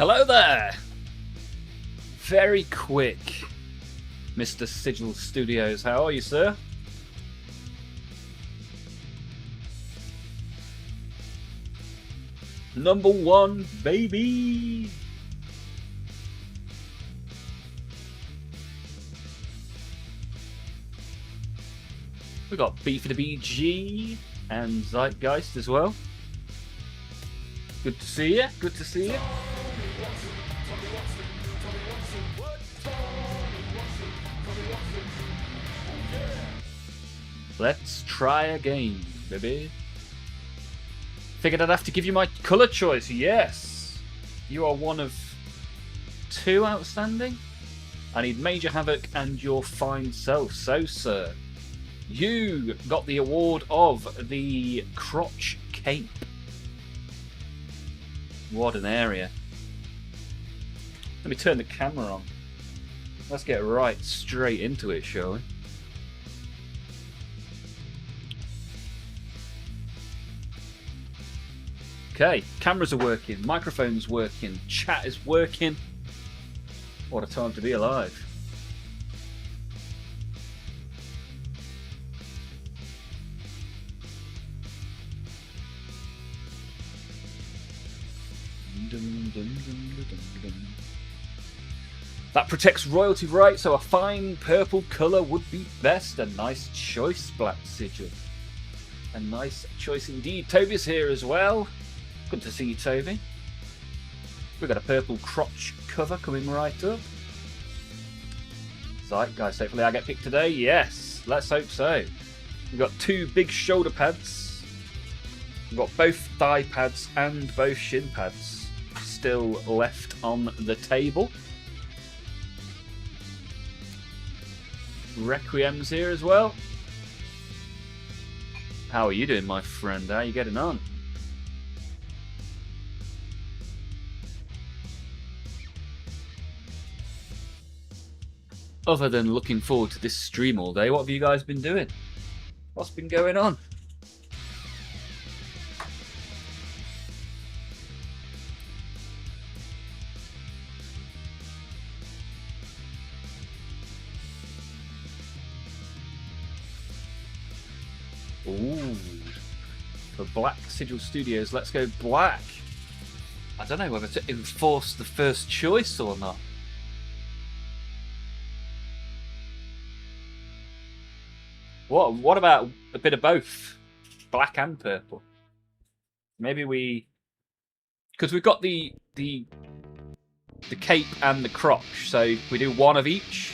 Hello there! Very quick, Mr. Sigil Studios. How are you, sir? Number one, baby! We got B for the BG and Zeitgeist as well. Good to see you. Good to see you. Let's try again, baby. Figured I'd have to give you my colour choice. Yes. You are one of two outstanding. I need Major Havoc and your fine self. So, sir, you got the award of the Crotch Cape. What an area. Let me turn the camera on. Let's get right straight into it, shall we? Okay, cameras are working, microphones working, chat is working. What a time to be alive. That protects royalty rights, so a fine purple colour would be best. A nice choice, Black Sigil. A nice choice indeed. Toby's here as well. Good to see you, Toby. We've got a purple crotch cover coming right up. Zeitgeist, hopefully I get picked today. Yes, let's hope so. We've got two big shoulder pads. We've got both thigh pads and both shin pads still left on the table. Requiem's here as well. How are you doing, my friend? How are you getting on? Other than looking forward to this stream all day, what have you guys been doing? What's been going on? Ooh. For Black Sigil Studios, let's go black. I don't know whether to enforce the first choice or not. What about a bit of both? Black and purple? Maybe we... Because we've got the cape and the crotch, so we do one of each.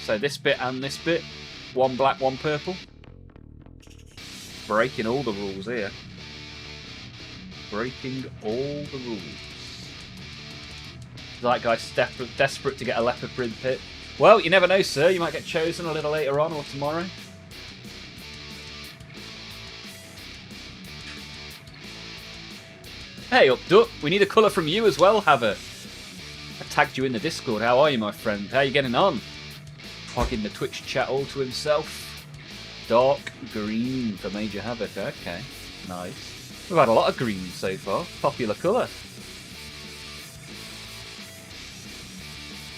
So this bit and this bit. One black, one purple. Breaking all the rules here. Breaking all the rules. That guy's desperate to get a leopard print pit. Well, you never know, sir. You might get chosen a little later on or tomorrow. Hey, Upduck. We need a colour from you as well, Havoc. I tagged you in the Discord. How are you, my friend? How are you getting on? Hogging the Twitch chat all to himself. Dark green for Major Havoc. Okay, nice. We've had a lot of green so far. Popular colour.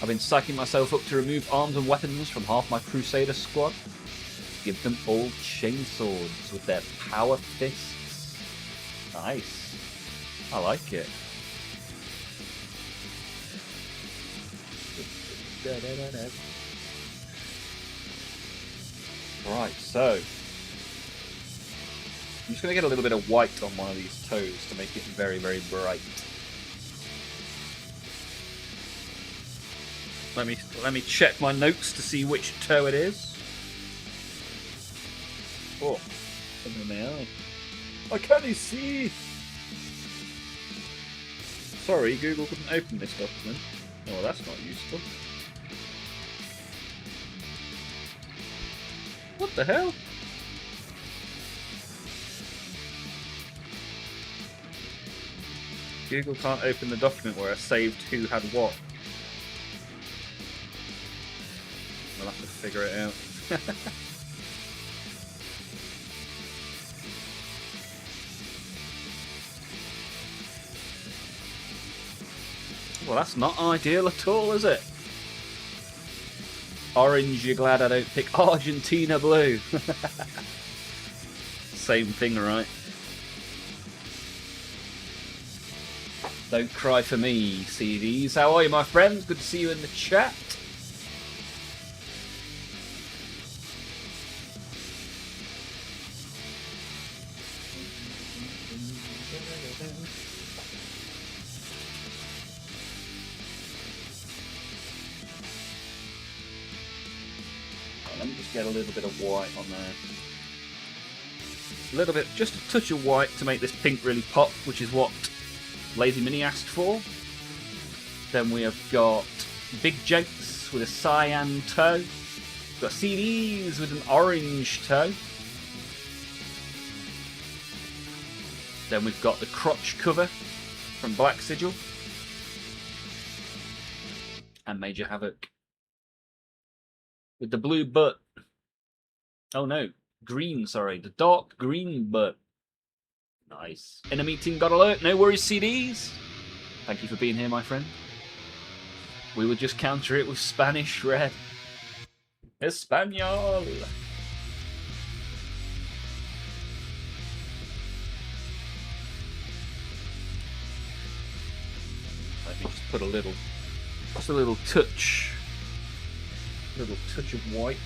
I've been psyching myself up to remove arms and weapons from half my Crusader squad. Give them all chainswords with their power fists. Nice. I like it. Right, so I'm just going to get a little bit of white on one of these toes to make it very, very bright. Let me check my notes to see which toe it is. Oh, something in my eye. I can't see. Sorry, Google couldn't open this document. Oh, that's not useful. What the hell? Google can't open the document where I saved who had what. I'll have to figure it out. Well, that's not ideal at all, is it? Orange, you're glad I don't pick Argentina blue. Same thing, right? Don't cry for me, CDs. How are you, my friends? Good to see you in the chat. Let me just get a little bit of white on there. A little bit, just a touch of white to make this pink really pop, which is what Lazy Mini asked for. Then we have got Big Jakes with a cyan toe. We've got CDs with an orange toe. Then we've got the crotch cover from Black Sigil. And Major Havoc with the blue butt. Oh no, green, sorry. The dark green butt. Nice. In a meeting, got alert. No worries, CDs. Thank you for being here, my friend. We would just counter it with Spanish red. Espanol. Let me just put a little touch of white.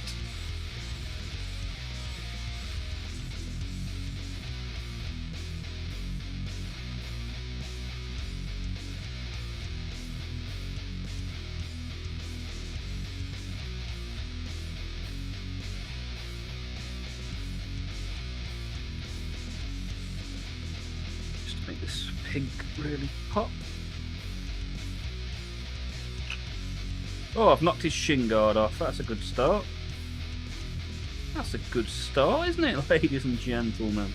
Just to make this pink really pop. Oh, I've knocked his shin guard off. That's a good start. That's a good start, isn't it, ladies and gentlemen?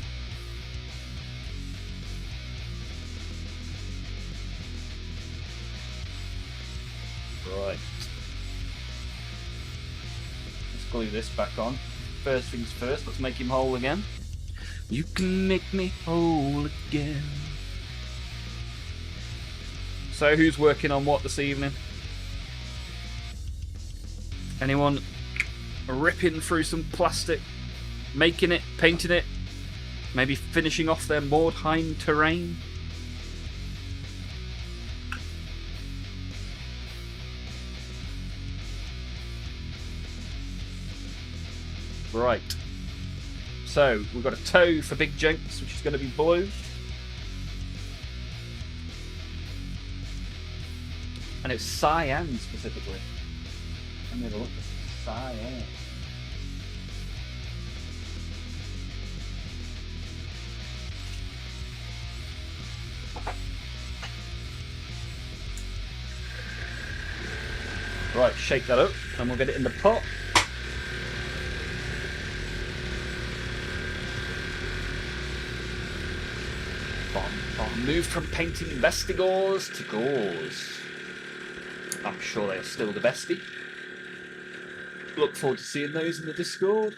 Right. Let's glue this back on. First things first, let's make him whole again. You can make me whole again. So, who's working on what this evening? Anyone ripping through some plastic, making it, painting it, maybe finishing off their Mordheim terrain? Right. So, we've got a toe for Big Jenks, which is going to be blue. And it's cyan specifically. Let me have a look at cyan. Right, shake that up and we'll get it in the pot. Move from painting bestigores to gores. I'm sure they are still the bestie. Look forward to seeing those in the Discord.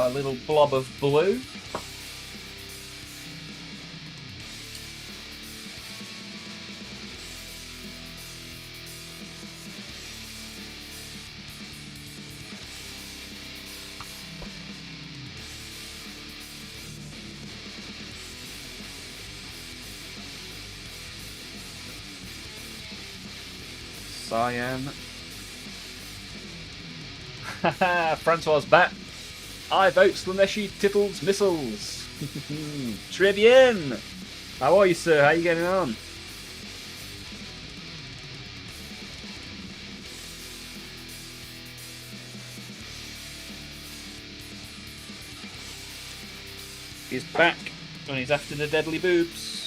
A little blob of blue. Cyan. Haha, Francois back. I vote Slaneshi Tittles Missiles. Très bien. How are you, sir? How are you getting on? He's back, and he's after the deadly boobs.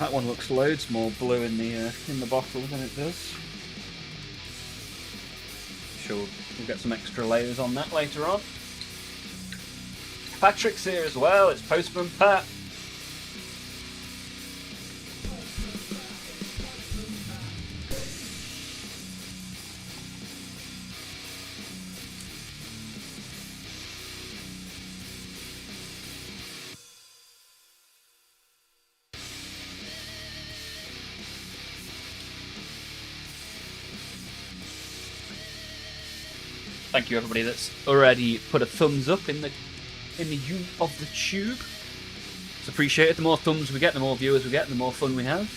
That one looks loads more blue in the bottle than it does. Sure, we'll get some extra layers on that later on. Patrick's here as well. It's Postman Pat. Thank you everybody that's already put a thumbs up in the U of the tube. It's appreciated. The more thumbs we get, the more viewers we get, the more fun we have.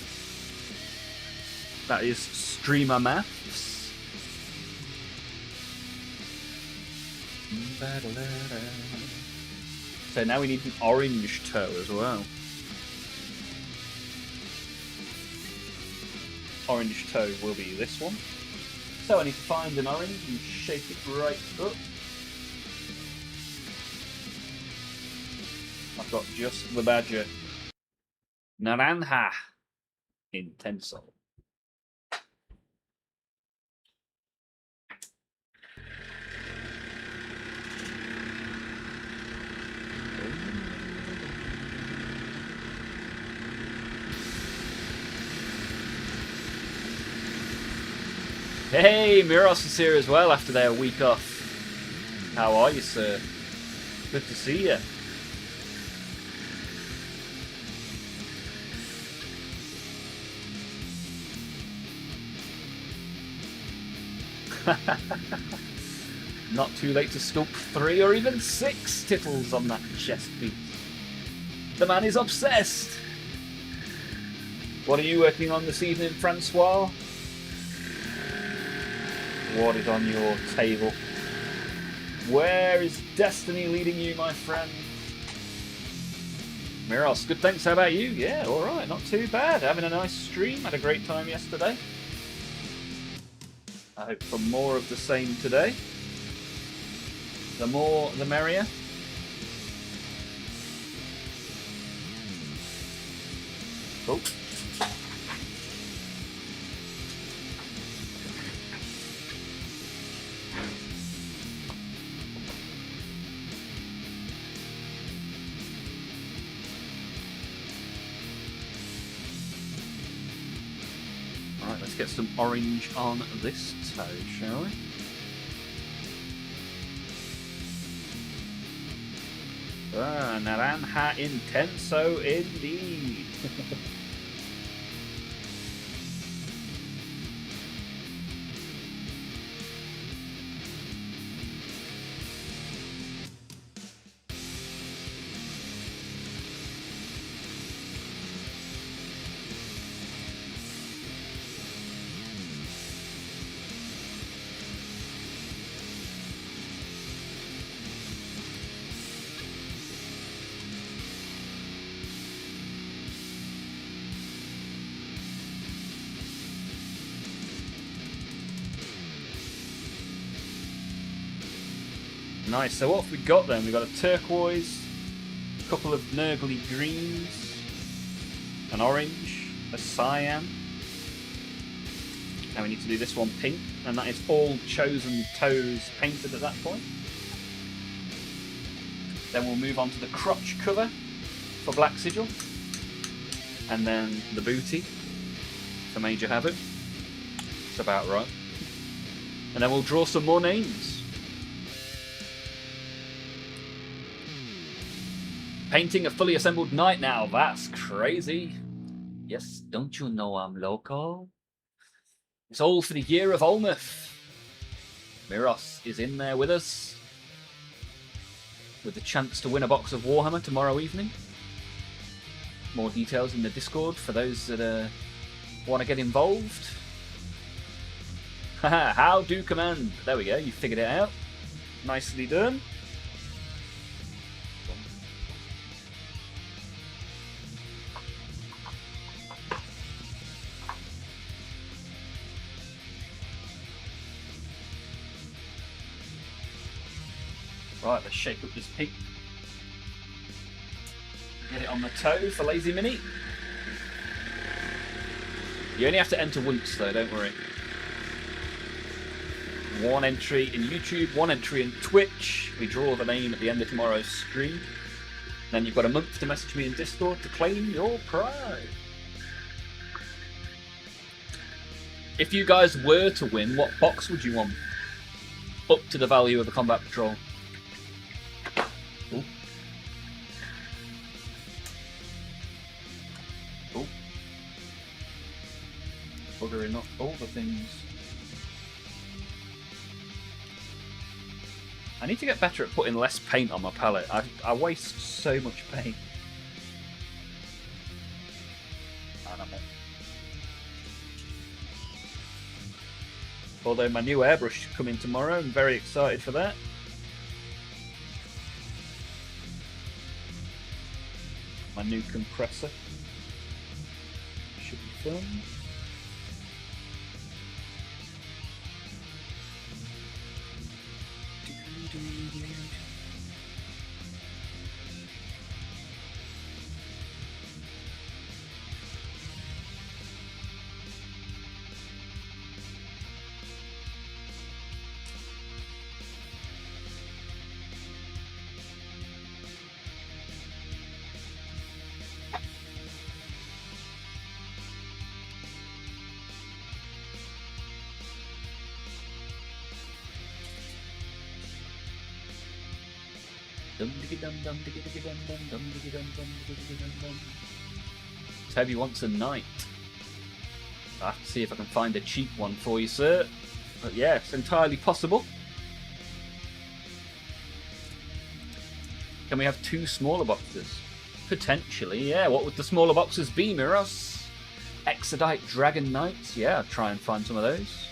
That is streamer maths. So now we need an orange toe as well. Orange toe will be this one. So I need to find an orange and shake it right up. I've got just the badger. Naranja Intenso. Hey, Miros is here as well after their week off. How are you, sir? Good to see you. Not too late to sculpt 3 or even 6 tittles on that chest piece. The man is obsessed. What are you working on this evening, Francois? What is on your table? Where is destiny leading you, my friend? Miros, good thanks. How about you? Yeah, alright, not too bad. Having a nice stream. Had a great time yesterday. I hope for more of the same today. The more, the merrier. Oh. Alright, let's get some orange on this toe, shall we? Ah, Naranja Intenso indeed. Nice, so what have we got then? We've got a turquoise, a couple of nurgly greens, an orange, a cyan. Now we need to do this one pink, and that is all chosen toes painted at that point. Then we'll move on to the crotch cover for black sigil, and then the booty for Major Havoc. It's about right. And then we'll draw some more names. Painting a fully assembled knight now, that's crazy. Yes, don't you know I'm local? It's all for the year of Olmaph. Miros is in there with us, with the chance to win a box of Warhammer tomorrow evening. More details in the Discord for those that want to get involved. Haha, how do command. There we go, you figured it out. Nicely done. Right, let's shake up this pig. Get it on the toe for Lazy Mini. You only have to enter once though, don't worry. 1 entry in YouTube, 1 entry in Twitch. We draw the name at the end of tomorrow's stream. Then you've got a month to message me in Discord to claim your prize. If you guys were to win, what box would you want? Up to the value of a combat patrol. Ooh. Ooh. Buggering up all the things. I need to get better at putting less paint on my palette. I waste so much paint. Animal. Although my new airbrush should come in tomorrow, I'm very excited for that. My new compressor. Should be fun. Toby wants a knight. I have to see if I can find a cheap one for you, sir. But yeah, it's entirely possible. Can we have 2 smaller boxes? Potentially, yeah. What would the smaller boxes be, Miros? Exodite Dragon Knights? Yeah, I'll try and find some of those.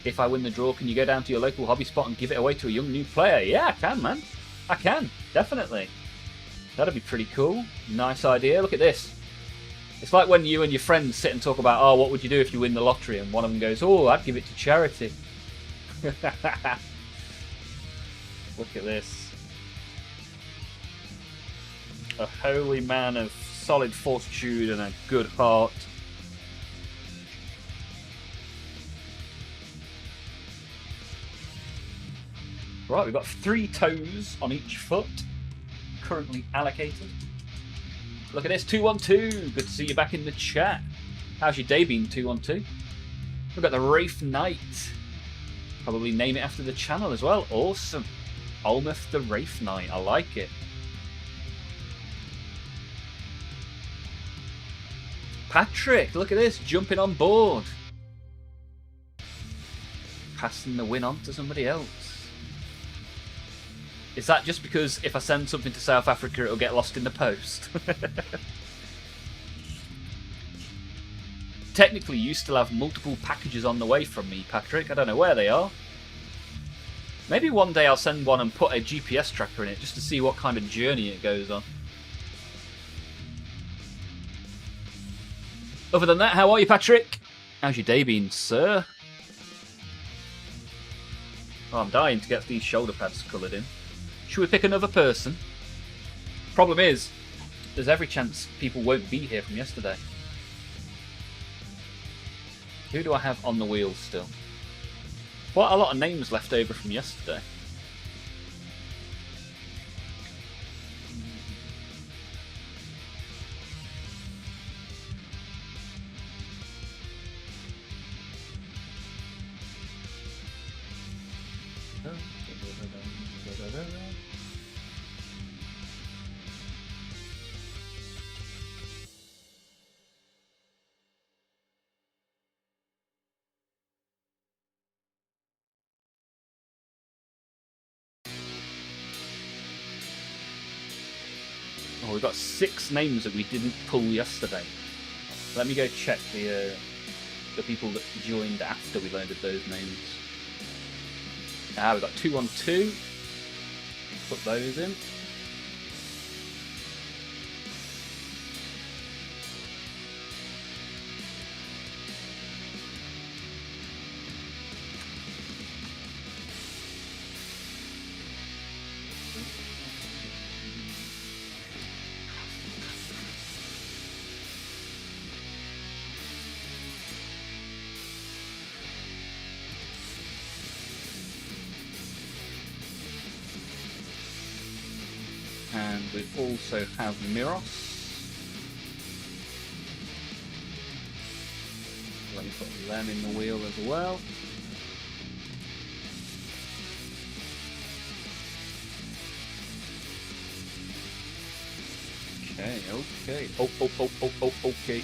If I win the draw, can you go down to your local hobby spot and give it away to a young new player? Yeah, I can, man. I can, definitely. That'd be pretty cool. Nice idea. Look at this. It's like when you and your friends sit and talk about, oh, what would you do if you win the lottery? And one of them goes, oh, I'd give it to charity. Look at this. A holy man of solid fortitude and a good heart. Right, we've got 3 toes on each foot, currently allocated. Look at this, 212. Good to see you back in the chat. How's your day been, 212? We've got the Wraith Knight. Probably name it after the channel as well. Awesome. Olmaph the Wraith Knight. I like it. Patrick, look at this, jumping on board. Passing the win on to somebody else. Is that just because if I send something to South Africa, it'll get lost in the post? Technically, you still have multiple packages on the way from me, Patrick. I don't know where they are. Maybe one day I'll send one and put a GPS tracker in it just to see what kind of journey it goes on. Other than that, how are you, Patrick? How's your day been, sir? Oh, I'm dying to get these shoulder pads coloured in. Should we pick another person? Problem is, there's every chance people won't be here from yesterday. Who do I have on the wheel still? Quite a lot of names left over from yesterday. We've got 6 names that we didn't pull yesterday. Let me go check the people that joined after we loaded those names. We've got 2 on 2. Put those in. And we also have Miros. Let me put them in the wheel as well. Okay. Okay.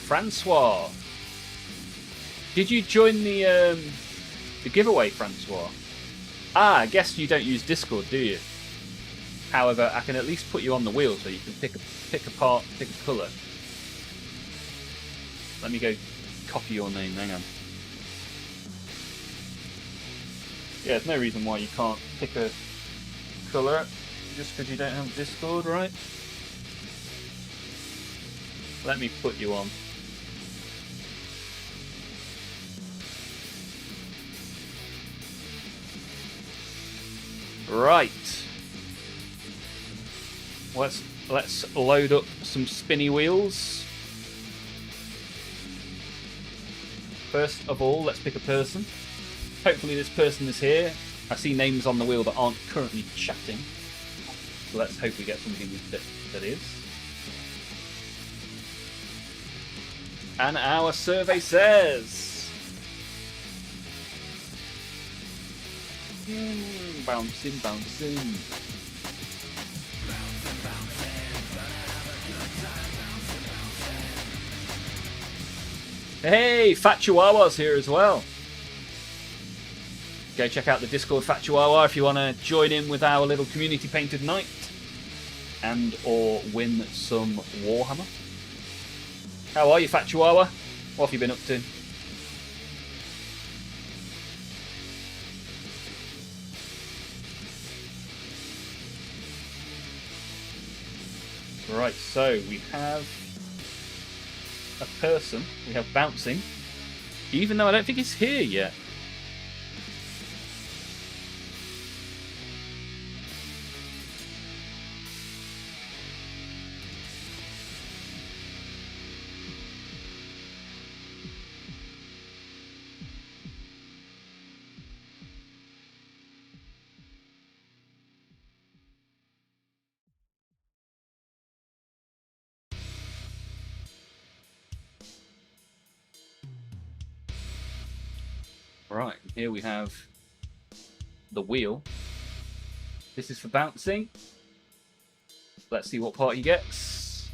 Francois, did you join the giveaway, Francois? I guess you don't use Discord, do you? However, I can at least put you on the wheel so you can pick a colour. Let me go copy your name. Hang on. Yeah, there's no reason why you can't pick a colour just because you don't have Discord, right? Let me put you on. Right. Let's load up some spinny wheels. First of all, let's pick a person. Hopefully this person is here. I see names on the wheel that aren't currently chatting. So let's hope we get something that is. And our survey says... bouncing. Hey, Fat Chihuahua's here as well. Go check out the Discord, Fat Chihuahua, if you want to join in with our little community painted night and or win some Warhammer. How are you, Fat Chihuahua? What have you been up to? Right, so we have a person, we have bouncing, even though I don't think he's here yet. Right, here we have the wheel. This is for bouncing. Let's see what part he gets.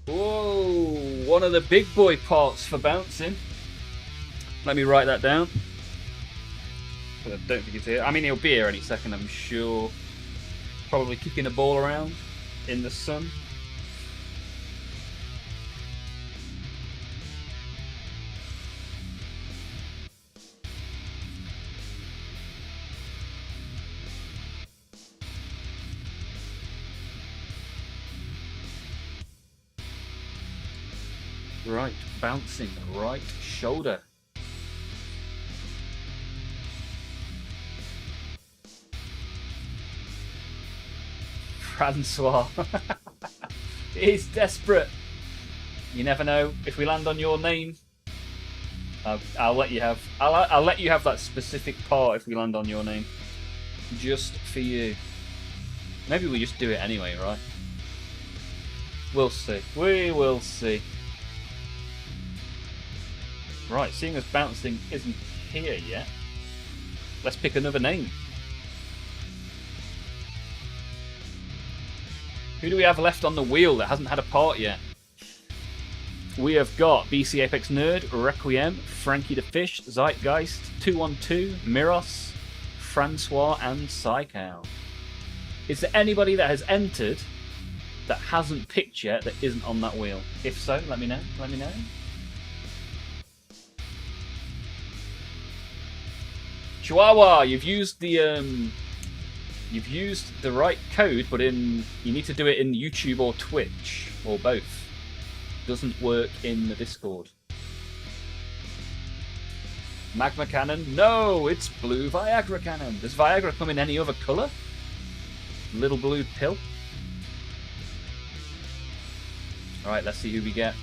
Whoa, one of the big boy parts for bouncing. Let me write that down. I don't think he's here. I mean, he'll be here any second, I'm sure. Probably kicking a ball around in the sun. Right, bouncing, right shoulder. Francois. He's desperate. You never know. If we land on your name, I'll let you have. I'll let you have that specific part if we land on your name, just for you. Maybe we just do it anyway, right? We'll see. We will see. Right, seeing as bouncing isn't here yet, let's pick another name. Who do we have left on the wheel that hasn't had a part yet? We have got BC Apex Nerd, Requiem, Frankie the Fish, Zeitgeist, 212, Miros, Francois, and Psychow. Is there anybody that has entered that hasn't picked yet that isn't on that wheel? If so, let me know. Let me know. Chihuahua, you've used the right code, but you need to do it in YouTube or Twitch or both. Doesn't work in the Discord. Magma Cannon? No, it's blue Viagra Cannon. Does Viagra come in any other colour? Little blue pill. Alright, let's see who we get.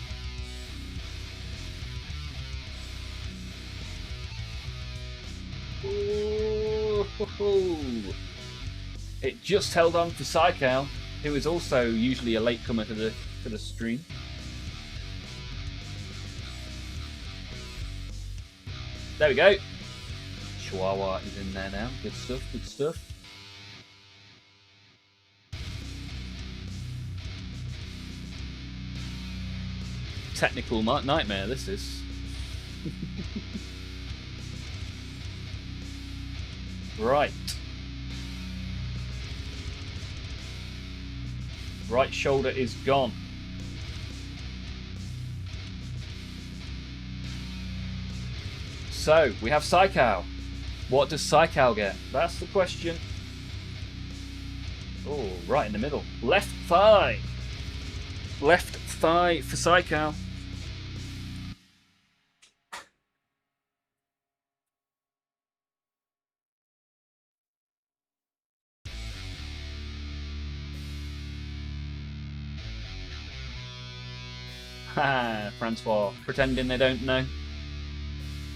Ooh, it just held on for Psychow, who is also usually a latecomer to the stream. There we go. Chihuahua is in there now. Good stuff, good stuff. Technical nightmare, this is. Right. Right shoulder is gone. So, we have Psychow. What does Psychow get? That's the question. Oh, right in the middle. Left thigh. Left thigh for Psychow. Ha, Francois, pretending they don't know.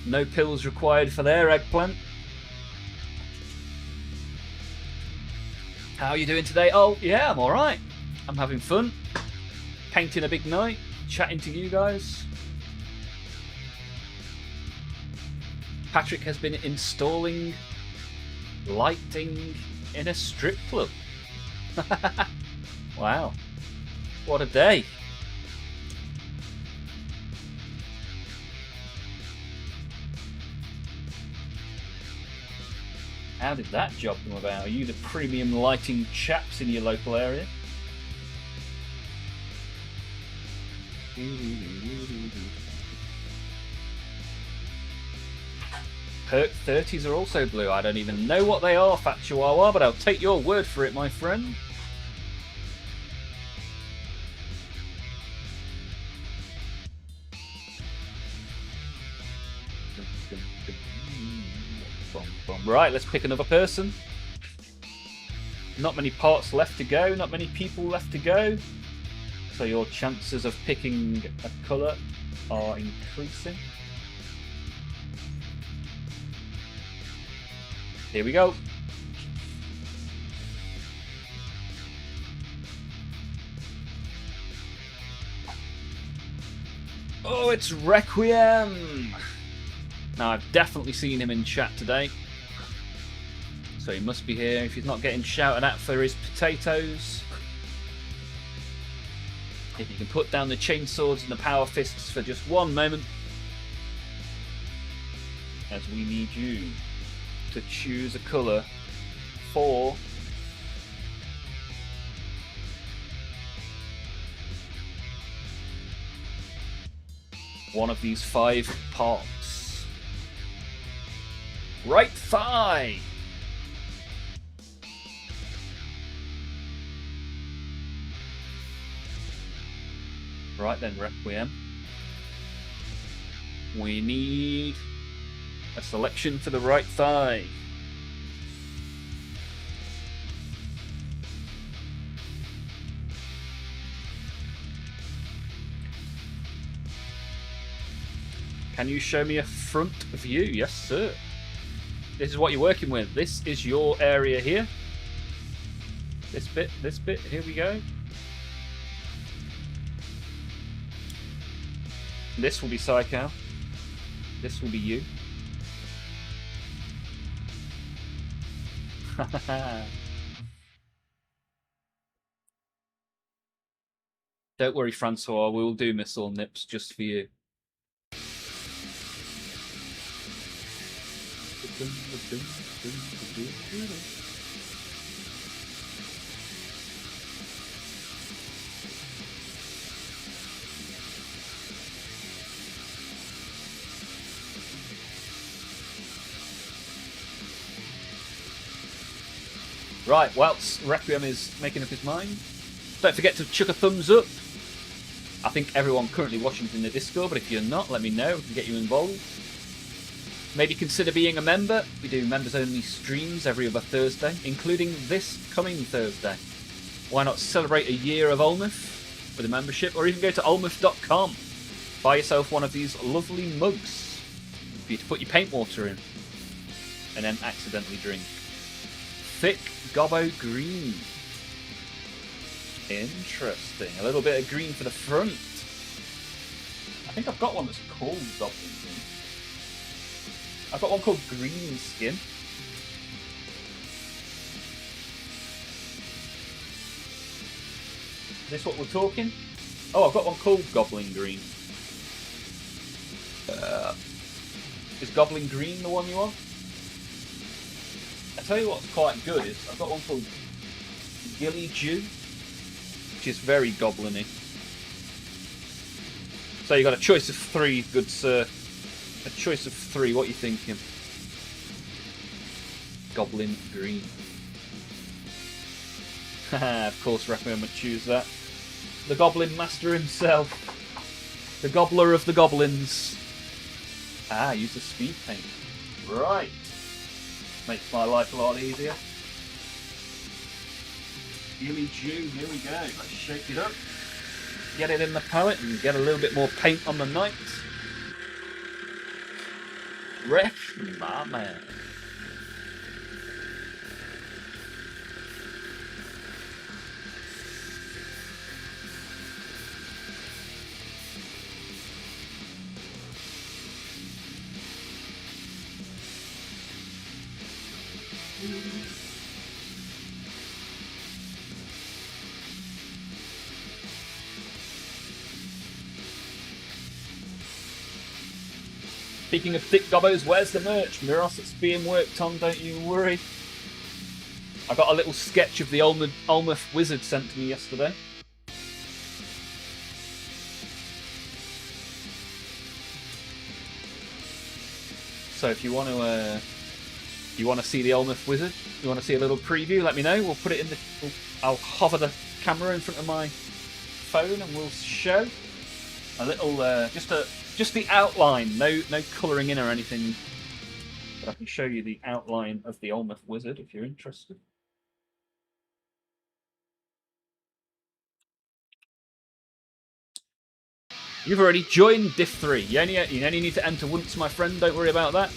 No pills required for their eggplant. How are you doing today? Oh, yeah, I'm alright. I'm having fun. Painting a big night. Chatting to you guys. Patrick has been installing lighting in a strip club. Wow. What a day. How did that job come about? Are you the premium lighting chaps in your local area? Perk 30s are also blue. I don't even know what they are, Fat Chihuahua, but I'll take your word for it, my friend. Right, let's pick another person. Not many parts left to go, not many people left to go. So your chances of picking a colour are increasing. Here we go. Oh, it's Requiem! Now, I've definitely seen him in chat today. So he must be here if he's not getting shouted at for his potatoes. If you can put down the chainswords and the power fists for just one moment. As we need you to choose a colour for one of these 5 parts. Right thigh! Right then, Requiem. We need a selection for the right thigh. Can you show me a front view? Yes, sir. This is what you're working with. This is your area here. This bit, here we go. This will be Psychow. This will be you. Don't worry, Francois. We'll do Missile Nips just for you. Right, whilst Requiem is making up his mind, don't forget to chuck a thumbs up. I think everyone currently watching is in the Discord, but if you're not, let me know. We can get you involved. Maybe consider being a member. We do members-only streams every other Thursday, including this coming Thursday. Why not celebrate a year of Olmaph with a membership, or even go to olmaph.com. Buy yourself one of these lovely mugs for you to put your paint water in, and then accidentally drink. Thick Gobbo Green. Interesting. A little bit of green for the front. I think I've got one that's called Goblin Green. I've got one called Green Skin. Is this what we're talking? Oh, I've got one called Goblin Green. Is Goblin Green the one you want? I tell you what's quite good is I've got one called Gilly Jew, which is very goblin-y. So you got a choice of 3, good sir. A choice of 3. What are you thinking? Goblin Green. Haha, of course, Requiem would choose that. The Goblin Master himself. The Gobbler of the Goblins. Ah, use the speed paint. Right. Makes my life a lot easier. Gilly Jew, here we go. Let's shake it up. Get it in the palette and get a little bit more paint on the night. Ref, my man. Speaking of thick gobbos, where's the merch? Miros, it's being worked on, don't you worry. I got a little sketch of the Olmaph wizard sent to me yesterday. So if you want to see the Olmaph wizard, you want to see a little preview, let me know. We'll put it in the. I'll hover the camera in front of my phone and we'll show a little, just the outline. No colouring in or anything. But I can show you the outline of the Olmaph wizard if you're interested. You've already joined Diff 3. You only need to enter once, my friend. Don't worry about that.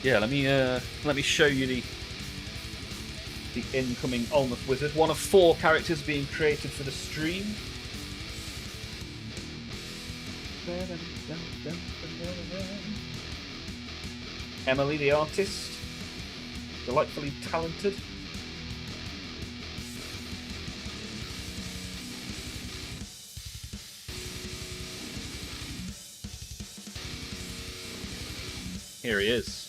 Yeah, let me show you the incoming Olmaph wizard. One of 4 characters being created for the stream. Emily, the artist, delightfully talented. Here he is.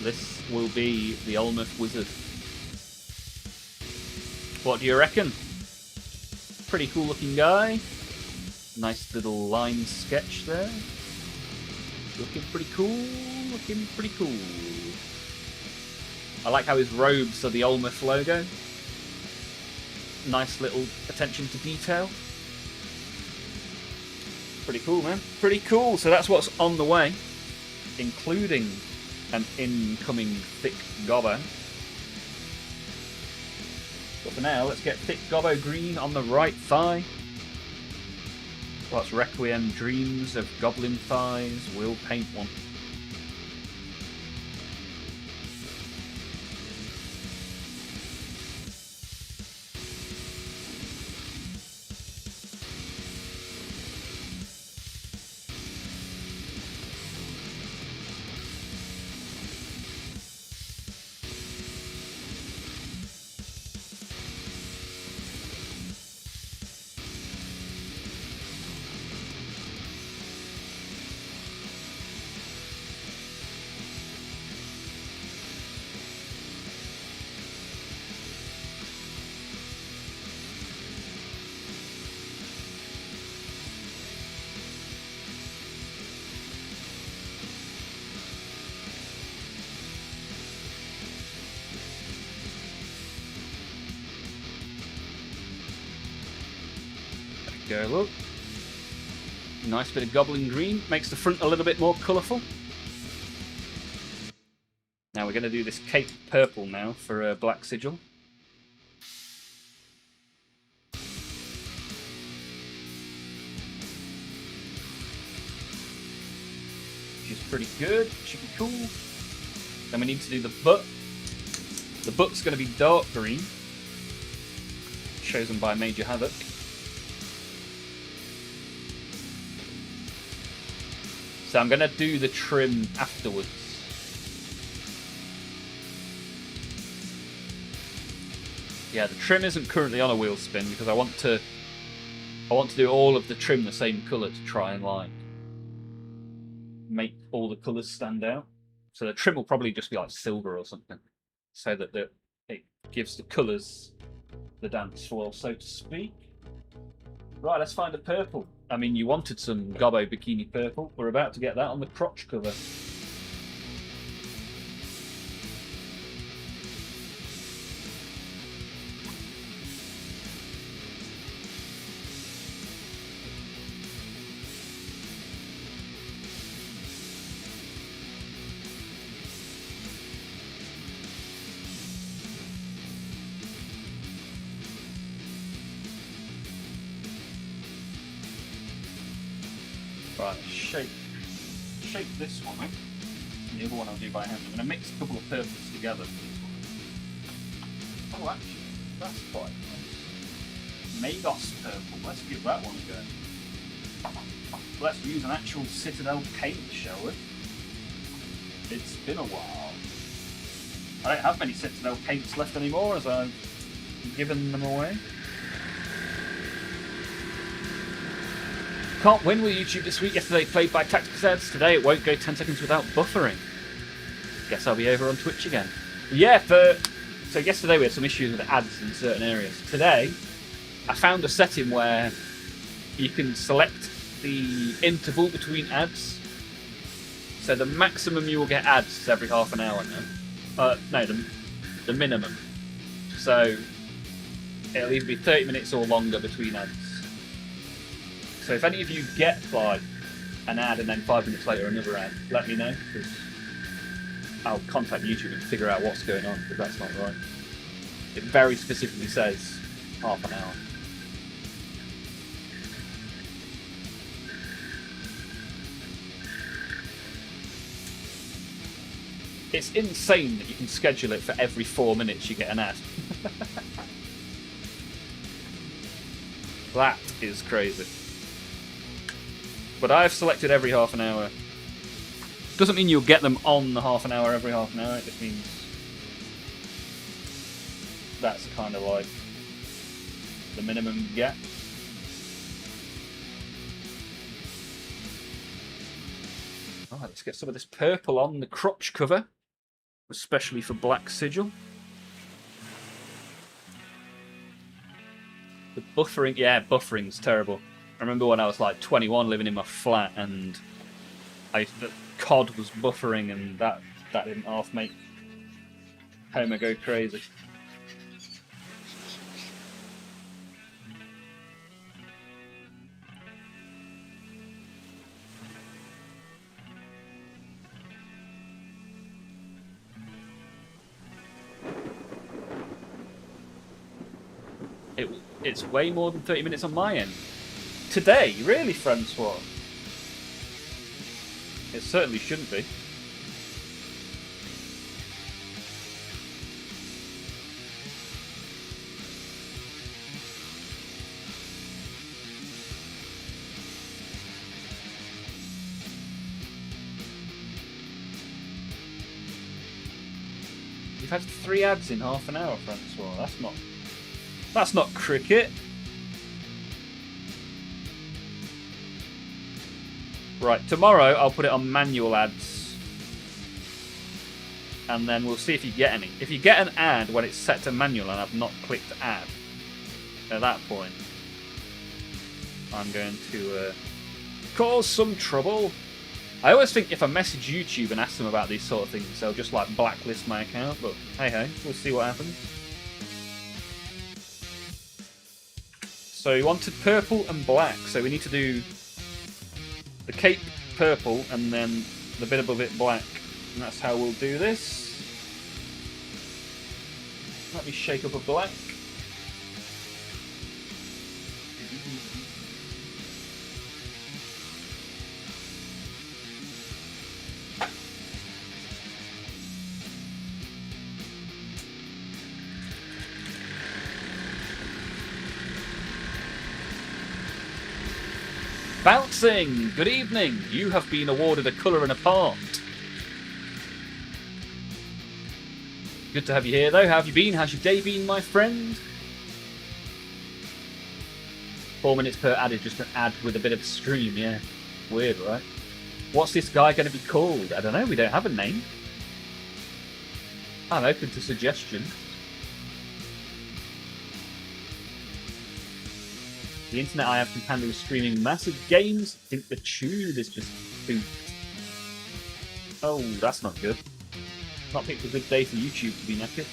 This will be the Olmaph wizard. What do you reckon? Pretty cool looking guy. Nice little line sketch there. Looking pretty cool. Looking pretty cool. I like how his robes are the Olmaph logo. Nice little attention to detail. Pretty cool, man. Pretty cool. So that's what's on the way, including an incoming thick gobbo. But for now, let's get thick gobbo green on the right thigh. Whilst Requiem dreams of goblin thighs, we'll paint one. go. Look. Nice bit of goblin green. Makes the front a little bit more colourful. Now we're going to do this cape purple now for black sigil. Which is pretty good. Should be cool. Then we need to do the butt. The butt's going to be dark green. Chosen by Major Havoc. So I'm going to do the trim afterwards. Yeah, the trim isn't currently on a wheel spin because I want to do all of the trim the same colour to try and like make all the colours stand out. So the trim will probably just be like silver or something, so that it gives the colours the dance floor, so to speak. Right, let's find a purple. I mean, you wanted some Gobbo Bikini purple. We're about to get that on the crotch cover. Right, shape this one up. And the other one I'll do by hand. I'm going to mix a couple of purples together for this one. Oh, actually, that's quite nice. Magos purple. Let's give that one a go. Let's use an actual Citadel paint, shall we? It's been a while. I don't have many Citadel paints left anymore, as I've given them away. Can't win with YouTube this week. Yesterday played by Tactics Ads. Today it won't go 10 seconds without buffering. Guess I'll be over on Twitch again. Yeah, so yesterday we had some issues with ads in certain areas. Today, I found a setting where you can select the interval between ads. So the maximum you will get ads is every half an hour now. No, the minimum. So it'll either be 30 minutes or longer between ads. So if any of you get like an ad and then 5 minutes later another ad, let me know, because I'll contact YouTube and figure out what's going on, because that's not right. It very specifically says half an hour. It's insane that you can schedule it for every 4 minutes you get an ad. That is crazy. But I've selected every half an hour. Doesn't mean you'll get them on the half an hour every half an hour, it just means that's kind of like the minimum you get. Alright, let's get some of this purple on the crotch cover, especially for black sigil. The buffering, yeah, buffering's terrible. I remember when I was like 21 living in my flat and the COD was buffering and that didn't half make Homer go crazy. It's way more than 30 minutes on my end. Today? Really, Francois? It certainly shouldn't be. You've had 3 ads in half an hour, Francois. That's not cricket. Right, tomorrow I'll put it on manual ads. And then we'll see if you get any. If you get an ad when it's set to manual and I've not clicked add, at that point, I'm going to cause some trouble. I always think if I message YouTube and ask them about these sort of things, they'll just like blacklist my account, but hey, we'll see what happens. So we wanted purple and black, so we need to do the cape purple and then the bit above it black. And that's how we'll do this. Let me shake up a black. Bouncing! Good evening! You have been awarded a colour and a part. Good to have you here, though. How have you been? How's your day been, my friend? 4 minutes per ad is just an ad with a bit of a scream, yeah. Weird, right? What's this guy going to be called? I don't know, we don't have a name. I'm open to suggestions. The internet I have can handle streaming massive games. I think the tube is just pooped. Oh, that's not good. Not picked a good day for YouTube to be knackered.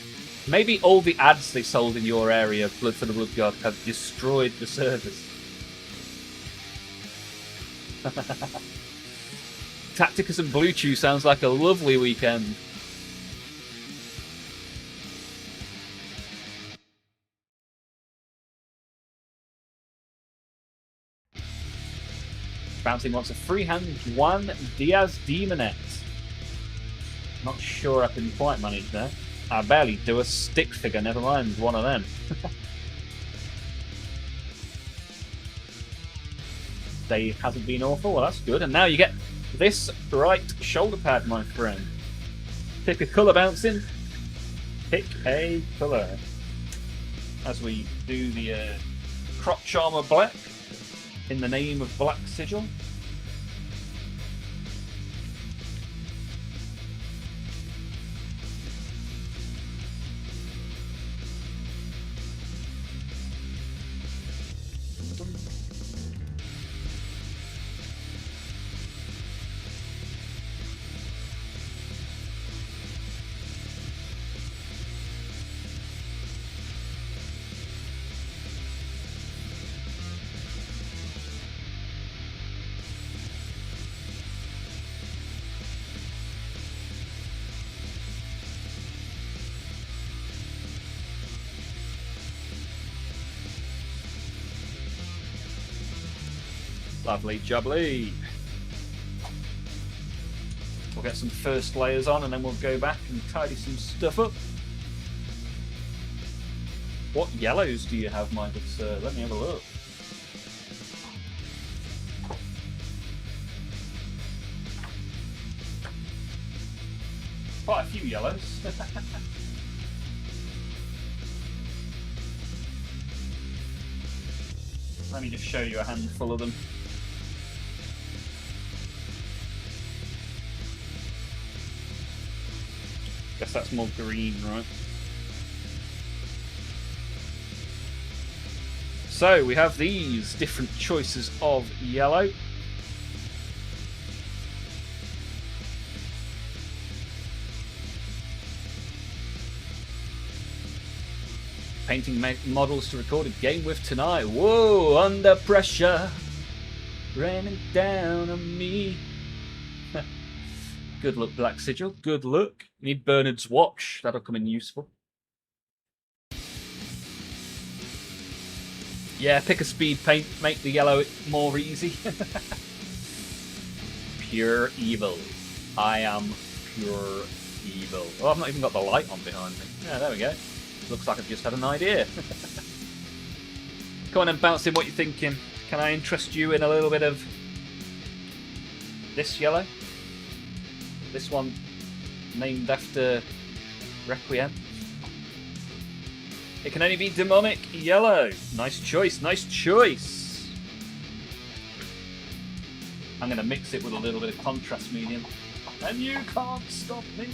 Maybe all the ads they sold in your area, Blood for the Blood God, have destroyed the servers. Tacticus and Blue Chew sounds like a lovely weekend. Bouncing wants a freehand Juan Diaz Demonet. Not sure I can quite manage that. I barely do a stick figure, never mind one of them. Day hasn't been awful, well that's good. And now you get this right shoulder pad, my friend. Pick a colour, Bouncing. Pick a colour. As we do the crotch armour black. In the name of Black Sigil. Lovely jubbly. We'll get some first layers on and then we'll go back and tidy some stuff up. What yellows do you have, my good sir? Let me have a look. Quite a few yellows. Let me just show you a handful of them. Guess that's more green, right? So we have these different choices of yellow. Painting models to record a game with tonight. Whoa, under pressure, raining down on me. Good luck, Black Sigil. Good luck. Need Bernard's watch. That'll come in useful. Yeah, pick a speed paint. Make the yellow more easy. Pure evil. I am pure evil. Oh, I've not even got the light on behind me. Yeah, there we go. Looks like I've just had an idea. Come on and Bouncing, what you thinking? Can I interest you in a little bit of this yellow? This one named after Requiem. It can only be demonic yellow. Nice choice, nice choice. I'm going to mix it with a little bit of contrast medium. And you can't stop me.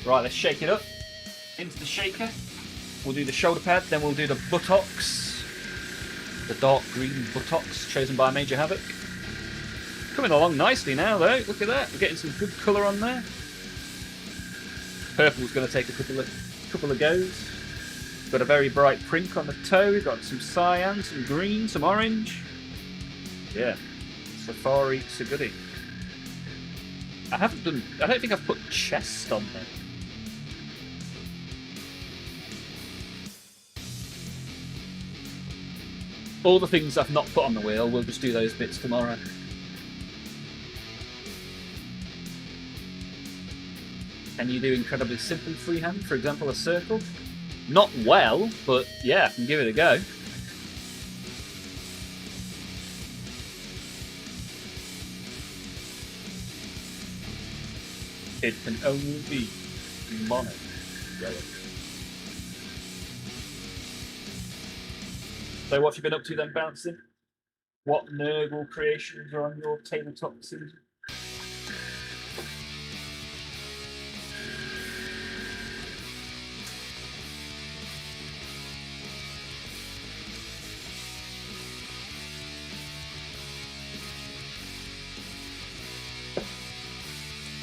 Right, let's shake it up. Into the shaker. We'll do the shoulder pad, then we'll do the buttocks. The dark green buttocks chosen by Major Havoc. Coming along nicely now though, look at that. We're getting some good colour on there. Purple's going to take a couple of goes. Got a very bright prink on the toe. Got some cyan, some green, some orange. Yeah, Safari's a goodie. I don't think I've put chest on there. All the things I've not put on the wheel, we'll just do those bits tomorrow. Can you do incredibly simple freehand? For example, a circle? Not well, but yeah, I can give it a go. It can only be mono. So what have you been up to then, Bouncing? What Nurgle creations are on your tabletop season?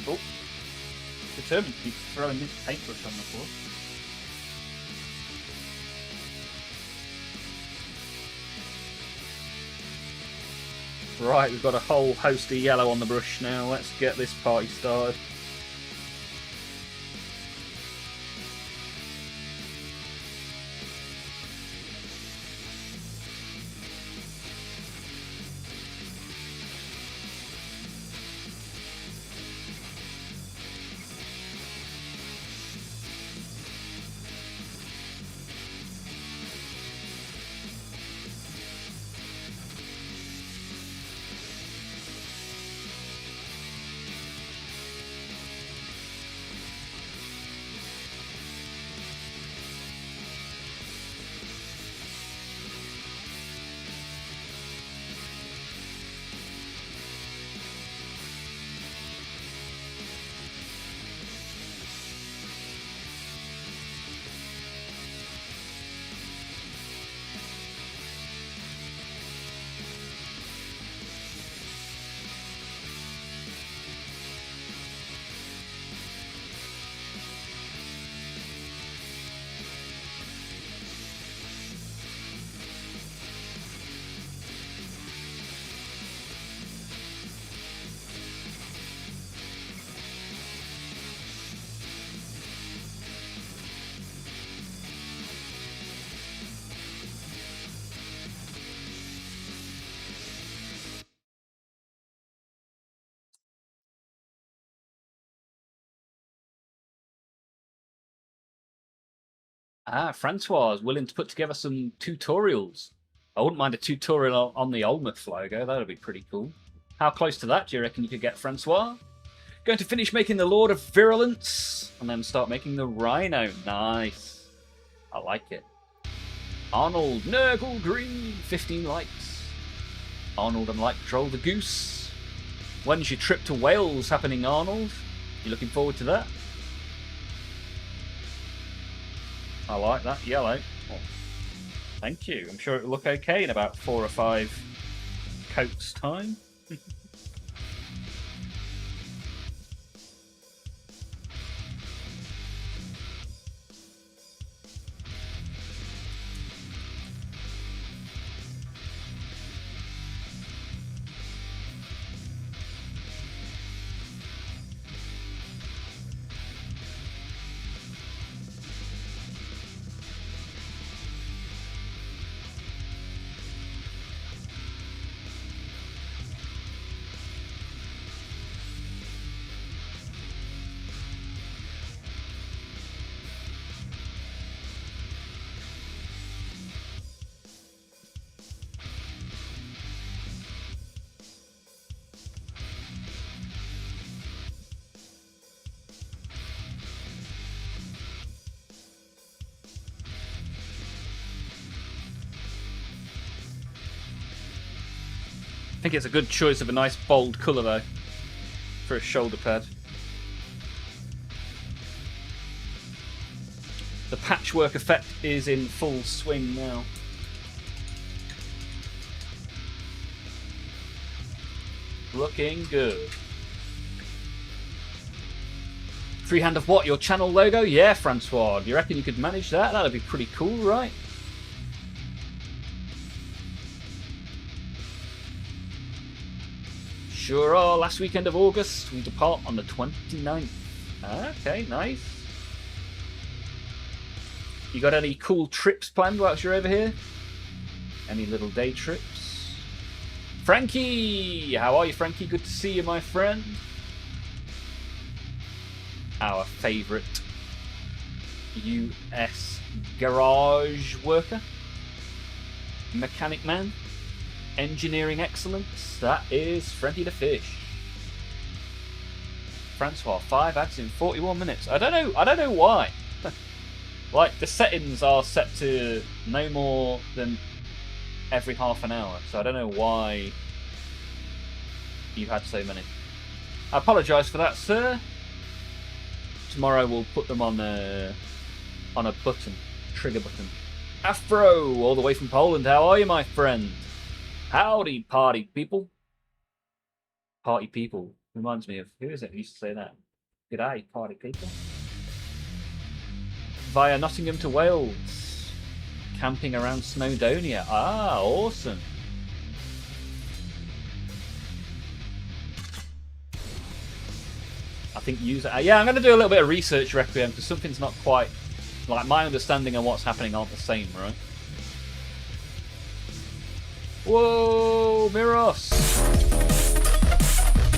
Oh, determined to keep throwing this paintbrush on the floor. Right, we've got a whole host of yellow on the brush now. Let's get this party started. Ah, Francois is willing to put together some tutorials. I wouldn't mind a tutorial on the Olmaph logo. That would be pretty cool. How close to that do you reckon you could get, Francois? Going to finish making the Lord of Virulence and then start making the Rhino. Nice. I like it. Arnold Nurgle Green, 15 likes. Arnold and like Troll the Goose. When's your trip to Wales happening, Arnold? You looking forward to that? I like that yellow. Oh, thank you. I'm sure it'll look okay in about 4 or 5 coats time. I think it's a good choice of a nice bold colour though for a shoulder pad. The patchwork effect is in full swing now. Looking good. Freehand of what? Your channel logo? Yeah, Francois. Do you reckon you could manage that? That'd be pretty cool, right? Sure are. Last weekend of August. We depart on the 29th. Okay, nice. You got any cool trips planned whilst you're over here? Any little day trips? Frankie! How are you, Frankie? Good to see you, my friend. Our favourite US garage worker. Mechanic man. Engineering excellence. That is Frankie the Fish. Francois, 5 ads in 41 minutes. I don't know why. Like, the settings are set to no more than every half an hour, so I don't know why you had so many. I apologise for that, sir. Tomorrow we'll put them on a button, trigger button. Afro, all the way from Poland. How are you, my friend? Howdy, party people. Party people reminds me of, who is it who used to say that? G'day, party people. Via Nottingham to Wales. Camping around Snowdonia. Ah, awesome. I think user... yeah, I'm going to do a little bit of research, Requiem, because something's not quite... Like, my understanding of what's happening aren't the same, right? Whoa, Miros!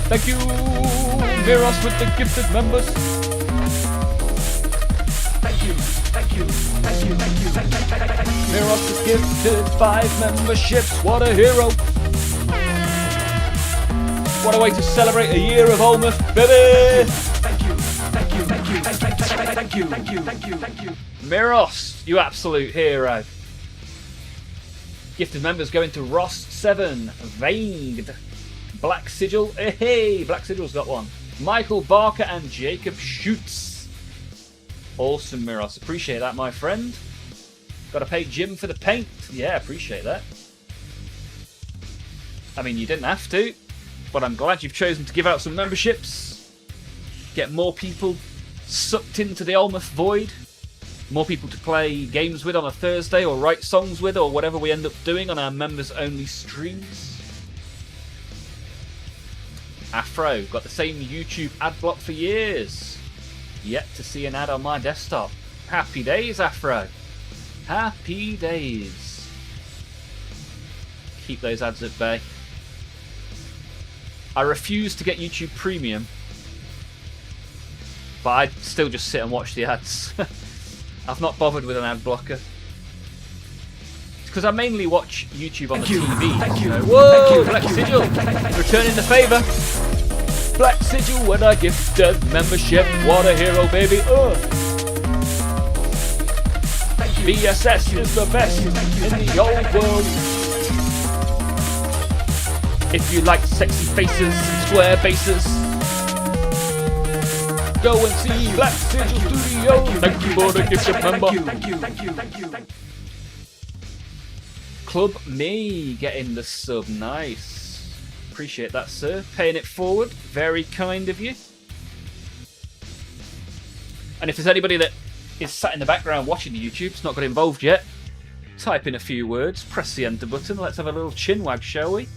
Thank you, Miros, with the gifted members. Thank you, thank you, thank you, thank you, thank you. Miros has gifted 5 memberships. What a hero! What a way to celebrate a year of Olmaph, baby! Thank you, thank you, thank you, thank you, thank you, thank you, thank you, thank you. Miros, you absolute hero. Gifted members going to Ross 7, Vanged, Black Sigil, hey, Black Sigil's got one. Michael Barker and Jacob Schutz. Awesome, Miros. Appreciate that, my friend. Got to pay Jim for the paint. Yeah, appreciate that. I mean, you didn't have to, but I'm glad you've chosen to give out some memberships. Get more people sucked into the Olmaph void. More people to play games with on a Thursday or write songs with or whatever we end up doing on our members-only streams. Afro, got the same YouTube ad block for years. Yet to see an ad on my desktop. Happy days, Afro. Happy days. Keep those ads at bay. I refuse to get YouTube Premium, but I still just sit and watch the ads. I've not bothered with an ad blocker. It's because I mainly watch YouTube on the TV. Thank you. Whoa, Black Sigil! Returning the favour. Black Sigil when I gifted membership. What a hero, baby. BSS is the best in the old world. If you like sexy faces and square bases, go and see Black Sigil Studio. Thank you for the gifted member. Thank you. Club Me getting the sub. Nice. Appreciate that, sir. Paying it forward. Very kind of you. And if there's anybody that is sat in the background watching the YouTube, it's not got involved yet, type in a few words, press the enter button. Let's have a little chin wag, shall we?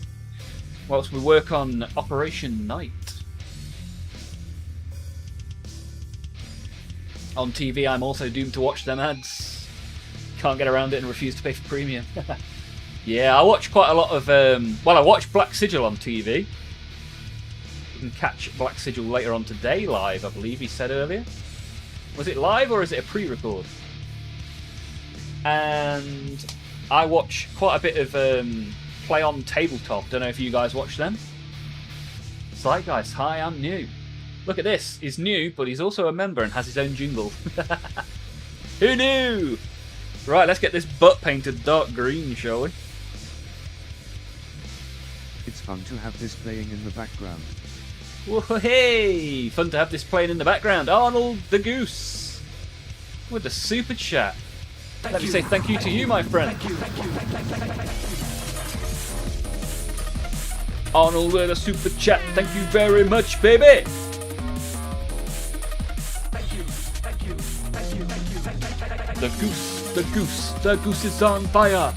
Whilst we work on Operation Night. On TV, I'm also doomed to watch them ads. Can't get around it and refuse to pay for premium. Yeah, I watch quite a lot of... well, I watch Black Sigil on TV. You can catch Black Sigil later on today live, I believe he said earlier. Was it live or is it a pre-record? And I watch quite a bit of Play on Tabletop. Don't know if you guys watch them. Zeitgeist, hi, I'm new. Look at this. He's new, but he's also a member and has his own jingle. Who knew? Right, let's get this butt painted dark green, shall we? It's fun to have this playing in the background. Whoa, hey! Fun to have this playing in the background. Arnold the Goose with the super chat. Let me say thank you to you, my friend. Arnold with a super chat. Thank you very much, baby. The goose is on fire.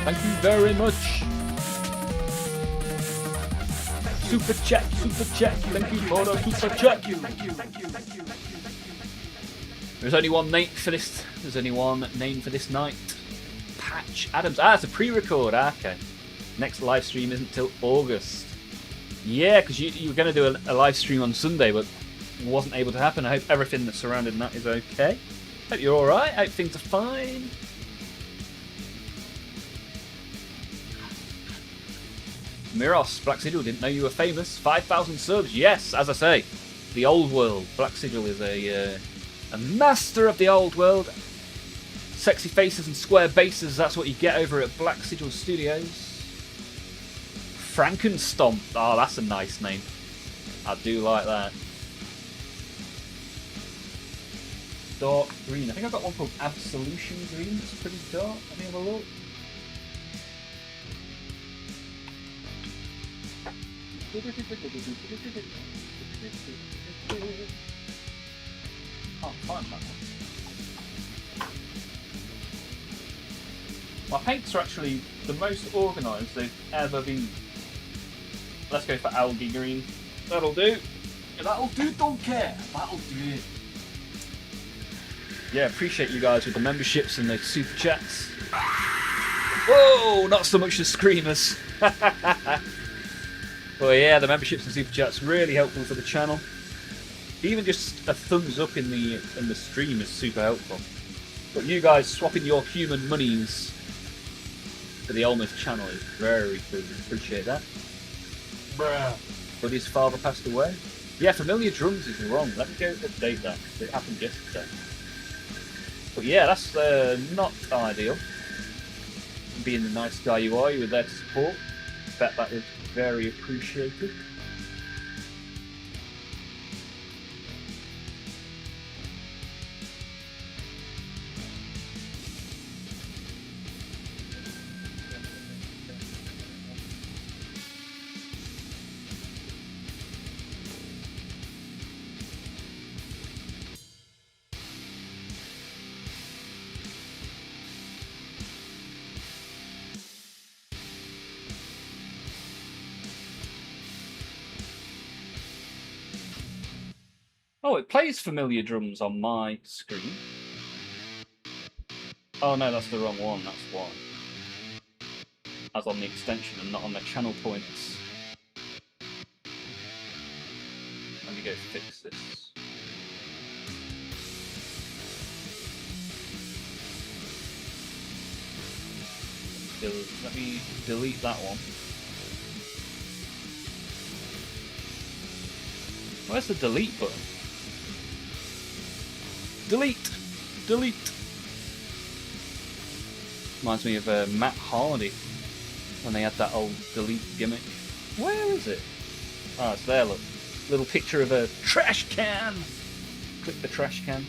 Thank you very much. Super chat. Thank you for the super chat. There's only one name for this. There's only one name for this night. Patch Adams. It's a pre-record. Okay. Next live stream isn't till August. Yeah, because you were going to do a live stream on Sunday, but wasn't able to happen. I hope everything that's surrounding that is okay. Hope you're alright. Hope things are fine. Miros, Black Sigil, didn't know you were famous. 5,000 subs. Yes, as I say, the old world. Black Sigil is a master of the old world. Sexy faces and square bases, that's what you get over at Black Sigil Studios. Frankenstomp. Oh, that's a nice name. I do like that. Dark green. I think I've got one called Absolution Green. It's pretty dark. Let me have a look. Can't find that one. My paints are actually the most organised they've ever been. Let's go for algae green. That'll do. That'll do, don't care. That'll do. Yeah, appreciate you guys with the memberships and the super chats. Whoa, not so much the screamers. Well, yeah, the memberships and super chats really helpful for the channel. Even just a thumbs up in the stream is super helpful. But you guys swapping your human monies for the Olmaph channel is very good. Appreciate that. Bruh. But his father passed away. Yeah, Familiar Drums is wrong. Let me go update that. It happened yesterday. But yeah, that's not ideal. Being the nice guy you are, you were there to support. Bet that is very appreciated. Oh, it plays Familiar Drums on my screen. Oh no, that's the wrong one, that's why. As on the extension and not on the channel points. Let me go fix this. Let me delete that one. Where's the delete button? Delete! Delete! Reminds me of Matt Hardy when they had that old delete gimmick. Where is it? Ah, it's there, look. Little picture of a trash can! Click the trash can.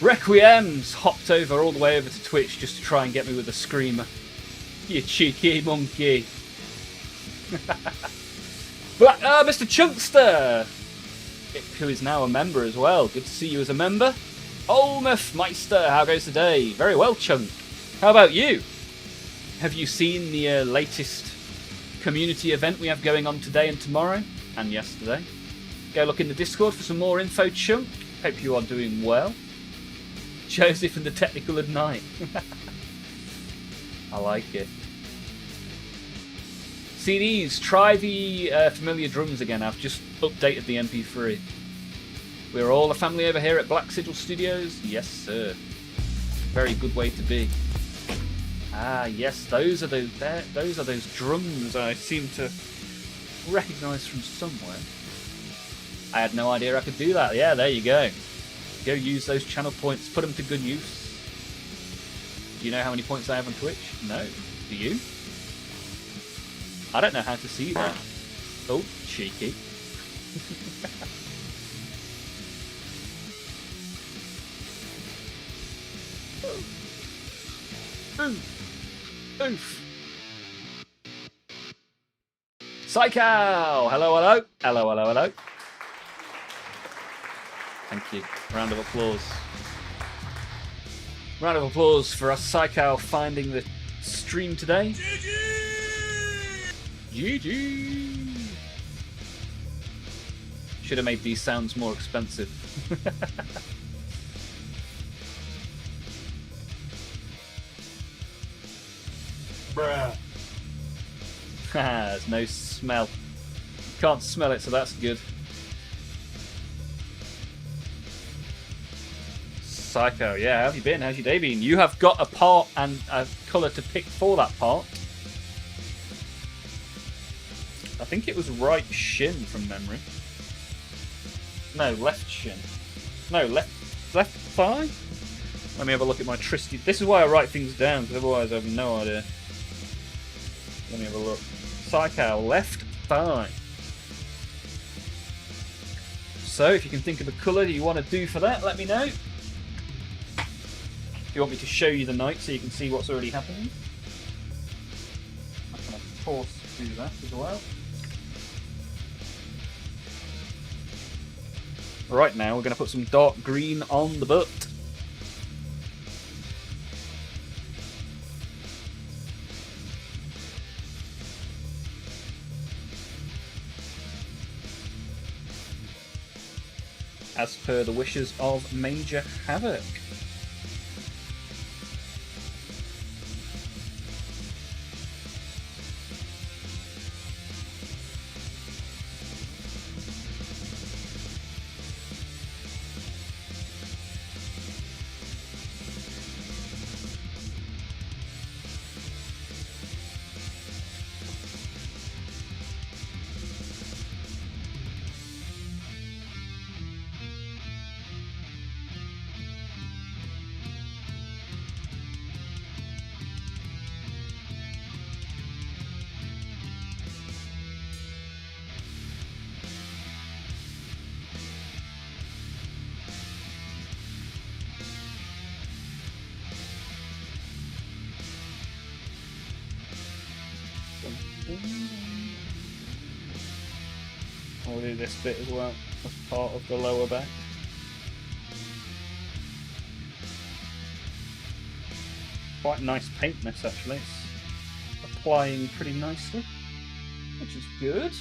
Requiem's hopped over all the way over to Twitch just to try and get me with a screamer. You cheeky monkey. But Mr. Chunkster, who is now a member as well. Good to see you as a member. Olmaph Meister, how goes the day? Very well, Chunk. How about you? Have you seen the latest community event we have going on today and tomorrow? And yesterday. Go look in the Discord for some more info, Chunk. Hope you are doing well. Joseph and the Technical at Night. I like it. CDs, try the Familiar Drums again. I've just updated the MP3. We're all a family over here at Black Sigil Studios. Yes, sir. Very good way to be. Ah, yes, those are those drums I seem to recognise from somewhere. I had no idea I could do that. Yeah, there you go. Go use those channel points. Put them to good use. Do you know how many points I have on Twitch? No. Do you? I don't know how to see that. Oh, cheeky. Oof. Oof. Psycho! Hello, hello. Hello, hello, hello. Thank you. Round of applause. Round of applause for us Psycho finding the stream today. GG! Should have made these sounds more expensive. Bruh. There's no smell. Can't smell it, so that's good. Psycho, yeah, how have you been? How's your day been? You have got a part and a colour to pick for that part. I think it was right shin from memory. No, left shin. No, left thigh? Let me have a look at my trusty... This is why I write things down, because otherwise I have no idea. Let me have a look. Psycho, left thigh. So, if you can think of a colour that you want to do for that, let me know. If you want me to show you the night so you can see what's already happening. I can of course do that as well. Right now, we're going to put some dark green on the butt. As per the wishes of Major Havoc. I'll do this bit as well as part of the lower back. Quite a nice paint mess actually. It's applying pretty nicely, which is good.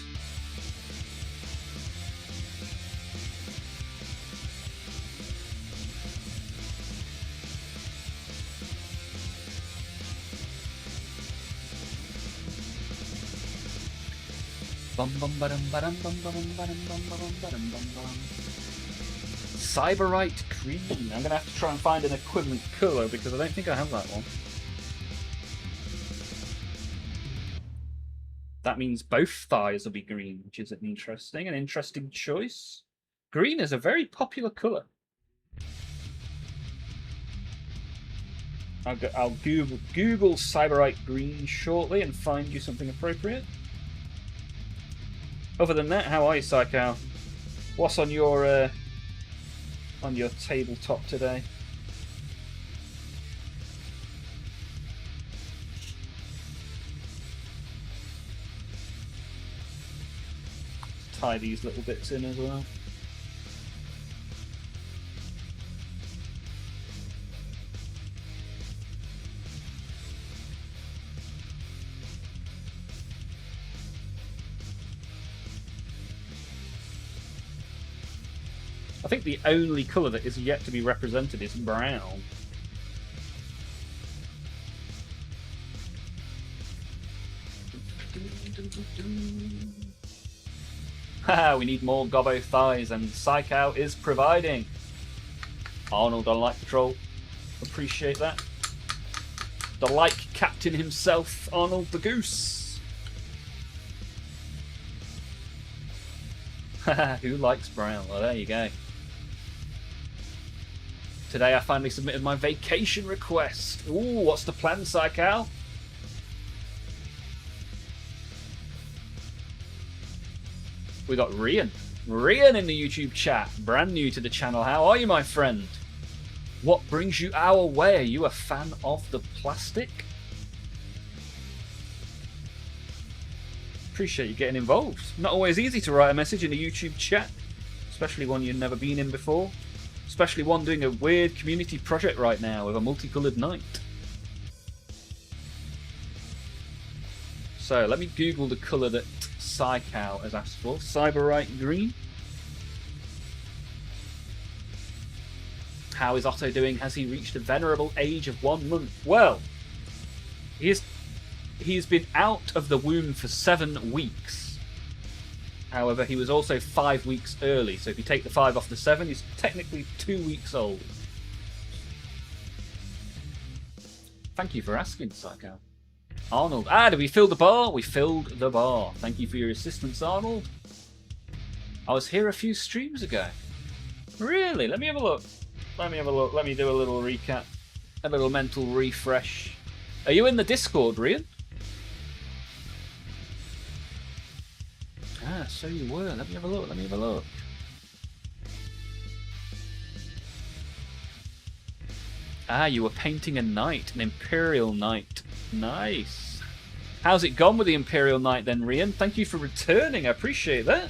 Cyberite Green. I'm gonna have to try and find an equivalent colour because I don't think I have that one. That means both thighs will be green, which is an interesting choice. Green is a very popular colour. I'll Google Cyberite Green shortly and find you something appropriate. Other than that, how are you, Psycho? What's on your tabletop today? Tie these little bits in as well. I think the only colour that is yet to be represented is brown. Haha, we need more gobbo thighs, and Psycho is providing. Arnold on Light Patrol, appreciate that. The like captain himself, Arnold the Goose. Who likes brown? Well, there you go. Today I finally submitted my vacation request. Ooh, what's the plan, Psycal? We got Rian. Rian in the YouTube chat. Brand new to the channel. How are you, my friend? What brings you our way? Are you a fan of the plastic? Appreciate you getting involved. Not always easy to write a message in a YouTube chat, especially one you've never been in before. Especially one doing a weird community project right now with a multicoloured night. So let me Google the colour that Psycal has asked for. Cyberite green. How is Otto doing? Has he reached the venerable age of 1 month? Well, he's been out of the womb for 7 weeks. However, he was also 5 weeks early, so if you take the 5 off the 7, he's technically 2 weeks old. Thank you for asking, Psycho. Arnold. Did we fill the bar? We filled the bar. Thank you for your assistance, Arnold. I was here a few streams ago. Really? Let me have a look. Let me do a little recap. A little mental refresh. Are you in the Discord, Rian? So you were. Let me have a look. You were painting a knight, an Imperial Knight. Nice. How's it gone with the Imperial Knight then, Rian? Thank you for returning. I appreciate that.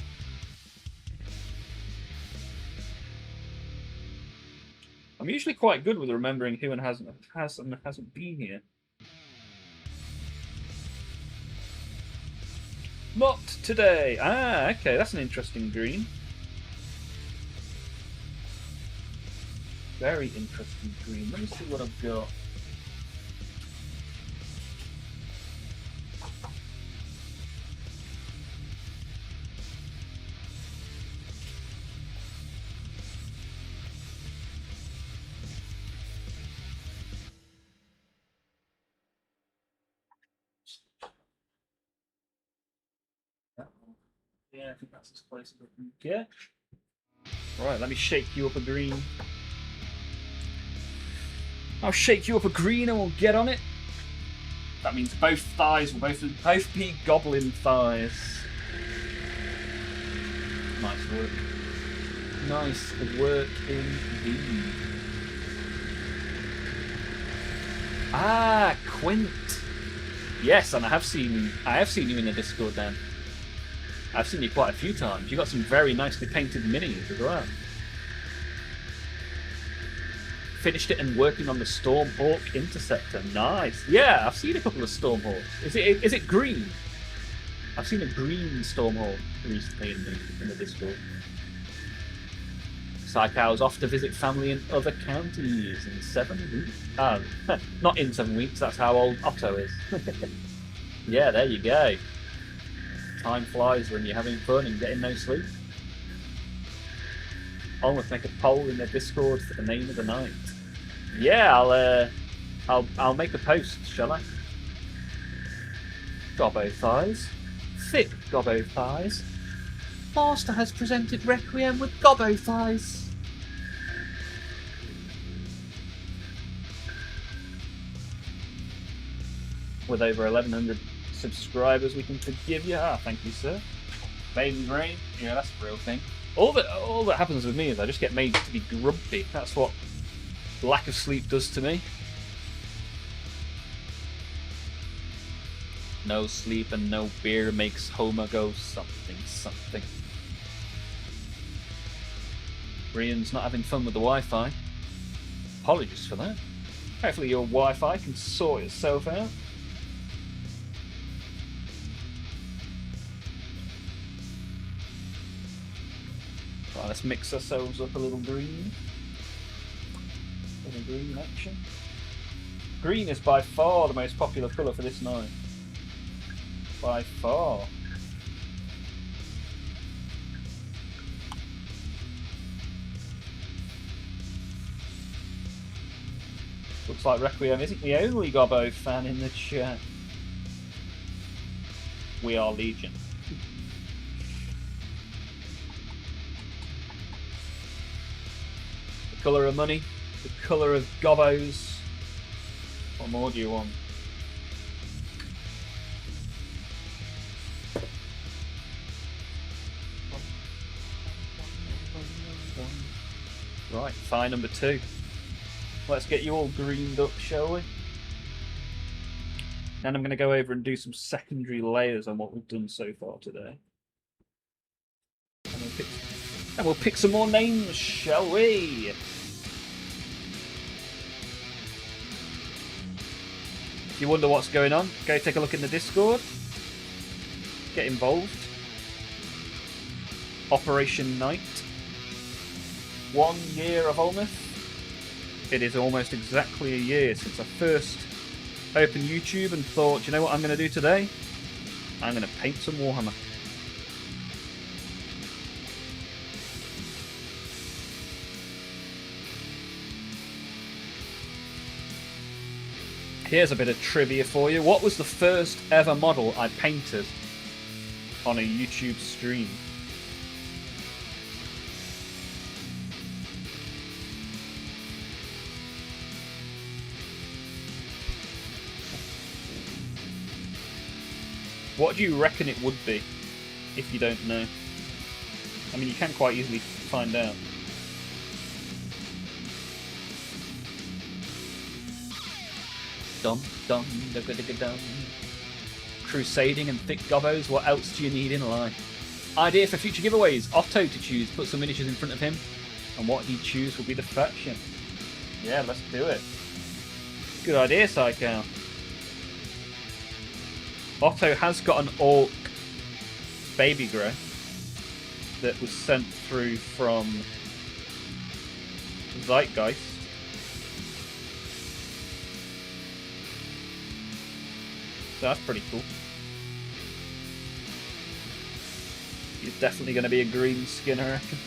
I'm usually quite good with remembering who and hasn't been here. Not today. Okay, that's an interesting green. Very interesting green. Let me see what I've got. Yeah, I think that's as close as I can get. Right, let me shake you up a green. I'll shake you up a green and we'll get on it. That means both thighs will both be goblin thighs. Nice work. Nice work indeed. Quint. Yes, and I have seen you in the Discord then. I've seen you quite a few times. You've got some very nicely painted minis as well. Finished it and working on the Stormhawk Interceptor. Nice. Yeah, I've seen a couple of Stormhawks. Is it green? I've seen a green Stormhawk recently in the Discord. Psycho's off to visit family in other counties in 7 weeks. Not in 7 weeks, that's how old Otto is. Yeah, there you go. Time flies when you're having fun and getting no sleep. Almost make a poll in the Discord for the name of the night. Yeah, I'll make a post, shall I? Gobbo thighs, thick gobbo thighs. Master has presented Requiem with gobbo thighs. With over 1,100 subscribers, we can forgive you. Thank you, sir. Baby brain. Yeah, that's a real thing. All that happens with me is I just get made to be grumpy. That's what lack of sleep does to me. No sleep and no beer makes Homer go something, something. Rian's not having fun with the Wi-Fi. Apologies for that. Hopefully your Wi-Fi can sort itself out. Right, let's mix ourselves up a little green. Little green action. Green is by far the most popular colour for this night. By far. Looks like Requiem isn't the only Gobbo fan in the chat. We are Legion. Colour of money, the colour of gobbos. What more do you want? Right, fire number 2. Let's get you all greened up, shall we? Then I'm going to go over and do some secondary layers on what we've done so far today. And we'll pick some more names, shall we? If you wonder what's going on, go take a look in the Discord. Get involved. Operation Night. 1 year of Olmaph. It is almost exactly a year since I first opened YouTube and thought, you know what I'm going to do today? I'm going to paint some Warhammer. Here's a bit of trivia for you. What was the first ever model I painted on a YouTube stream? What do you reckon it would be, if you don't know? I mean, you can quite easily find out. Dum dum dugga dugga dum. Crusading and thick gobbos, what else do you need in life? Idea for future giveaways, Otto to choose, put some miniatures in front of him, and what he choose will be the faction. Yeah, let's do it. Good idea, Psycho. Otto has got an Orc baby grow that was sent through from Zeitgeist. So that's pretty cool. He's definitely going to be a green skin, I reckon.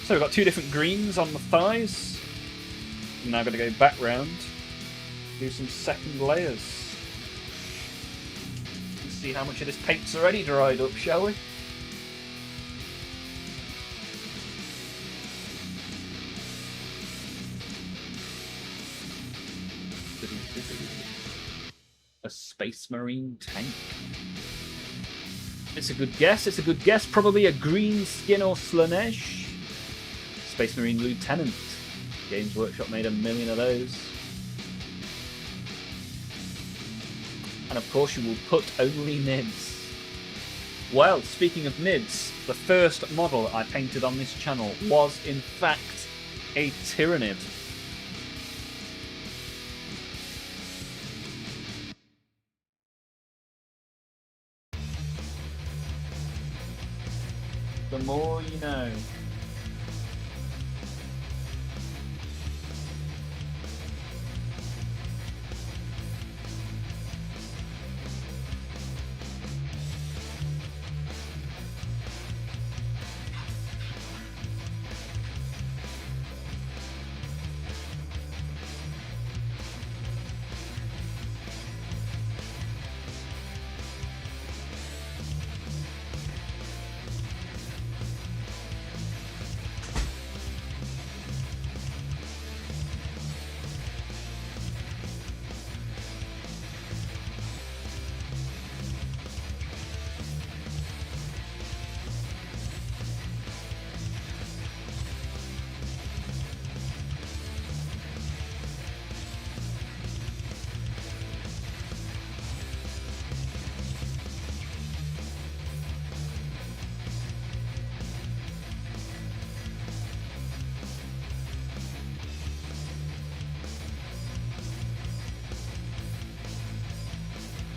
So we've got 2 different greens on the thighs. I'm now going to go back round. Do some second layers. Let's see how much of this paint's already dried up, shall we? A Space Marine tank. It's a good guess, it's a good guess. Probably a green skin or Slanesh. Space Marine Lieutenant. Games Workshop made 1 million of those. And of course you will put only nids. Well, speaking of nids, the first model I painted on this channel was in fact a Tyrannid. The more you know.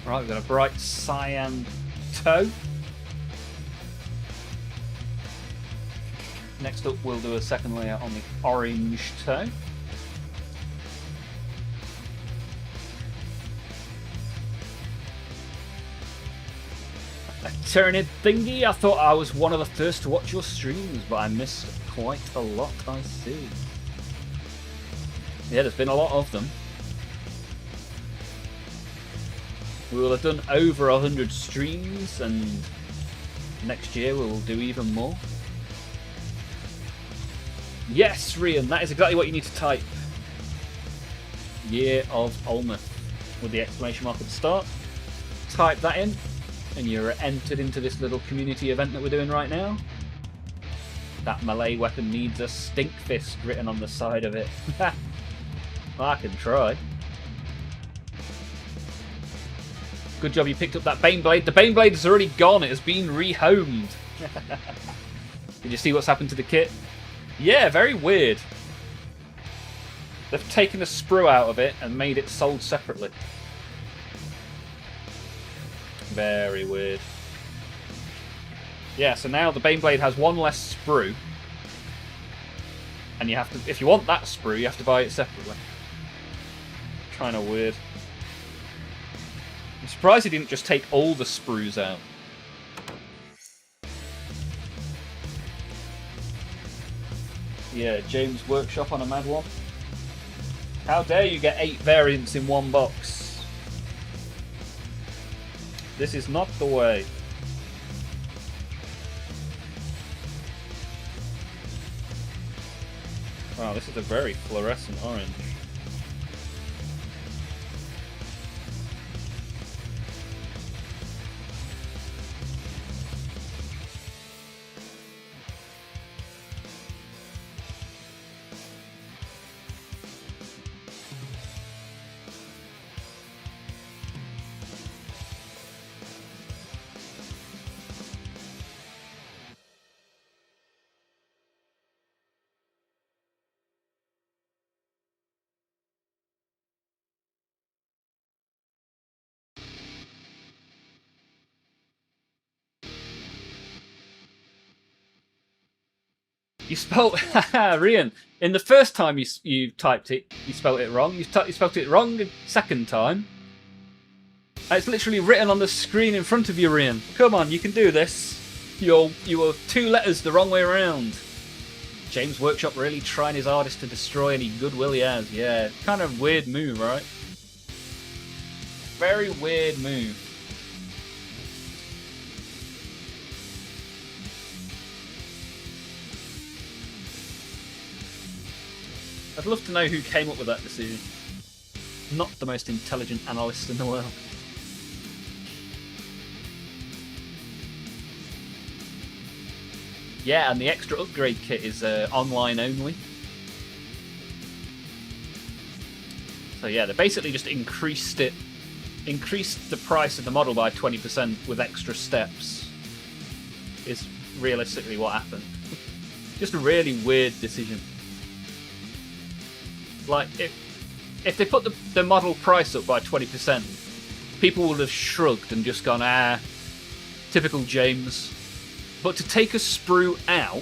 Right, we've got a bright cyan toe. Next up, we'll do a second layer on the orange toe. A Tyrannid thingy. I thought I was one of the first to watch your streams, but I missed quite a lot, I see. Yeah, there's been a lot of them. We will have done over 100 streams, and next year we will do even more. Yes, Rian, that is exactly what you need to type. Year of Olmaph with the exclamation mark at the start. Type that in, and you're entered into this little community event that we're doing right now. That melee weapon needs a stink fist written on the side of it. I can try. Good job you picked up that Baneblade. The Baneblade is already gone. It has been rehomed. Did you see what's happened to the kit? Yeah, very weird. They've taken a sprue out of it and made it sold separately. Very weird. Yeah, so now the Baneblade has one less sprue. And you have to, if you want that sprue, you have to buy it separately. Kind of weird. I'm surprised he didn't just take all the sprues out. Yeah, James Workshop on a mad one. How dare you get 8 variants in one box? This is not the way. Wow, this is a very fluorescent orange. You spelt Rian. In the first time you typed it, you spelt it wrong. You spelt it wrong the second time. It's literally written on the screen in front of you, Rian. Come on, you can do this. You were 2 letters the wrong way around. James Workshop really trying his hardest to destroy any goodwill he has. Yeah, kind of weird move, right? Very weird move. I'd love to know who came up with that decision. Not the most intelligent analyst in the world. Yeah, and the extra upgrade kit is online only. So yeah, they basically just increased the price of the model by 20% with extra steps. Is realistically what happened. Just a really weird decision. Like, if they put the model price up by 20%, people would have shrugged and just gone, typical James. But to take a sprue out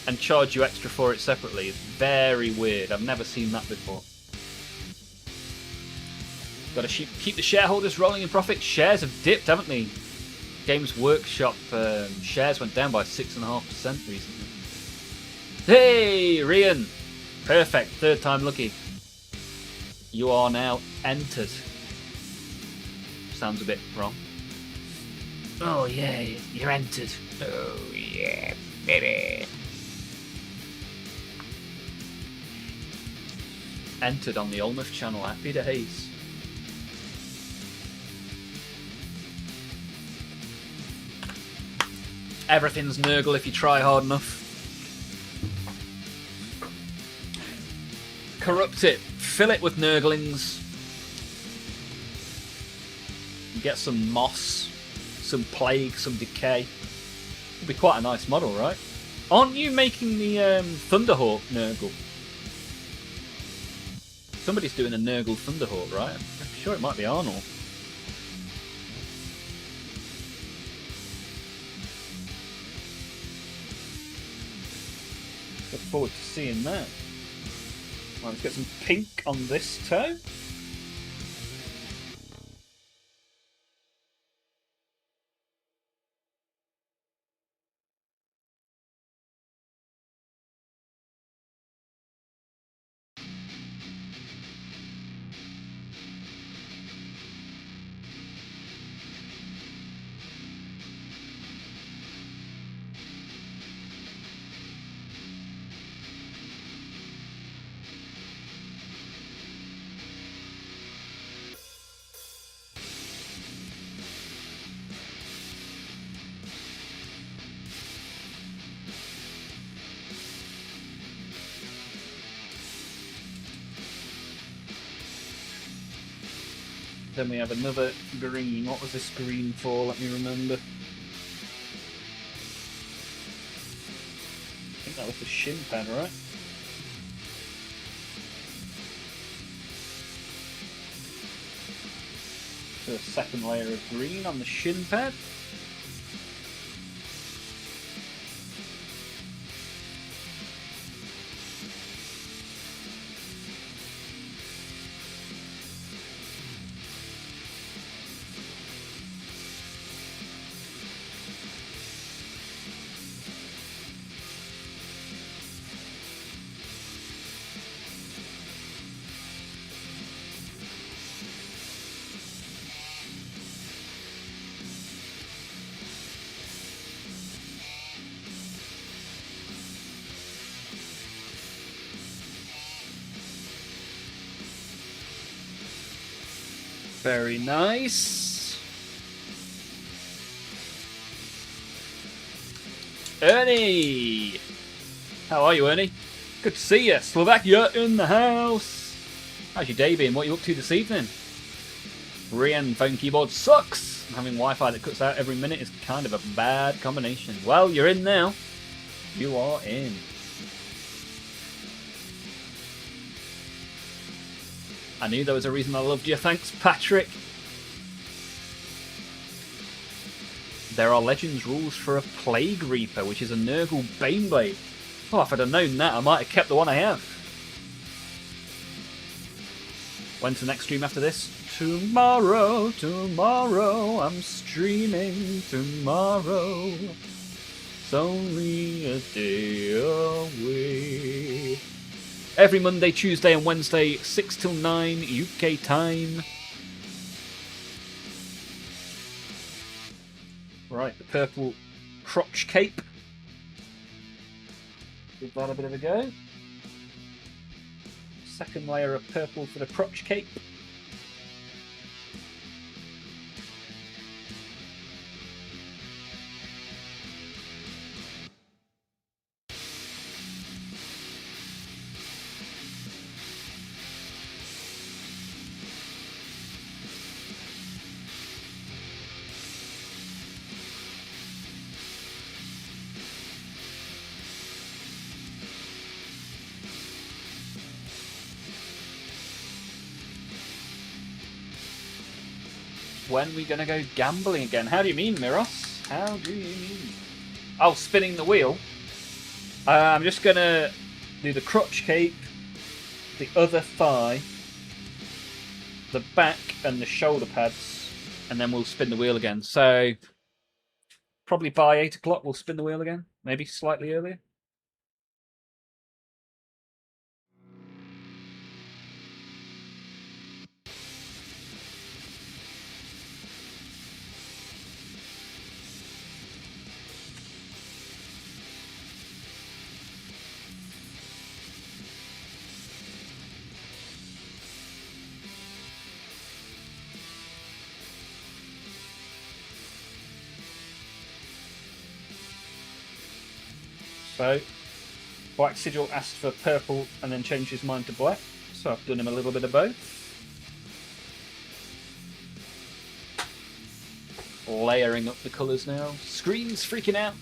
and charge you extra for it separately is very weird. I've never seen that before. Got to keep the shareholders rolling in profit. Shares have dipped, haven't they? Games Workshop shares went down by 6.5% recently. Hey, Rian! Perfect, 3rd time lucky. You are now entered. Sounds a bit wrong. Oh yeah, you're entered. Oh yeah, baby. Entered on the Olmaph channel. Happy days. Everything's Nurgle if you try hard enough. Corrupt it. Fill it with Nurglings. You get some moss, some plague, some decay. It'll be quite a nice model, right? Aren't you making the Thunderhawk Nurgle? Somebody's doing a Nurgle Thunderhawk, right? I'm sure it might be Arnold. Look forward to seeing that. Right, let's get some pink on this toe. Then we have another green. What was this green for? Let me remember. I think that was the shin pad, right? So a second layer of green on the shin pad. Very nice. Ernie! How are you, Ernie? Good to see you. Slovakia in the house. How's your day been? What are you up to this evening? Rian phone keyboard sucks. Having Wi-Fi that cuts out every minute is kind of a bad combination. Well, you're in now. You are in. I knew there was a reason I loved you. Thanks, Patrick. There are Legends rules for a Plague Reaper, which is a Nurgle Baneblade. Oh, if I'd have known that, I might have kept the one I have. When's the next stream after this? Tomorrow, I'm streaming tomorrow. It's only a day away. Every Monday, Tuesday and Wednesday, 6 till 9 UK time. Right, the purple crotch cape. Give that a bit of a go. Second layer of purple for the crotch cape. When are we going to go gambling again? How do you mean, Miros? How do you mean? Oh, spinning the wheel. I'm just going to do the crotch cape, the other thigh, the back and the shoulder pads, and then we'll spin the wheel again. So, probably by 8 o'clock we'll spin the wheel again. Maybe slightly earlier. So, Black Sigil asked for purple and then changed his mind to black. So I've done him a little bit of both. Layering up the colours now. Screen's freaking out.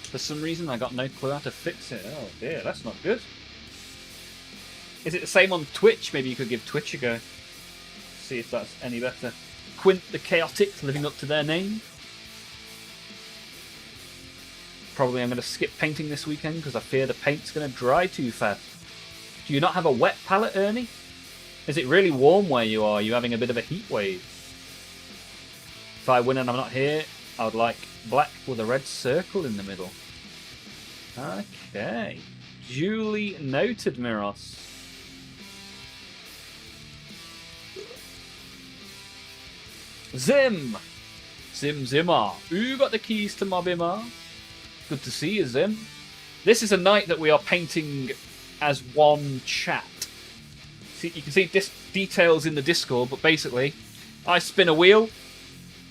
For some reason I got no clue how to fix it. Oh dear, that's not good. Is it the same on Twitch? Maybe you could give Twitch a go. See if that's any better. Quint the Chaotic, living up to their name. Probably I'm going to skip painting this weekend because I fear the paint's going to dry too fast. Do you not have a wet palette, Ernie? Is it really warm where you are? Are you having a bit of a heat wave? If I win and I'm not here, I would like black with a red circle in the middle. Okay. Duly noted, Miros. Zim! Zimmer. Who got the keys to my bimmer? Good to see you, Zim. This is a night that we are painting as one chat. See, you can see details in the Discord, but basically, I spin a wheel,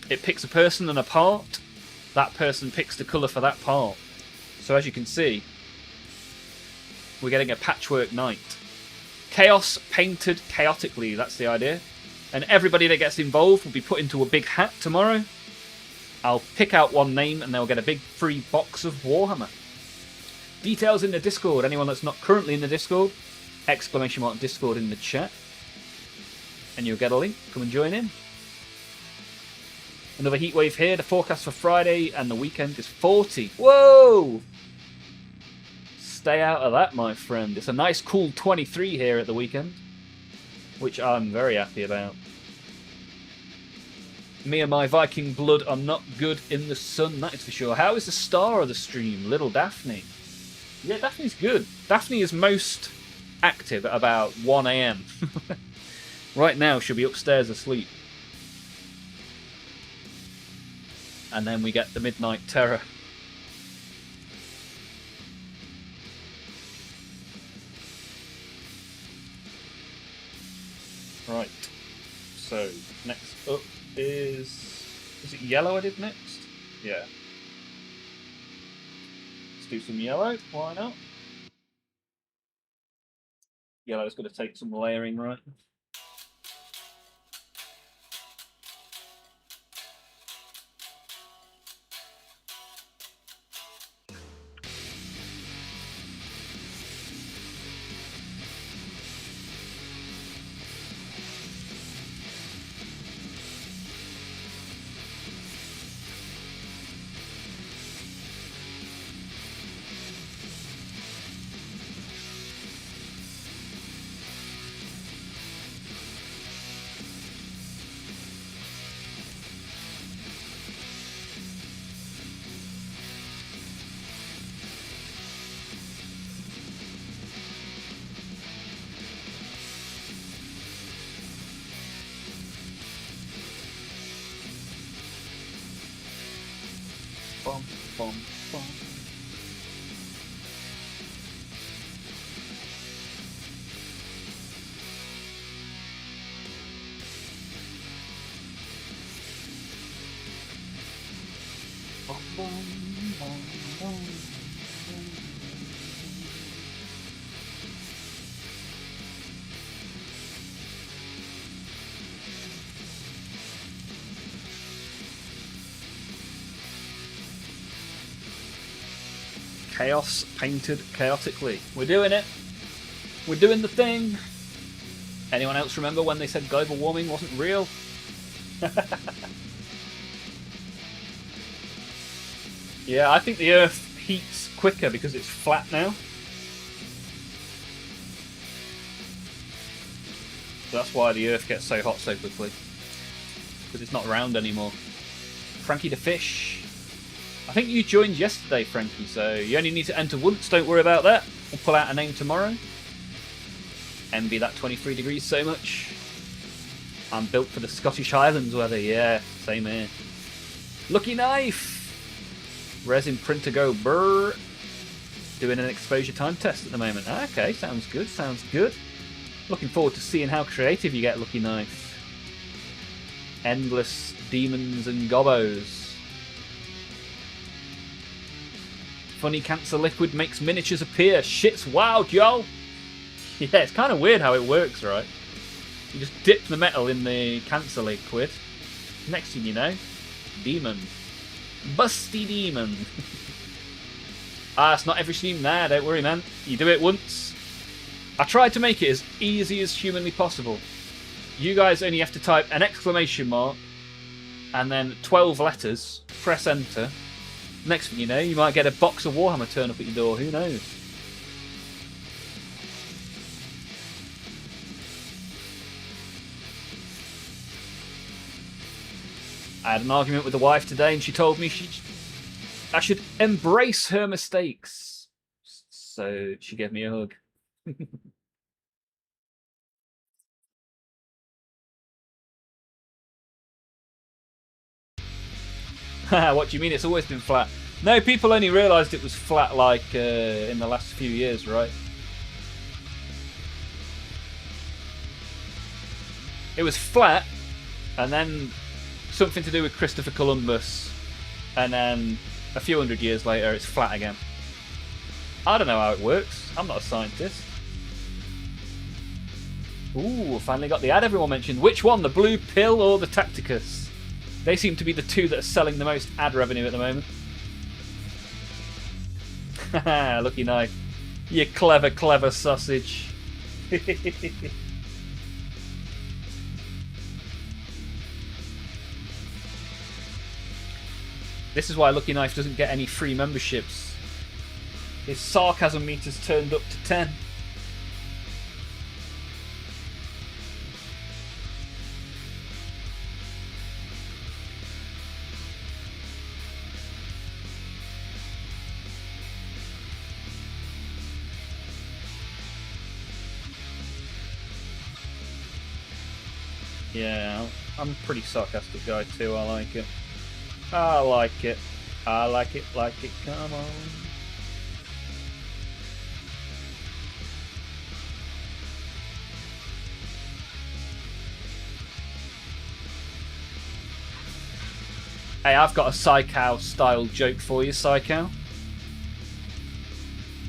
it picks a person and a part, that person picks the colour for that part. So as you can see, we're getting a patchwork night. Chaos painted chaotically, that's the idea. And everybody that gets involved will be put into a big hat tomorrow. I'll pick out one name and they'll get a big free box of Warhammer. Details in the Discord. Anyone that's not currently in the Discord, !_ Discord in the chat. And you'll get a link. Come and join in. Another heatwave here. The forecast for Friday and the weekend is 40. Whoa! Stay out of that, my friend. It's a nice cool 23 here at the weekend, which I'm very happy about. Me and my Viking blood are not good in the sun, that is for sure. How is the star of the stream? Little Daphne. Yeah, Daphne's good. Daphne is most active at about 1 AM. Right now, she'll be upstairs asleep. And then we get the Midnight Terror. Right. So, next up is it yellow I did next? Yeah. Let's do some yellow, why not? Yellow's going to take some layering, right? Bum, bum, bum. Bum, bum, bum, bum. Chaos painted chaotically. We're doing it. We're doing the thing. Anyone else remember when they said global warming wasn't real? Yeah, I think the Earth heats quicker because it's flat now. So that's why the Earth gets so hot so quickly. Because it's not round anymore. Frankie the Fish. I think you joined yesterday, Frankie, so you only need to enter once, don't worry about that. We'll pull out a name tomorrow. Envy that 23 degrees so much. I'm built for the Scottish Highlands weather, yeah, same here. Lucky Knife! Resin printer go brr. Doing an exposure time test at the moment. Okay, sounds good, sounds good. Looking forward to seeing how creative you get, Lucky Knife. Endless demons and gobbos. Funny cancer liquid makes miniatures appear. Shit's wild, yo! Yeah, it's kind of weird how it works, right? You just dip the metal in the cancer liquid. Next thing you know, demon. Busty demon. It's not every stream. Nah, don't worry, man. You do it once. I tried to make it as easy as humanly possible. You guys only have to type an exclamation mark and then 12 letters. Press enter. Next thing you know, you might get a box of Warhammer turn up at your door. Who knows? I had an argument with the wife today, and she told me I should embrace her mistakes. So she gave me a hug. What do you mean? It's always been flat. No, people only realised it was flat like in the last few years, right? It was flat, and then something to do with Christopher Columbus, and then a few hundred years later it's flat again. I don't know how it works. I'm not a scientist. Ooh, finally got the ad everyone mentioned. Which one, the blue pill or the Tacticus? They seem to be the two that are selling the most ad revenue at the moment. Haha, lucky knife. You clever, clever sausage. This is why Lucky Knife doesn't get any free memberships. His sarcasm meter's turned up to 10. Yeah, I'm a pretty sarcastic guy too, I like it. I like it. I like it, come on. Hey, I've got a Psychow style joke for you, Psychow.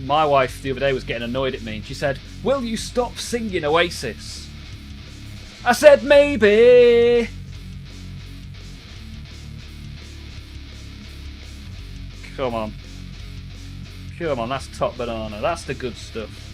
My wife the other day was getting annoyed at me and she said, "Will you stop singing Oasis?" I said, maybe. Come on. Come on, that's top banana. That's the good stuff.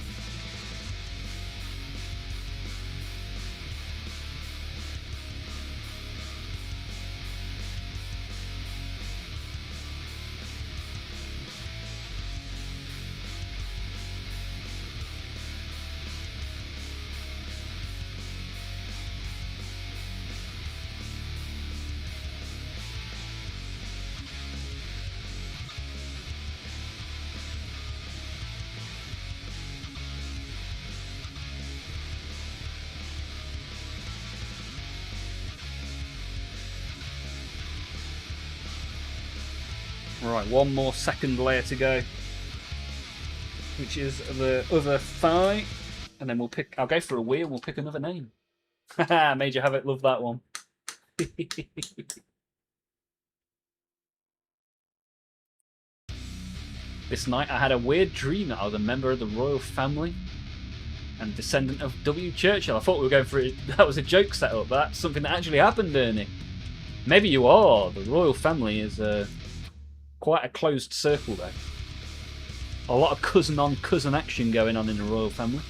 Right, one more second layer to go, which is the other thigh, and then I'll go for a wheel and we'll pick another name. Haha, Major Havoc, love that one. This night I had a weird dream that I was a member of the royal family and descendant of W. Churchill. I thought we were going for it. That was a joke set up. That's something that actually happened, Ernie. Maybe you are. The royal family is quite a closed circle, though. A lot of cousin-on-cousin action going on in the royal family.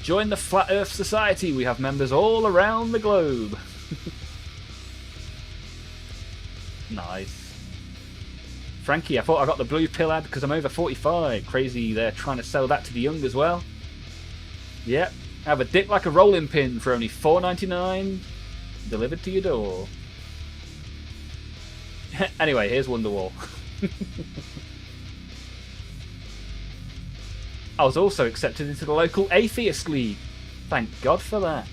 Join the Flat Earth Society. We have members all around the globe. Nice. Frankie, I thought I got the blue pill ad because I'm over 45. Crazy, they're trying to sell that to the young as well. Yep. Have a dick like a rolling pin for only $4.99. Delivered to your door. Anyway, here's Wonderwall. I was also accepted into the local Atheist League. Thank God for that.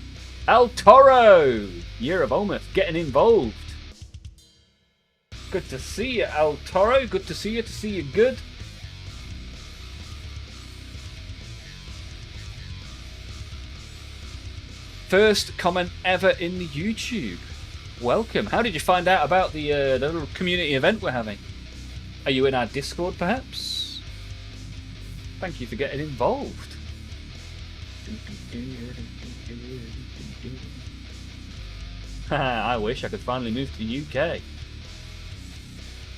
El Toro! Year of Olmaph, getting involved. Good to see you, El Toro. Good to see you good. First comment ever in the YouTube. Welcome. How did you find out about the little community event we're having? Are you in our Discord, perhaps? Thank you for getting involved. I wish I could finally move to the UK.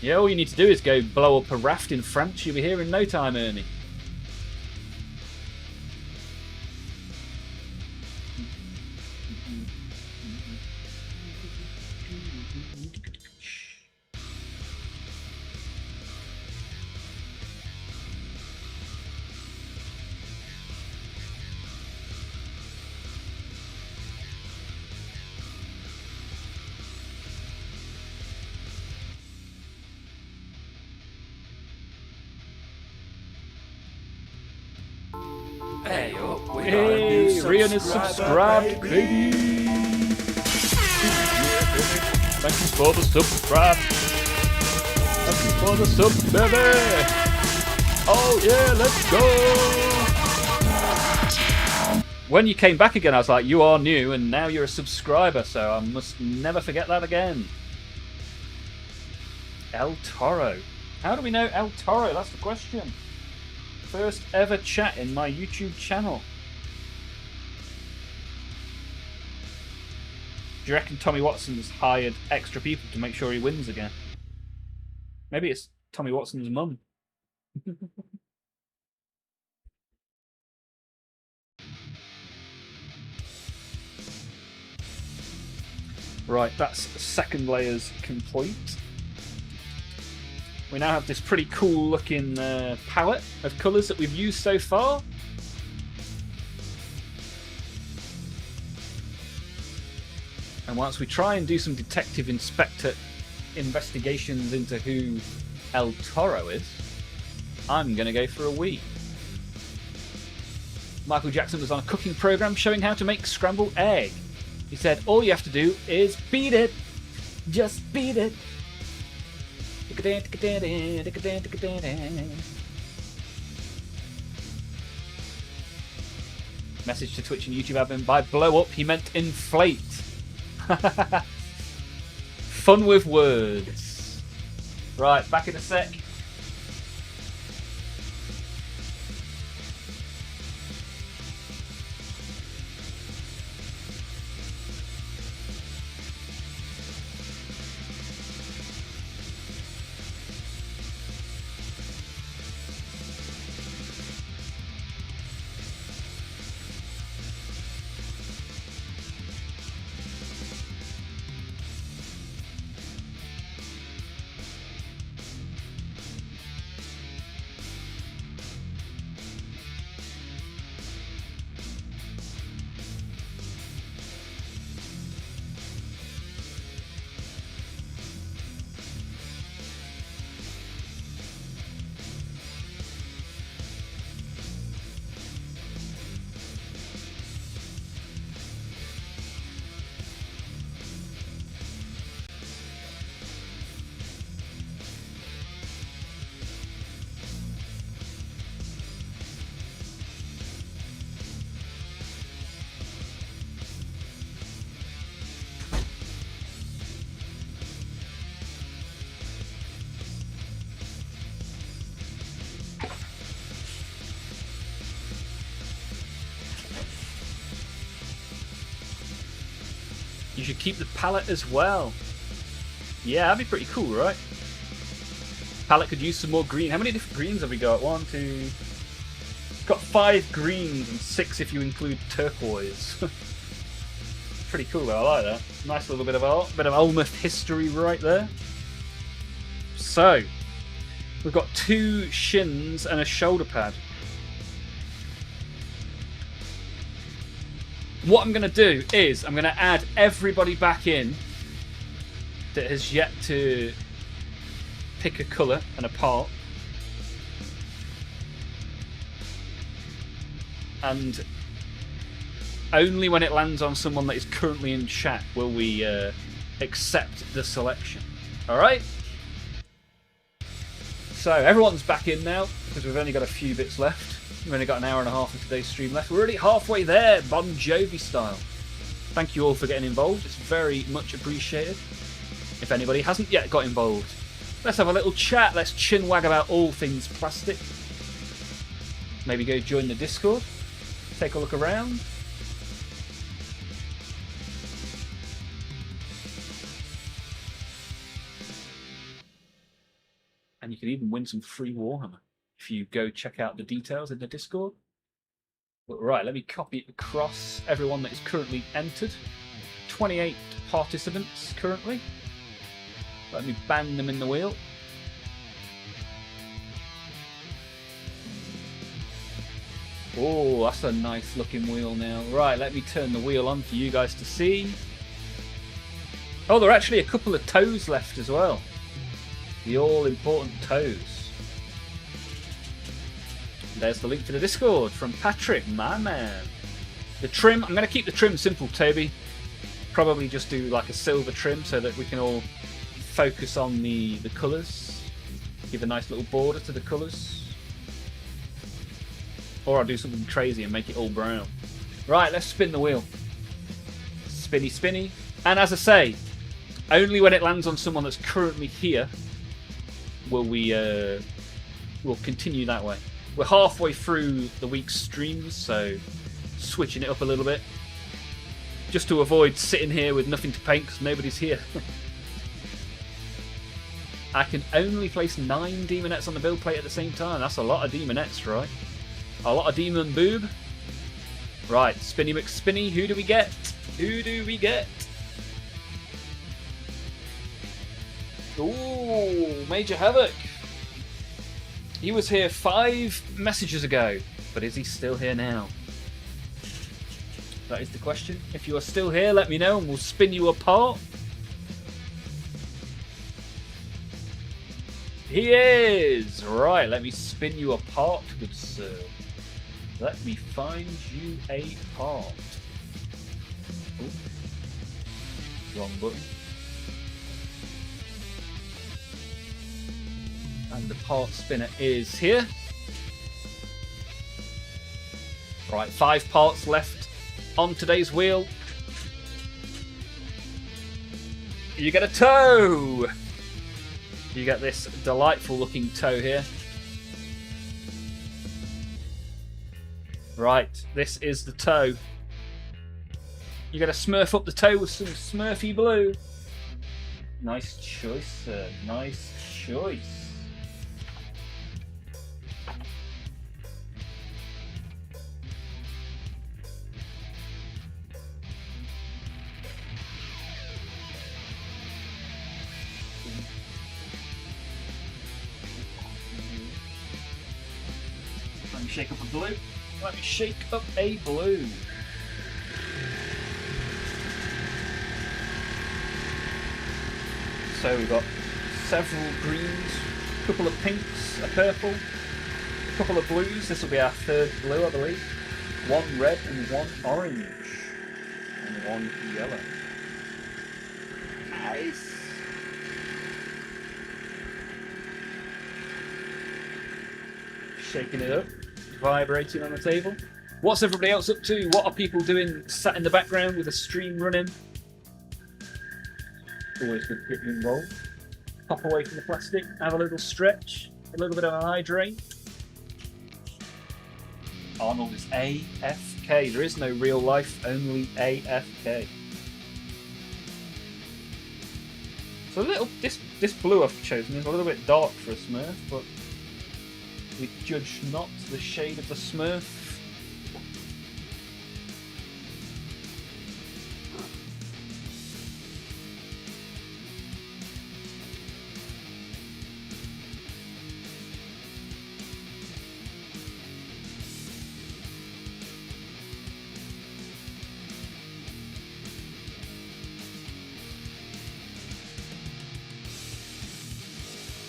Yeah, all you need to do is go blow up a raft in France. You'll be here in no time, Ernie. Hey, Rian is subscribed, baby. Thank you for the subscribe. Thank you for the sub, baby. Oh yeah, let's go. When you came back again, I was like, you are new, and now you're a subscriber, so I must never forget that again. El Toro. How do we know El Toro? That's the question. First ever chat in my YouTube channel. Do you reckon Tommy Watson's hired extra people to make sure he wins again? Maybe it's Tommy Watson's mum. Right, that's second layers complete. We now have this pretty cool looking palette of colours that we've used so far. And once we try and do some detective inspector investigations into who El Toro is, I'm going to go for a wee. Michael Jackson was on a cooking program showing how to make scrambled egg. He said, all you have to do is beat it. Just beat it. Message to Twitch and YouTube admin, by blow up he meant inflate. Fun with words. Right, back in a sec. You should keep the palette as well. Yeah, that'd be pretty cool, right? Palette could use some more green. How many different greens have we got? 1, 2... Got 5 greens and 6 if you include turquoise. Pretty cool though, I like that. Nice little bit of art. Bit of Olmaph history right there. So, we've got 2 shins and a shoulder pad. What I'm going to do is I'm going to add everybody back in that has yet to pick a colour and a part. And only when it lands on someone that is currently in chat will we accept the selection. Alright? So everyone's back in now because we've only got a few bits left. We've only got an hour and a half of today's stream left. We're already halfway there, Bon Jovi style. Thank you all for getting involved. It's very much appreciated. If anybody hasn't yet got involved, let's have a little chat. Let's chinwag about all things plastic. Maybe go join the Discord. Take a look around. And you can even win some free Warhammer if you go check out the details in the Discord. But right, let me copy it across everyone that is currently entered. 28 participants currently. Let me bang them in the wheel. Oh, that's a nice looking wheel now. Right, let me turn the wheel on for you guys to see. Oh, there are actually a couple of toes left as well. The all-important toes. There's the link to the Discord from Patrick, my man. The trim, I'm going to keep the trim simple, Toby. Probably just do like a silver trim so that we can all focus on the colours. Give a nice little border to the colours. Or I'll do something crazy and make it all brown. Right, let's spin the wheel. Spinny, spinny. And as I say, only when it lands on someone that's currently here will we will continue that way. We're halfway through the week's streams, so switching it up a little bit. Just to avoid sitting here with nothing to paint because nobody's here. I can only place 9 demonettes on the build plate at the same time. That's a lot of demonettes, right? A lot of demon boob. Right, Spinny McSpinny, who do we get? Who do we get? Ooh, Major Havoc. He was here 5 messages ago, but is he still here now? That is the question. If you are still here, let me know and we'll spin you apart. He is! Right, let me spin you apart, good sir. Let me find you a part. Ooh. Wrong button. And the part spinner is here. Right, 5 parts left on today's wheel. You get a toe! You get this delightful looking toe here. Right, this is the toe. You gotta smurf up the toe with some Smurfy blue. Nice choice, sir. Nice choice. Let me shake up a blue. Let me shake up a blue. So we've got several greens, a couple of pinks, a purple, a couple of blues. This will be our 3rd blue, I believe. 1 red and 1 orange. And 1 yellow. Nice. Shaking it up. Vibrating on the table. What's everybody else up to? What are people doing sat in the background with a stream running? Always good to get you involved. Pop away from the plastic, have a little stretch, a little bit of a hydrate. Arnold is AFK. There is no real life, only AFK. So a little this blue I've chosen is a little bit dark for a Smurf, but we judge not the shade of the Smurf.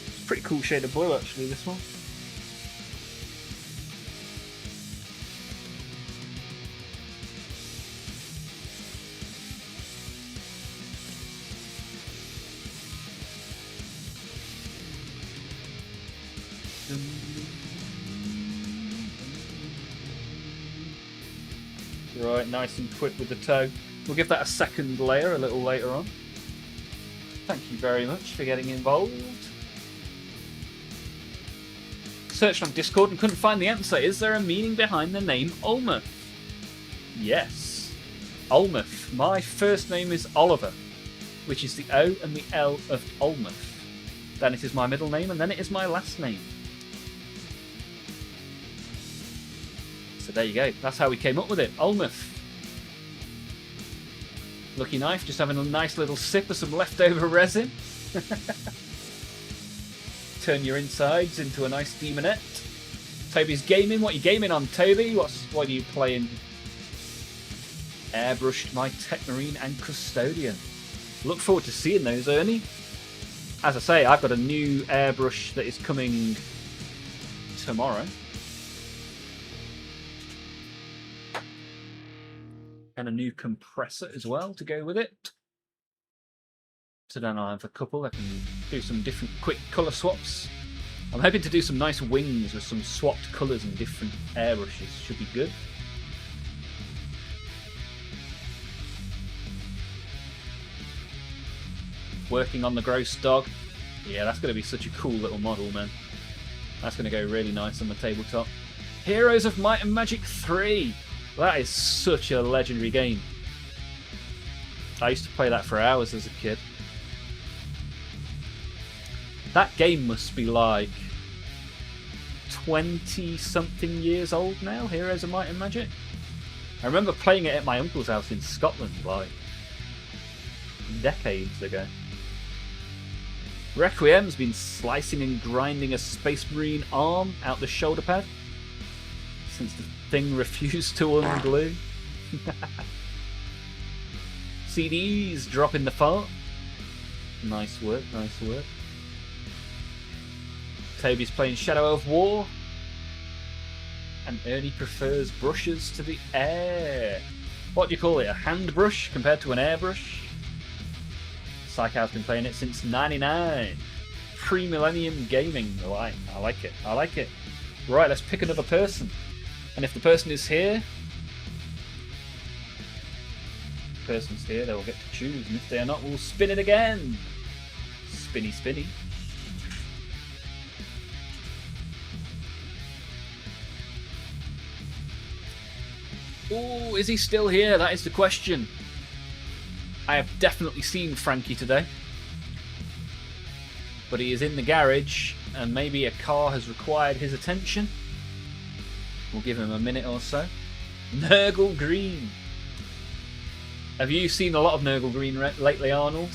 It's a pretty cool shade of blue actually, this one. Right, nice and quick with the toe. We'll give that a 2nd layer a little later on. Thank you very much for getting involved. Searched on Discord and couldn't find the answer. Is there a meaning behind the name Olmaph? Yes. Olmaph. My first name is Oliver, which is the O and the L of Olmaph. Then it is my middle name and then it is my last name. So there you go. That's how we came up with it. Olmaph. Lucky Knife just having a nice little sip of some leftover resin. Turn your insides into a nice demonette. Toby's gaming. What are you gaming on, Toby? What are you playing? Airbrushed My Techmarine and Custodian. Look forward to seeing those, Ernie. As I say, I've got a new airbrush that is coming tomorrow. And a new compressor as well to go with it. So then I'll have a couple that can do some different quick colour swaps. I'm hoping to do some nice wings with some swapped colours and different airbrushes. Should be good. Working on the gross dog. Yeah, that's going to be such a cool little model, man. That's going to go really nice on the tabletop. Heroes of Might and Magic 3. That is such a legendary game. I used to play that for hours as a kid. That game must be like 20-something years old now, Heroes of Might and Magic. I remember playing it at my uncle's house in Scotland, like, decades ago. Requiem's been slicing and grinding a Space Marine arm out the shoulder pad since the thing refused to unglue. CDs dropping the fart. Nice work, nice work. Toby's playing Shadow of War. And Ernie prefers brushes to the air. What do you call it? A hand brush compared to an airbrush? Psychow's been playing it since '99. Pre-millennium gaming. Oh, I like it. I like it. Right, let's pick another person. And if the person is here, if the person's here, they will get to choose. And if they are not, we'll spin it again. Spinny, spinny. Oh, is he still here? That is the question. I have definitely seen Frankie today. But he is in the garage, and maybe a car has required his attention. We'll give him a minute or so. Nurgle Green. Have you seen a lot of Nurgle Green lately, Arnold?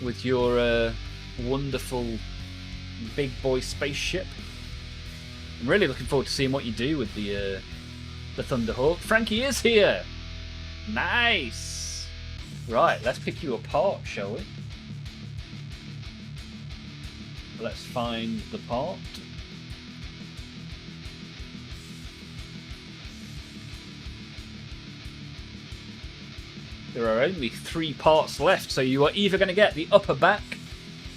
With your wonderful big boy spaceship. I'm really looking forward to seeing what you do with the Thunderhawk. Frankie is here! Nice! Right, let's pick you apart, shall we? Let's find the part. There are only 3 parts left, so you are either going to get the upper back,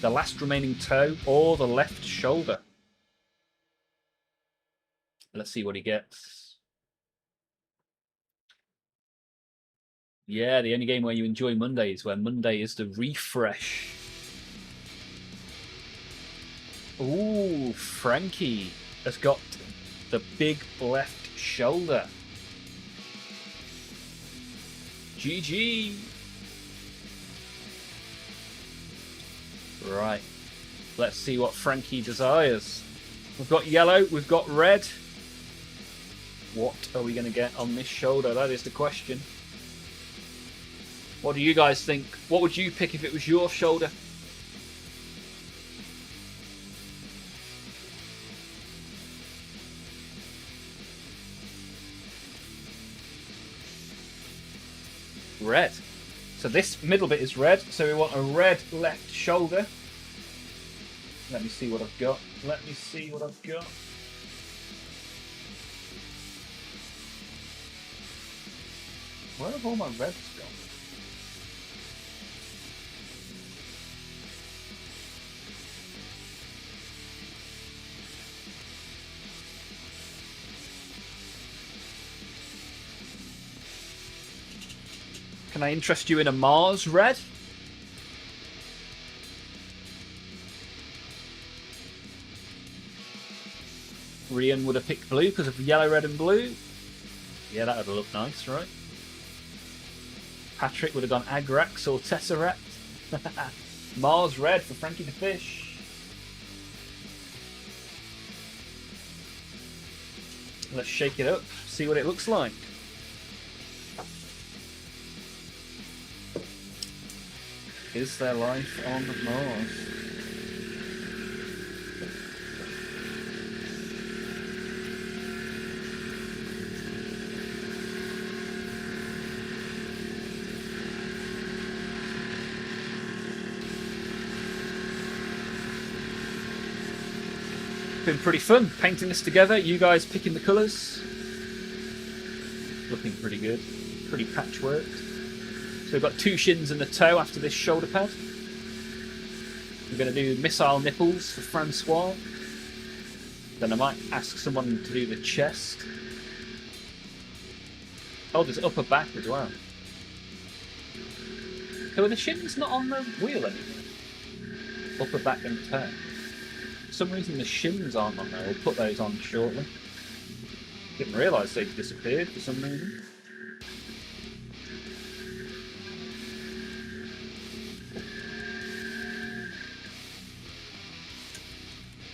the last remaining toe, or the left shoulder. Let's see what he gets. Yeah, the only game where you enjoy Monday is where Monday is the refresh. Ooh, Frankie has got the big left shoulder. GG. Right, let's see what Frankie desires. We've got yellow, we've got red. What are we going to get on this shoulder? That is the question. What do you guys think? What would you pick if it was your shoulder? Red. So this middle bit is red, so we want a red left shoulder. Let me see what I've got. Let me see what I've got. Where have all my reds gone? Can I interest you in a Mars red? Rian would have picked blue because of yellow, red and blue. Yeah, that would have looked nice, right? Patrick would have gone Agrax or Tesseract. Mars red for Frankie the Fish. Let's shake it up, see what it looks like. Is there life on Mars? Been pretty fun painting this together. You guys picking the colours. Looking pretty good. Pretty patchworked. So we've got 2 shins and a toe after this shoulder pad. We're going to do missile nipples for Francois. Then I might ask someone to do the chest. Oh, there's upper back as well. So are the shins not on the wheel anymore? Upper back and toe. some reason the shims aren't on there. We'll put those on shortly. Didn't realise they'd disappeared for some reason.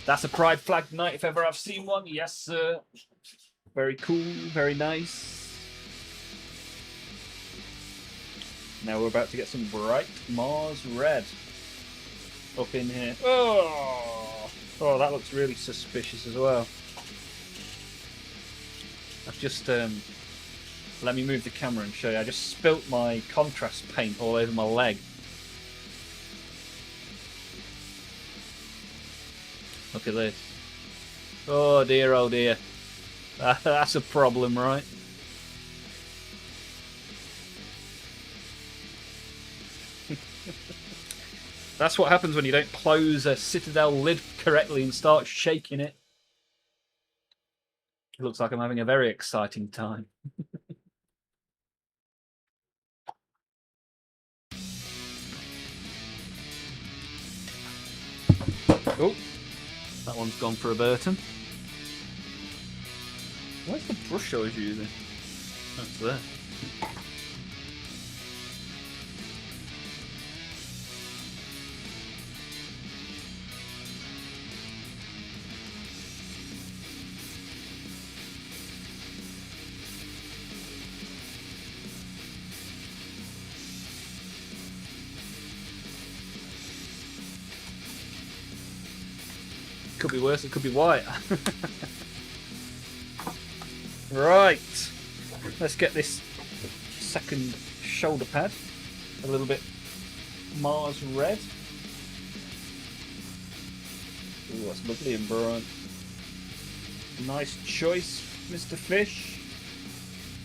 That's a pride flag night if ever I've seen one. Yes, sir. Very cool, very nice. Now we're about to get some bright Mars red up in here. Oh, that looks really suspicious as well. I've just let me move the camera and show you. I just spilt my contrast paint all over my leg. Look at this. Oh dear, oh dear. That's a problem, right? That's what happens when you don't close a Citadel lid correctly and start shaking it. It looks like I'm having a very exciting time. Oh, that one's gone for a Burton. Where's the brush I was using? That's there. Could be worse, it could be white. Right, let's get this second shoulder pad a little bit Mars red. Ooh, that's lovely and bright. Nice choice, Mr. Fish.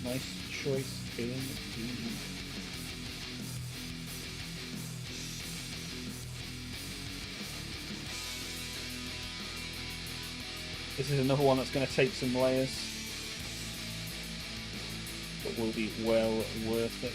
Nice choice indeed. This is another one that's going to take some layers, but will be well worth it.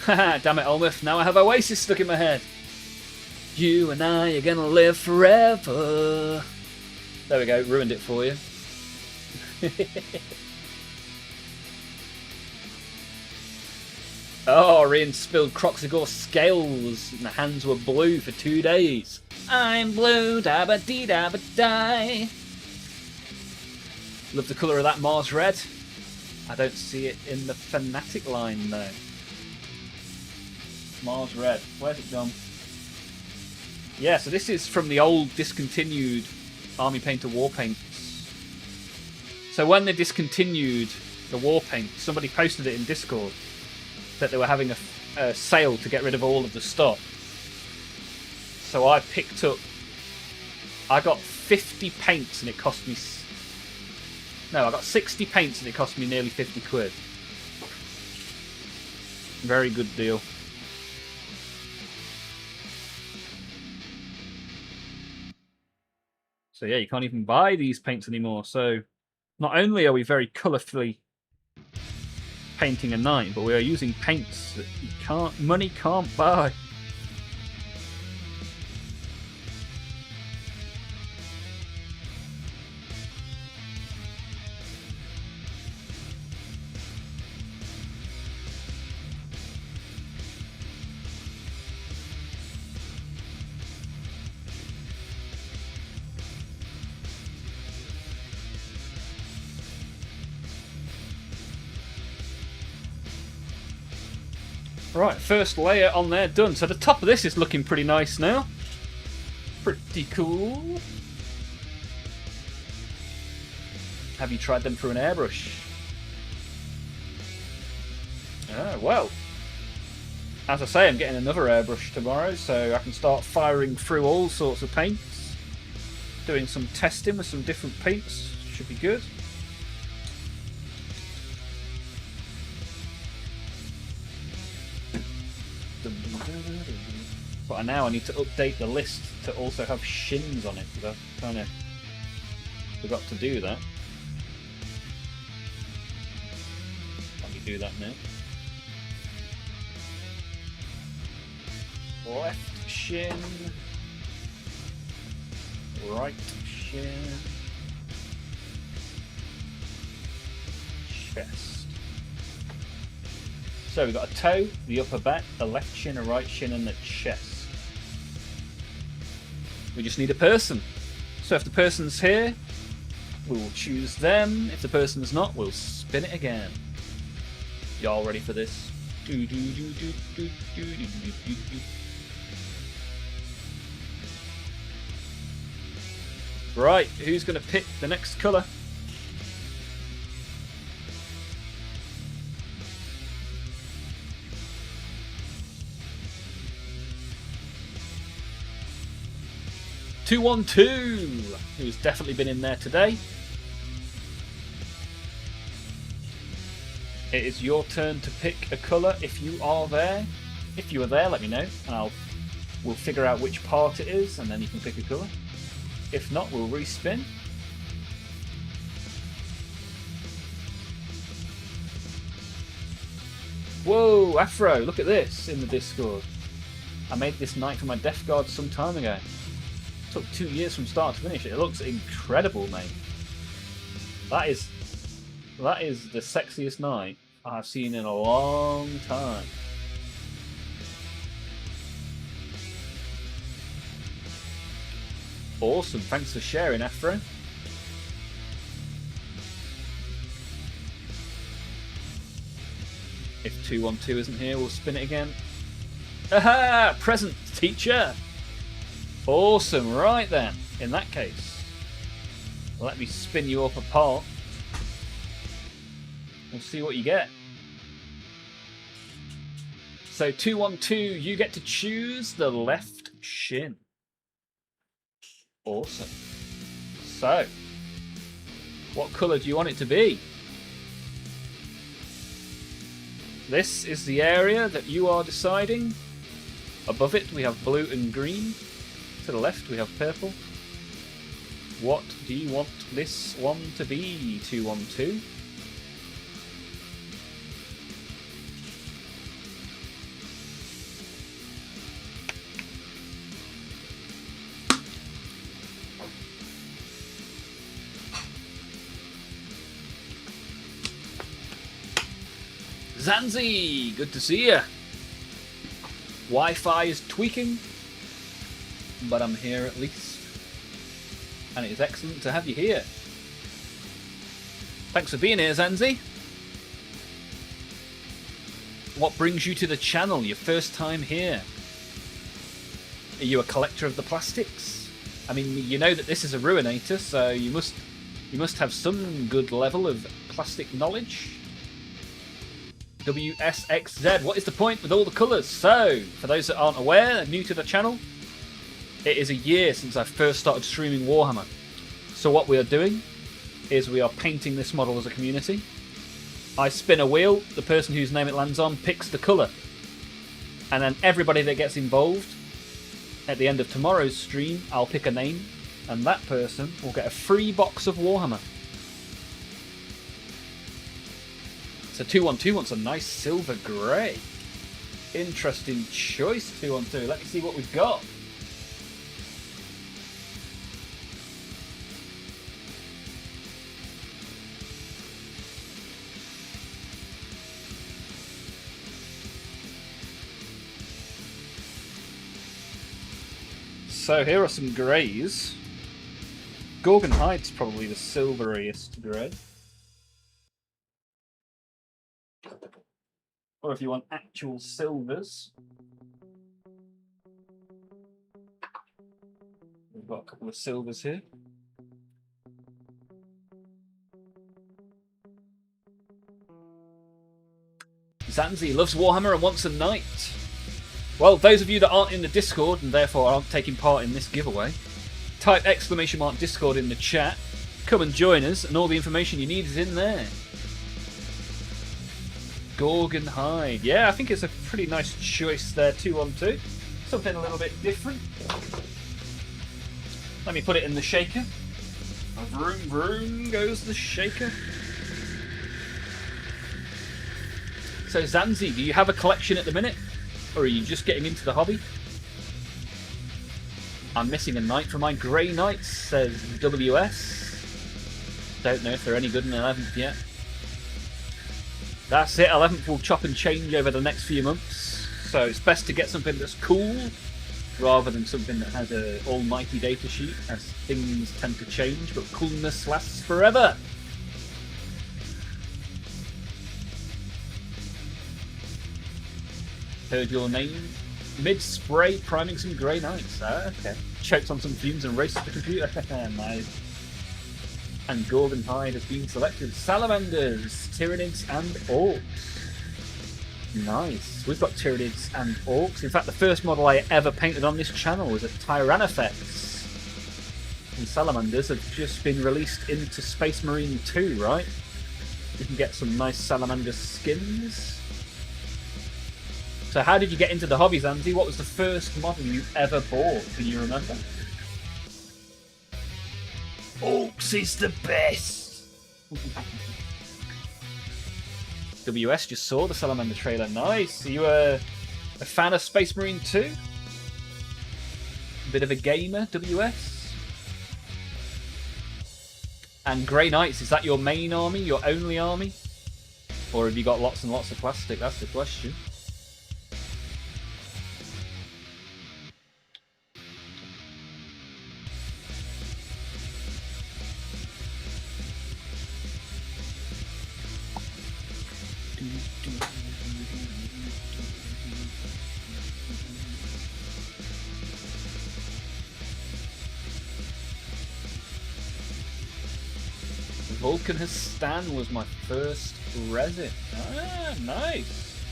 Haha, damn it, Olmaph, now I have Oasis stuck in my head. You and I are gonna live forever. There we go, ruined it for you. Oh, Rian spilled Croxagore scales and the hands were blue for 2 days. I'm blue, dabba dee dabba die. Love the colour of that Mars red. I don't see it in the Fnatic line though. Mars red, where's it gone? Yeah, so this is from the old discontinued Army Painter war paints. So when they discontinued the war paint, somebody posted it in Discord that they were having a sale to get rid of all of the stock. So I picked up, I got 50 paints and it cost me, no, I got 60 paints and it cost me nearly 50 quid. Very good deal. So yeah, you can't even buy these paints anymore. So not only are we very colourfully painting a knight, but we are using paints that money can't buy. Right, first layer on there done. So the top of this is looking pretty nice now. Pretty cool. Have you tried them through an airbrush? Well, as I say, I'm getting another airbrush tomorrow, so I can start firing through all sorts of paints. Doing some testing with some different paints. Should be good. But now I need to update the list to also have shins on it, because I've kind of forgot to do that. Let me do that now. Left shin, right shin, chest. So we've got a toe, the upper back, a left shin, a right shin, and the chest. We just need a person. So if the person's here, we will choose them. If the person's not, we'll spin it again. Y'all ready for this? Right, who's going to pick the next colour? (212), who's definitely been in there today. It is your turn to pick a colour if you are there. If you are there, let me know, and we'll figure out which part it is, and then you can pick a colour. If not, we'll respin. Whoa, Afro, look at this in the Discord. I made this knight for my Death Guard some time ago. It took 2 years from start to finish. It looks incredible, mate. That is the sexiest knight I've seen in a long time. Awesome, thanks for sharing, Afro. If 212 isn't here, we'll spin it again. Aha! Present, teacher! Awesome, right then. In that case, let me spin you up apart. We'll see what you get. So 212, you get to choose the left shin. Awesome. So, what colour do you want it to be? This is the area that you are deciding. Above it we have blue and green. To the left we have purple. What do you want this one to be, 212? Zanzi, good to see you. Wi-Fi is tweaking, but I'm here at least. And it is excellent to have you here. Thanks for being here, Zanzi. What brings you to the channel? Your first time here? Are you a collector of the plastics? I mean, you know that this is a ruinator, so you must have some good level of plastic knowledge. WSXZ, what is the point with all the colours? So, for those that aren't aware, new to the channel, it is a year since I first started streaming Warhammer. So what we are doing is we are painting this model as a community. I spin a wheel, the person whose name it lands on picks the colour. And then everybody that gets involved, at the end of tomorrow's stream, I'll pick a name, and that person will get a free box of Warhammer. So 212 wants a nice silver grey. Interesting choice, 212. Let me see what we've got. So here are some greys. Gorgon Hide's probably the silveriest grey. or if you want actual silvers, we've got a couple of silvers here. Zanzi loves Warhammer and wants a knight. Well, those of you that aren't in the Discord and therefore aren't taking part in this giveaway, type !Discord in the chat. Come and join us, and all the information you need is in there. Gorgon Hide. Yeah, I think it's a pretty nice choice there, 2-on-2. Something a little bit different. Let me put it in the shaker. Vroom, vroom goes the shaker. So, Zanzi, do you have a collection at the minute? Or are you just getting into the hobby? I'm missing a knight for my Grey Knights, says WS. Don't know if they're any good in 11th yet. That's it, 11th will chop and change over the next few months. So it's best to get something that's cool, rather than something that has an almighty data sheet, as things tend to change, but coolness lasts forever. Heard your name. Mid-spray, priming some Grey Knights. Ah, okay. Choked on some fumes and raced the computer. Nice. And Gorgon Hide has been selected. Salamanders, Tyranids, and Orcs. Nice. We've got Tyranids and Orcs. In fact, the first model I ever painted on this channel was a Tyrannofex. And Salamanders have just been released into Space Marine 2, right? You can get some nice Salamander skins. So how did you get into the hobby, Zanzi? What was the first model you ever bought? Can you remember? Orcs is the best! WS just saw the Salamander trailer. Nice! Are you a fan of Space Marine 2? A bit of a gamer, WS? And Grey Knights, is that your main army? Your only army? Or have you got lots and lots of plastic? That's the question. Vulcanus Stan was my first resin. Ah, nice.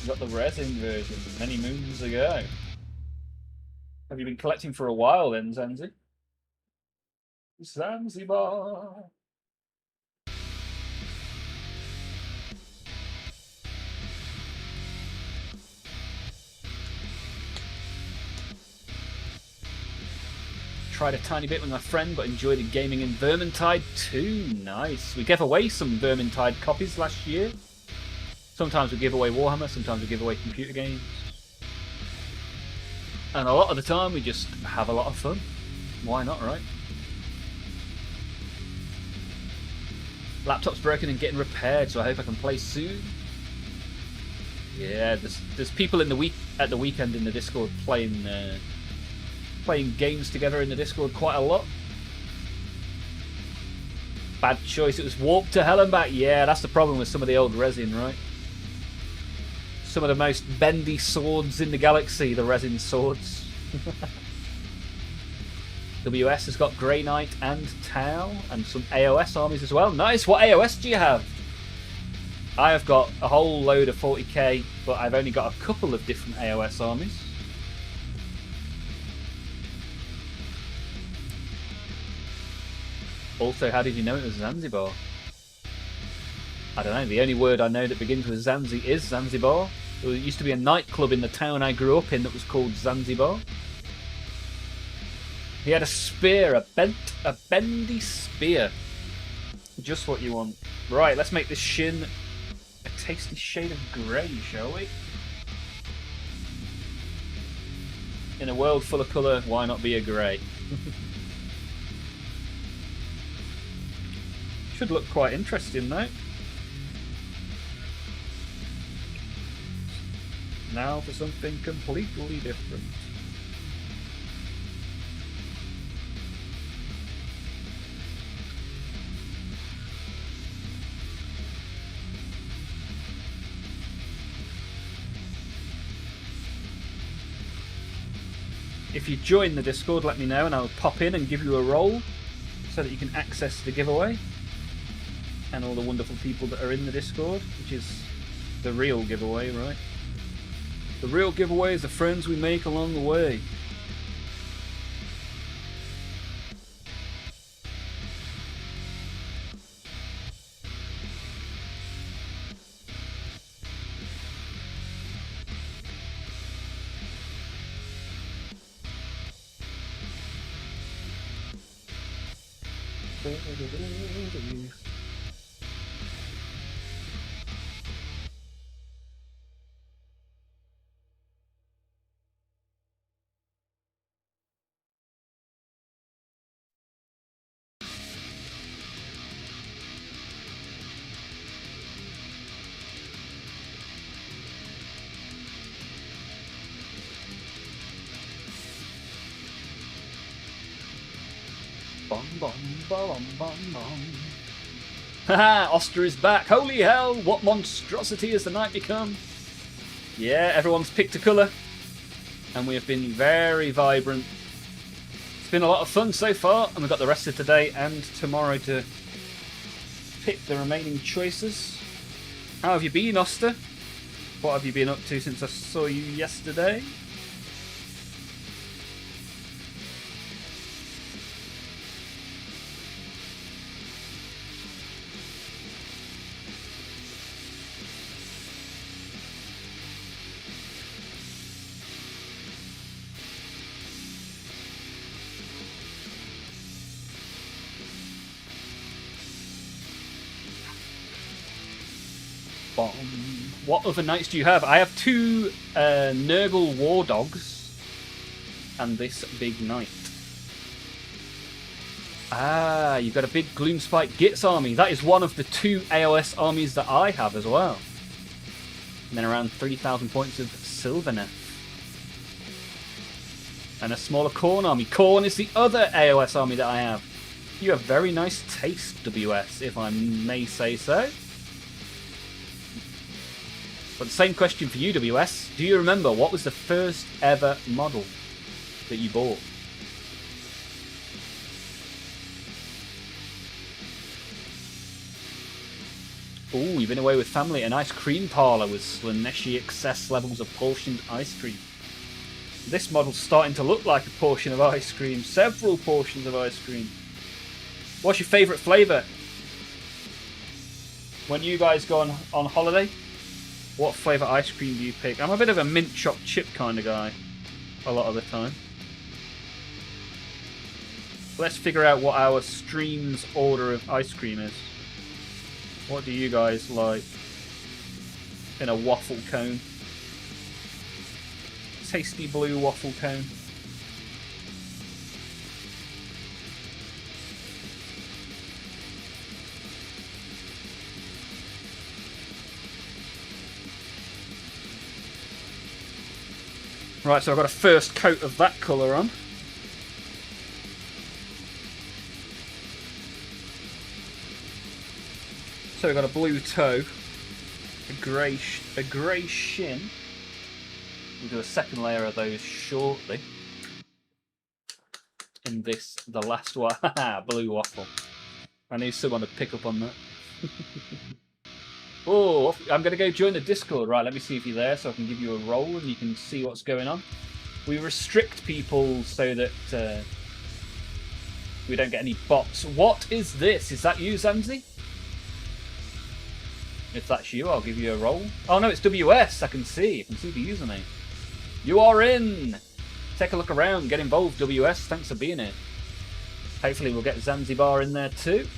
You got the resin version many moons ago. Have you been collecting for a while then, Zanzi? Zanzibar. Tried a tiny bit with my friend, but enjoyed the gaming in Vermintide too. Nice. We gave away some Vermintide copies last year. Sometimes we give away Warhammer, sometimes we give away computer games. And a lot of the time we just have a lot of fun. Why not, right? Laptop's broken and getting repaired, so I hope I can play soon. Yeah, there's people in the at the weekend in the Discord playing games together in the Discord quite a lot. Bad choice, it was Warp to Hell and Back. Yeah, that's the problem with some of the old resin, right? Some of the most bendy swords in the galaxy, the resin swords. WS has got Grey Knight and Tau, and some AOS armies as well. Nice, what AOS do you have? I have got a whole load of 40k, but I've only got a couple of different AOS armies. Also, how did you know it was Zanzibar? I don't know, the only word I know that begins with Zanzi is Zanzibar. There used to be a nightclub in the town I grew up in that was called Zanzibar. He had a spear, a bendy spear. Just what you want. Right, let's make this shin a tasty shade of grey, shall we? In a world full of colour, why not be a grey? Should look quite interesting though. Now for something completely different. If you join the Discord, let me know and I'll pop in and give you a role so that you can access the giveaway and all the wonderful people that are in the Discord, which is the real giveaway, right? The real giveaway is the friends we make along the way. Haha, Oster is back. Holy hell, what monstrosity has the night become? Yeah, everyone's picked a colour. And we have been very vibrant. It's been a lot of fun so far, and we've got the rest of today and tomorrow to pick the remaining choices. How have you been, Oster? What have you been up to since I saw you yesterday? What other knights do you have? I have 2 Nurgle War Dogs and this big knight. Ah, you've got a big Gloomspike Gitz army. That is one of the 2 AOS armies that I have as well. And then around 3,000 points of Sylvaneth. And a smaller Khorne army. Khorne is the other AOS army that I have. You have very nice taste, WS, if I may say so. But the same question for you, WS. Do you remember what was the first ever model that you bought? Ooh, you've been away with family. An ice cream parlour with Slaneshi excess levels of portioned ice cream. This model's starting to look like a portion of ice cream. Several portions of ice cream. What's your favourite flavour? When you guys go on holiday, what flavour ice cream do you pick? I'm a bit of a mint chopped chip kind of guy a lot of the time. Let's figure out what our stream's order of ice cream is. What do you guys like in a waffle cone? Tasty blue waffle cone. Right, so I've got a first coat of that colour on. So we've got a blue toe, a grey shin. We'll do a second layer of those shortly. In this, the last one, blue waffle. I knew someone would pick up on that. Oh, I'm going to go join the Discord. Right, let me see if you're there so I can give you a roll and you can see what's going on. We restrict people so that we don't get any bots. What is this? Is that you, Zanzi? If that's you, I'll give you a roll. Oh no, it's WS. I can see the username. You are in! Take a look around, get involved, WS. Thanks for being here. Hopefully we'll get Zanzibar in there too.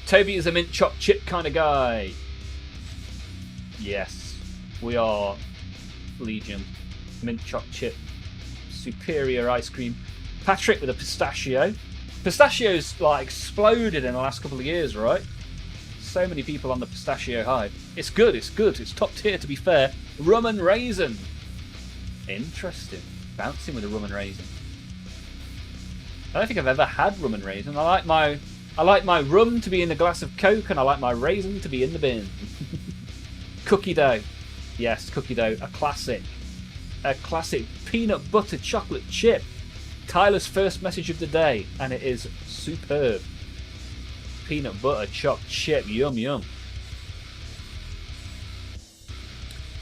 Toby is a mint chopped chip kind of guy. Yes, we are Legion. Mint chopped chip. Superior ice cream. Patrick with a pistachio. Pistachio's like exploded in the last couple of years, right? So many people on the pistachio hype. It's good, it's good. It's top tier to be fair. Rum and raisin. Interesting. Bouncing with a rum and raisin. I don't think I've ever had rum and raisin. I like my rum to be in a glass of Coke and I like my raisin to be in the bin. Cookie dough. Yes, cookie dough. A classic peanut butter chocolate chip. Tyler's first message of the day, and it is superb. Peanut butter chocolate chip, yum yum.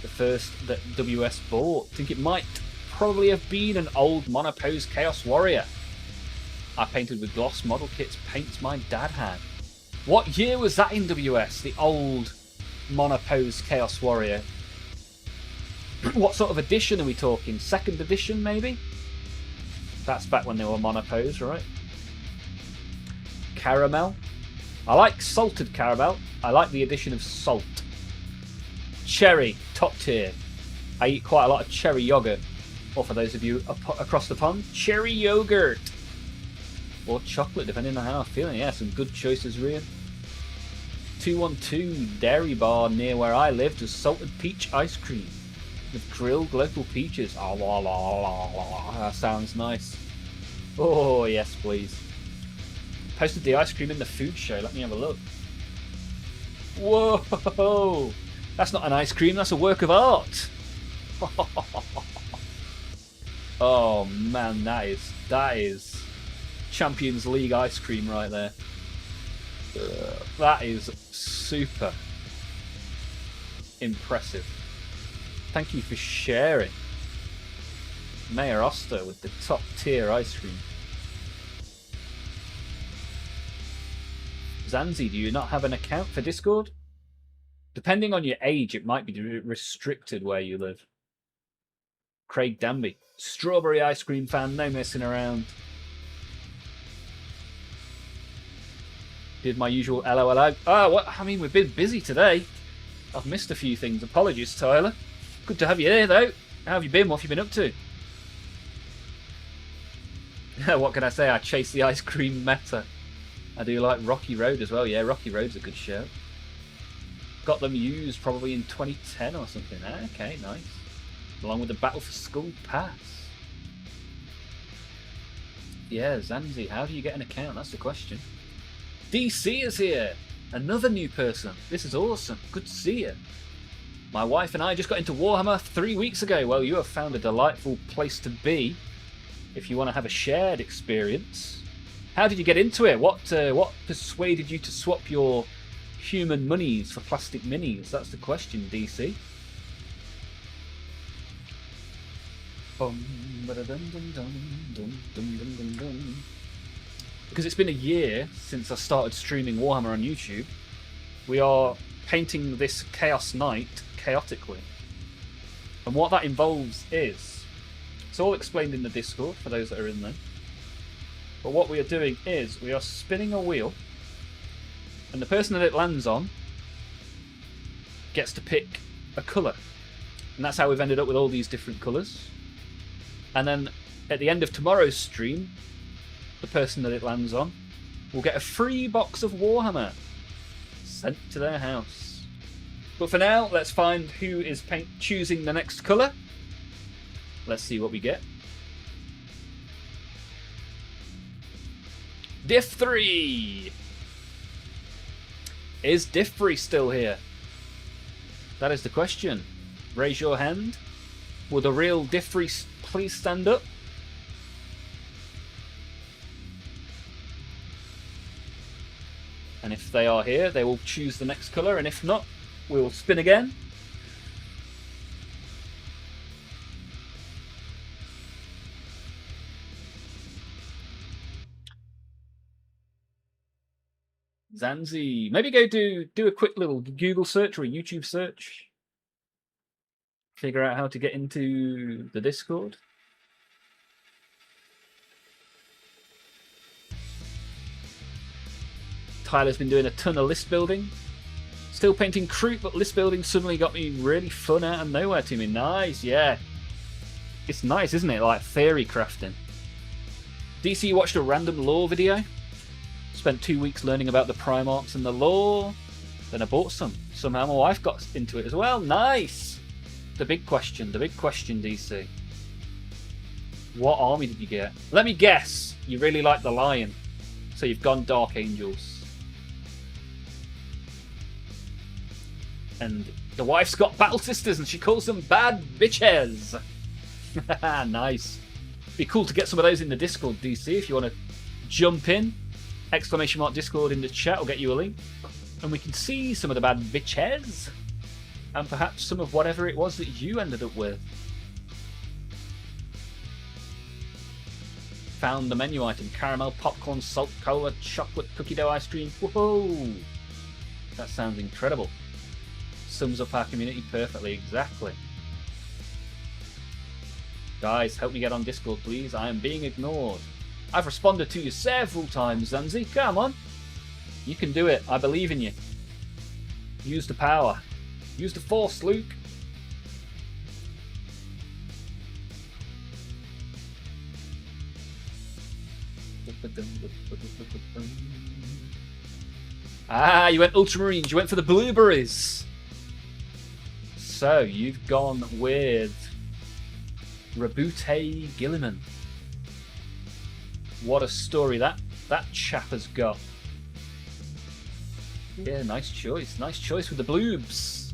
The first that WS bought. I think it might probably have been an old monopose Chaos Warrior. I painted with gloss model kits, paints my dad had. What year was that in WS? The old monopose Chaos Warrior. What sort of edition are we talking? Second edition, maybe? That's back when they were monopose, right? Caramel. I like salted caramel. I like the addition of salt. Cherry, top tier. I eat quite a lot of cherry yogurt. Or for those of you across the pond, cherry yogurt. Or chocolate, depending on how I'm feeling. Yeah, some good choices, Rian. 212 Dairy Bar near where I live does salted peach ice cream with grilled local peaches. Oh, la, la, la, la. That sounds nice. Oh, yes, please. Posted the ice cream in the food show. Let me have a look. Whoa! That's not an ice cream, that's a work of art. Oh man, that is Champions League ice cream right there. That is super impressive. Thank you for sharing. Mayor Oster with the top tier ice cream. Zanzi, do you not have an account for Discord? Depending on your age, it might be restricted where you live. Craig Danby. Strawberry ice cream fan, no messing around. Did my usual LOLO. What? I mean, we've been busy today. I've missed a few things. Apologies, Tyler. Good to have you here, though. How have you been? What have you been up to? What can I say? I chase the ice cream meta. I do like Rocky Road as well. Yeah, Rocky Road's a good show. Got them used probably in 2010 or something. Okay, nice. Along with the Battle for Skull Pass. Yeah, Zanzi, how do you get an account? That's the question. DC is here. Another new person. This is awesome. Good to see you. My wife and I just got into Warhammer 3 weeks ago. Well, you have found a delightful place to be if you want to have a shared experience. How did you get into it? What persuaded you to swap your human monies for plastic minis? That's the question, DC. Because it's been a year since I started streaming Warhammer on YouTube, we are painting this Chaos Knight chaotically. And what that involves is, it's all explained in the Discord for those that are in there. But what we are doing is, we are spinning a wheel, and the person that it lands on gets to pick a colour. And that's how we've ended up with all these different colours. And then at the end of tomorrow's stream, the person that it lands on will get a free box of Warhammer sent to their house. But for now, let's find who is choosing the next colour. Let's see what we get. Diff 3! Is Diff 3 still here? That is the question. Raise your hand. Will the real Diff 3 please stand up? And if they are here, they will choose the next colour, and if not, we will spin again. Zanzi, maybe go do a quick little Google search or a YouTube search. Figure out how to get into the Discord. Tyler's been doing a ton of list building. Still painting Kroot, but list building suddenly got me really fun out of nowhere to me. Nice, yeah. It's nice, isn't it? Like theory crafting. DC watched a random lore video. Spent 2 weeks learning about the Primarchs and the lore. Then I bought some. Somehow my wife got into it as well. Nice! The big question, DC. What army did you get? Let me guess. You really like the Lion. So you've gone Dark Angels. And the wife's got battle sisters and she calls them bad bitches. Nice. Be cool to get some of those in the Discord, DC, if you want to jump in. !Discord in the chat will get you a link. And we can see some of the bad bitches. And perhaps some of whatever it was that you ended up with. Found the menu item. Caramel, popcorn, salt, cola, chocolate, cookie dough ice cream. Whoa! That sounds incredible. Sums up our community perfectly, exactly. Guys, help me get on Discord, please. I am being ignored. I've responded to you several times, Zanzi. Come on. You can do it. I believe in you. Use the power. Use the force, Luke. Ah, you went Ultramarines. You went for the blueberries. So, you've gone with Rabute Gilliman. What a story that chap has got. Yeah, nice choice. Nice choice with the bloobs.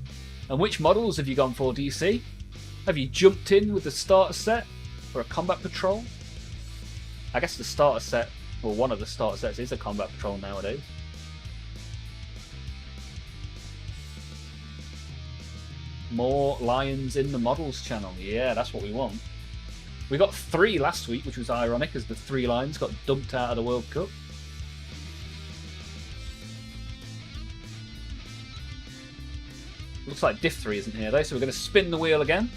And which models have you gone for, DC? Have you jumped in with the starter set or a combat patrol? I guess the starter set, well, one of the starter sets is a combat patrol nowadays. More lions in the models channel. Yeah, that's what we want. We got 3 last week, which was ironic as the 3 lions got dumped out of the World Cup. Looks like Diff 3 isn't here though, so we're going to spin the wheel again.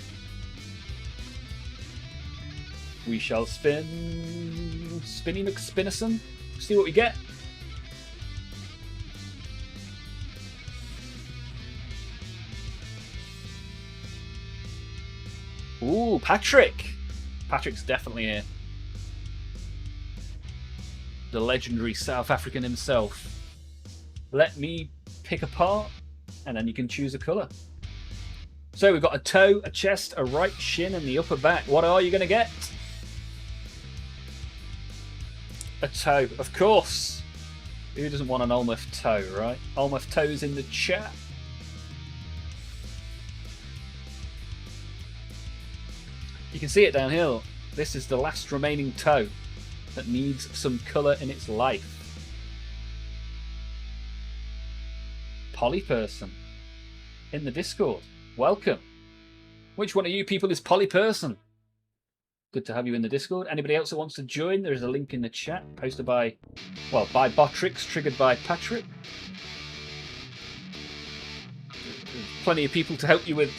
We shall spin. Spinny McSpinnison. See what we get. Ooh, Patrick! Patrick's definitely here. The legendary South African himself. Let me pick a part, and then you can choose a colour. So we've got a toe, a chest, a right shin, and the upper back. What are you going to get? A toe, of course. Who doesn't want an Olmaph toe, right? Olmaph toes in the chat. You can see it down here. This is the last remaining toe that needs some colour in its life. Polyperson in the Discord. Welcome. Which one of you people is Polyperson? Good to have you in the Discord. Anybody else that wants to join, there is a link in the chat posted by, well, by Botrix, triggered by Patrick. There's plenty of people to help you with,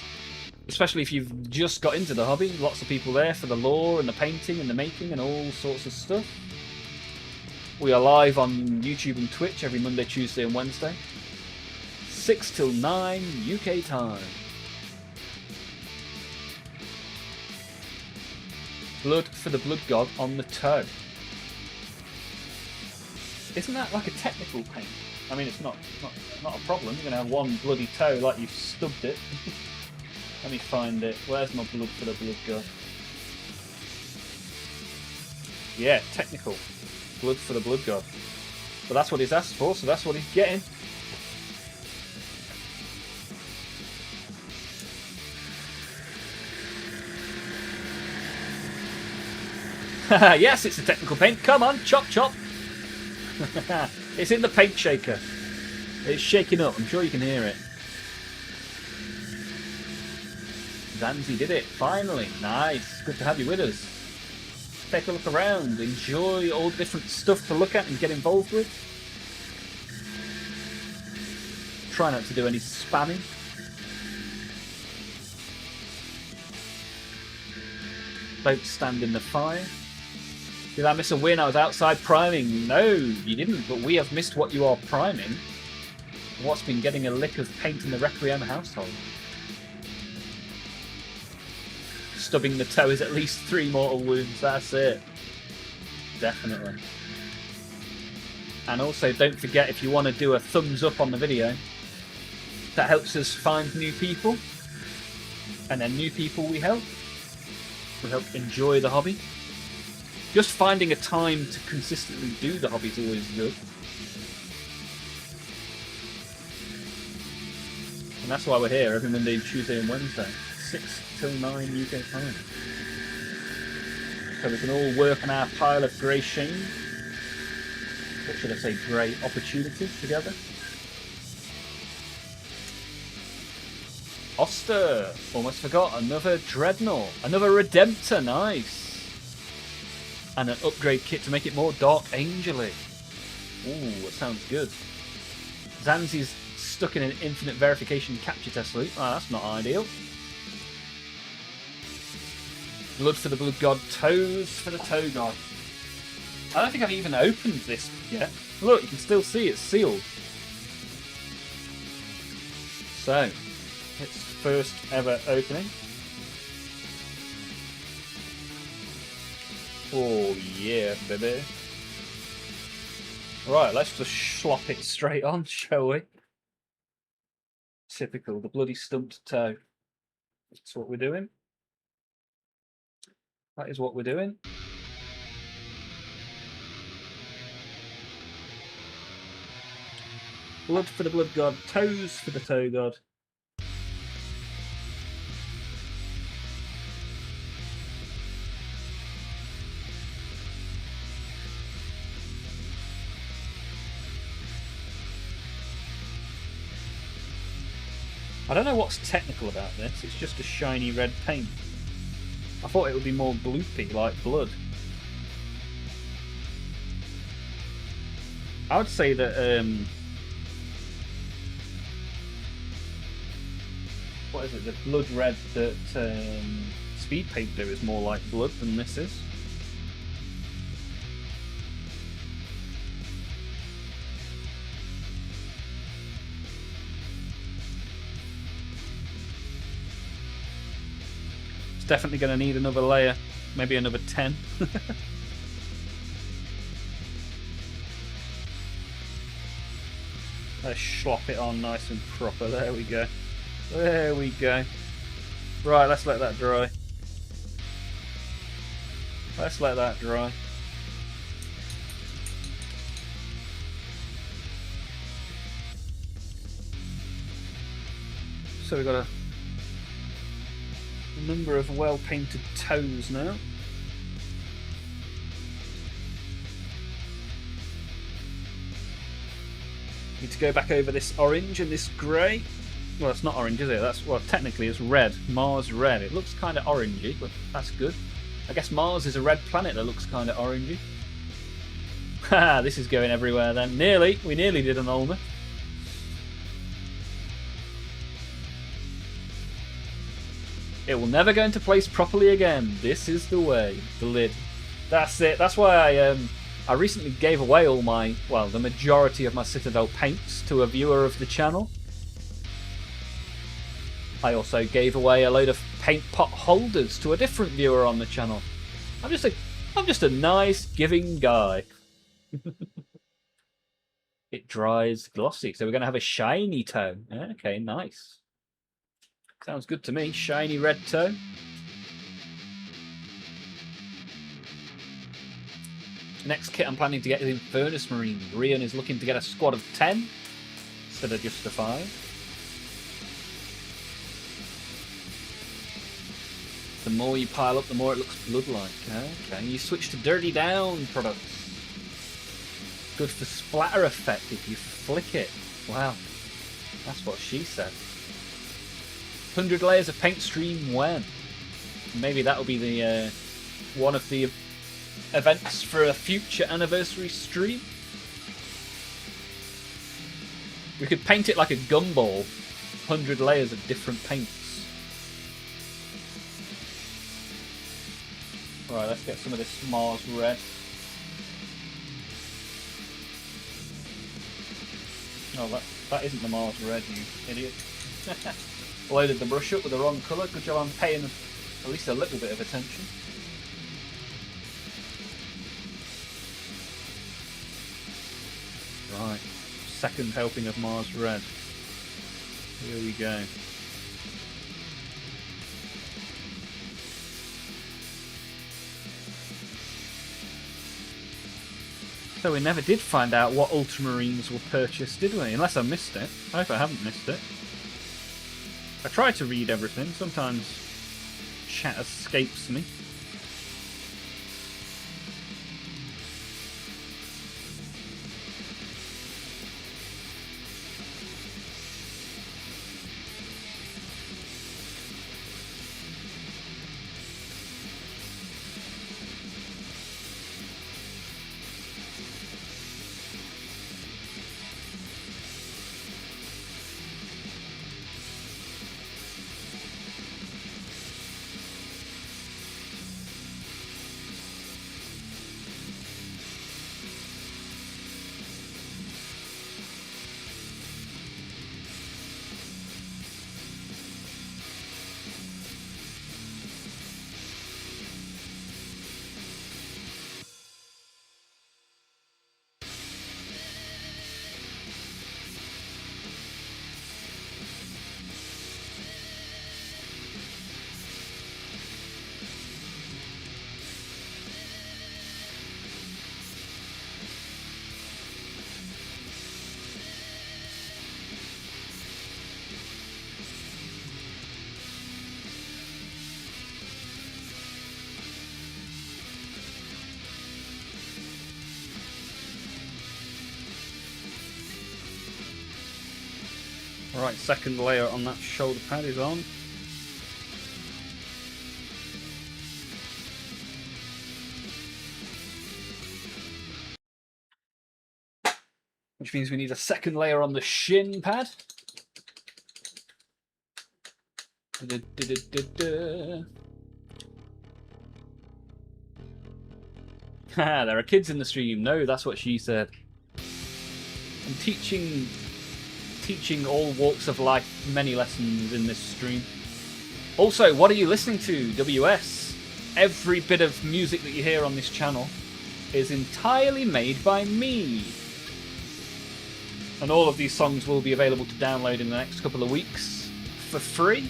especially if you've just got into the hobby. Lots of people there for the lore and the painting and the making and all sorts of stuff. We are live on YouTube and Twitch every Monday, Tuesday and Wednesday. 6 till 9 UK time. Blood for the blood god on the toe. Isn't that like a technical paint? I mean, it's not a problem. You're going to have one bloody toe like you've stubbed it. Let me find it. Where's my blood for the blood god? Yeah, technical. Blood for the blood god. But that's what he's asked for, so that's what he's getting. Yes, it's a technical paint. Come on, chop, chop. It's in the paint shaker. It's shaking up. I'm sure you can hear it. Zanzi did it, finally. Nice. Good to have you with us. Take a look around. Enjoy all the different stuff to look at and get involved with. Try not to do any spamming. Don't stand in the fire. Did I miss a win? I was outside priming. No, you didn't, but we have missed what you are priming. What's been getting a lick of paint in the Requiem household? Stubbing the toe is at least 3 mortal wounds, that's it. Definitely. And also, don't forget, if you want to do a thumbs up on the video, that helps us find new people. And then new people we help. We help enjoy the hobby. Just finding a time to consistently do the hobby is always good. And that's why we're here every Monday, Tuesday and Wednesday. 6 till 9 UK time. so we can all work on our pile of grey shame. Or should I say grey opportunity together? Oster! Almost forgot, another Dreadnought. Another Redemptor, nice! And an upgrade kit to make it more Dark Angel-y. Ooh, that sounds good. Zanzi's stuck in an infinite verification capture test loop. Oh, that's not ideal. Blood for the Blood God, toes for the Toe God. I don't think I've even opened this yet. Look, you can still see it's sealed. So, it's first ever opening. Oh yeah, baby. Right, let's just slop it straight on, shall we? Typical, the bloody stumped toe. That's what we're doing. That is what we're doing. Blood for the Blood God, toes for the Toe God. I don't know what's technical about this, it's just a shiny red paint. I thought it would be more bloopy, like blood. I would say that, what is it, the blood red that Speed Paint do is more like blood than this is. Definitely going to need another layer, maybe another 10. Let's slop it on nice and proper. There we go. There we go. Right, let's let that dry. Let's let that dry. So we've got a number of well-painted toes now. Need to go back over this orange and this grey. Well, it's not orange, is it? That's, well, technically it's red. Mars red. It looks kind of orangey, but that's good. I guess Mars is a red planet that looks kind of orangey. Haha, this is going everywhere then. Nearly. We nearly did an Olmaph. It will never go into place properly again. This is the way. The lid. That's it. That's why I recently gave away all my, well, the majority of my Citadel paints to a viewer of the channel. I also gave away a load of paint pot holders to a different viewer on the channel. I'm just a nice giving guy. It dries glossy, so we're going to have a shiny toe. Okay, nice. Sounds good to me. Shiny red toe. Next kit I'm planning to get is Infernus Marine. Rian is looking to get a squad of 10 instead of just a 5. The more you pile up, the more it looks blood-like. Okay, you switch to Dirty Down products. Good for splatter effect if you flick it. Wow, that's what she said. 100 layers of paint stream when? Maybe that'll be the one of the events for a future anniversary stream. We could paint it like a gumball. 100 layers of different paints. Right, let's get some of this Mars red. Oh, that isn't the Mars red, you idiot. Loaded the brush up with the wrong colour. Good job I'm paying at least a little bit of attention. Right, second helping of Mars red. Here we go. So we never did find out what Ultramarines were purchased, did we? Unless I missed it. I hope I haven't missed it. I try to read everything. Sometimes chat escapes me. Right, second layer on that shoulder pad is on. Which means we need a second layer on the shin pad. Ha, there are kids in the stream. No, that's what she said. I'm teaching all walks of life many lessons in this stream. Also, what are you listening to, WS? Every bit of music that you hear on this channel is entirely made by me. And all of these songs will be available to download in the next couple of weeks for free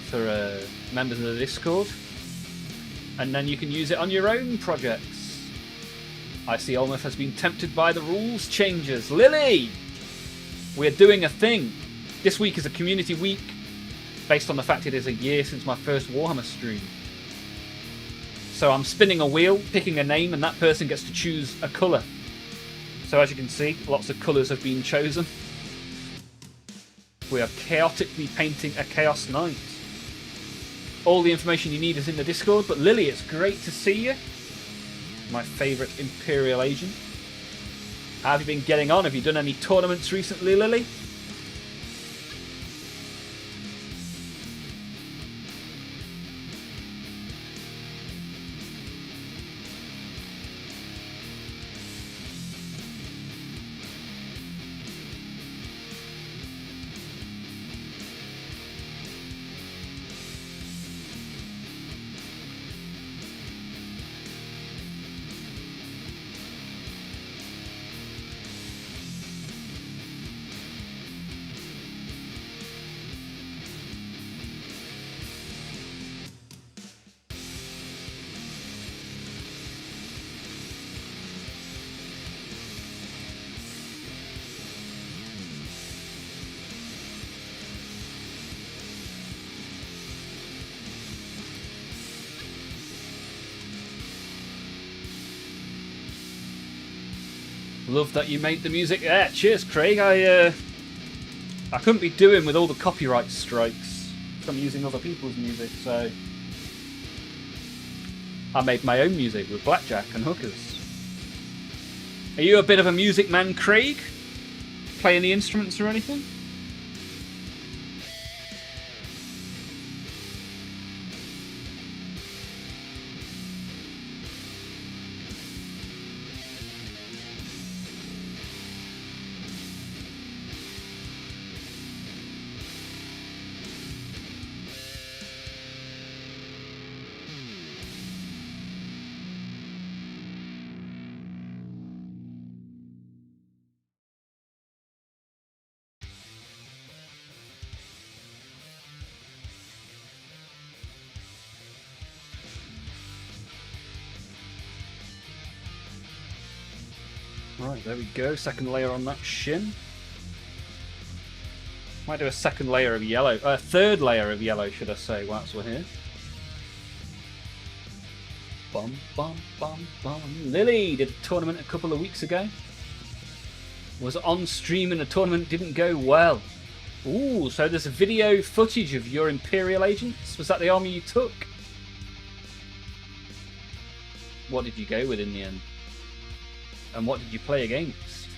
for members of the Discord. And then you can use it on your own projects. I see Olmaph has been tempted by the rules changes. Lily! We're doing a thing. This week is a community week, based on the fact it is a year since my first Warhammer stream. So I'm spinning a wheel, picking a name, and that person gets to choose a colour. So as you can see, lots of colours have been chosen. We are chaotically painting a Chaos Knight. All the information you need is in the Discord, but Lily, it's great to see you. My favourite Imperial agent. How have you been getting on? Have you done any tournaments recently, Lily? Love that you made the music. Yeah, cheers, Craig. I couldn't be doing with all the copyright strikes from using other people's music, so I made my own music with blackjack and hookers. Are you a bit of a music man, Craig? Play any instruments or anything? Right, there we go. Second layer on that shin. Might do a second layer of yellow. Third layer of yellow, should I say, whilst we're here. Bum, bum, bum, bum. Lily did a tournament a couple of weeks ago. Was on stream and the tournament didn't go well. Ooh, so there's a video footage of your Imperial agents. Was that the army you took? What did you go with in the end? And what did you play against?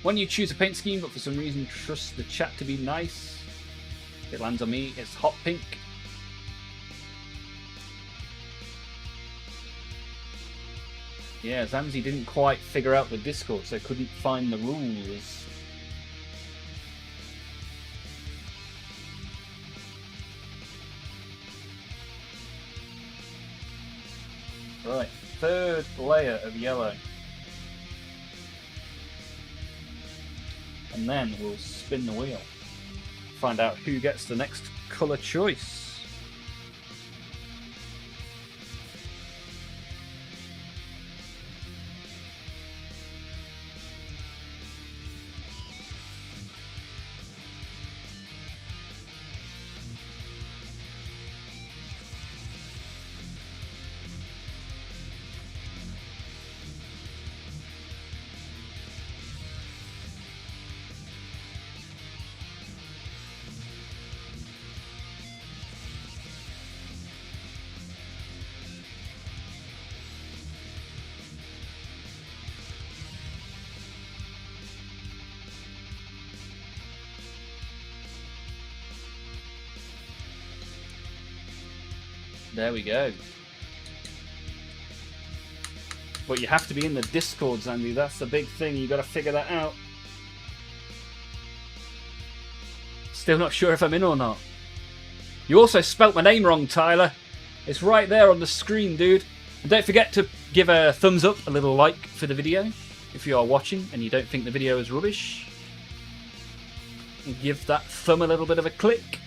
When you choose a paint scheme but for some reason trust the chat to be nice, it lands on me, it's hot pink. Yeah, Zamzi didn't quite figure out the Discord, so couldn't find the rules. Right, third layer of yellow. And then we'll spin the wheel. Find out who gets the next colour choice. There we go. But you have to be in the Discord, Zandy. That's the big thing. You got to figure that out. Still not sure if I'm in or not. You also spelt my name wrong, Tyler. It's right there on the screen, dude. And don't forget to give a thumbs up, a little like for the video if you are watching and you don't think the video is rubbish. And give that thumb a little bit of a click.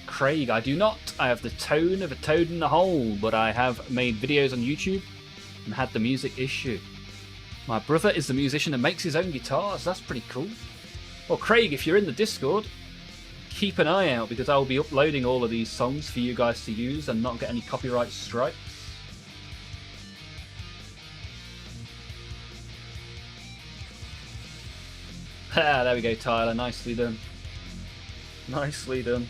Craig, I do not. I have the tone of a toad in the hole, but I have made videos on YouTube and had the music issue. My brother is the musician and makes his own guitars. That's pretty cool. Well, Craig, if you're in the Discord, keep an eye out because I'll be uploading all of these songs for you guys to use and not get any copyright strikes. Ah, there we go, Tyler. Nicely done. Nicely done.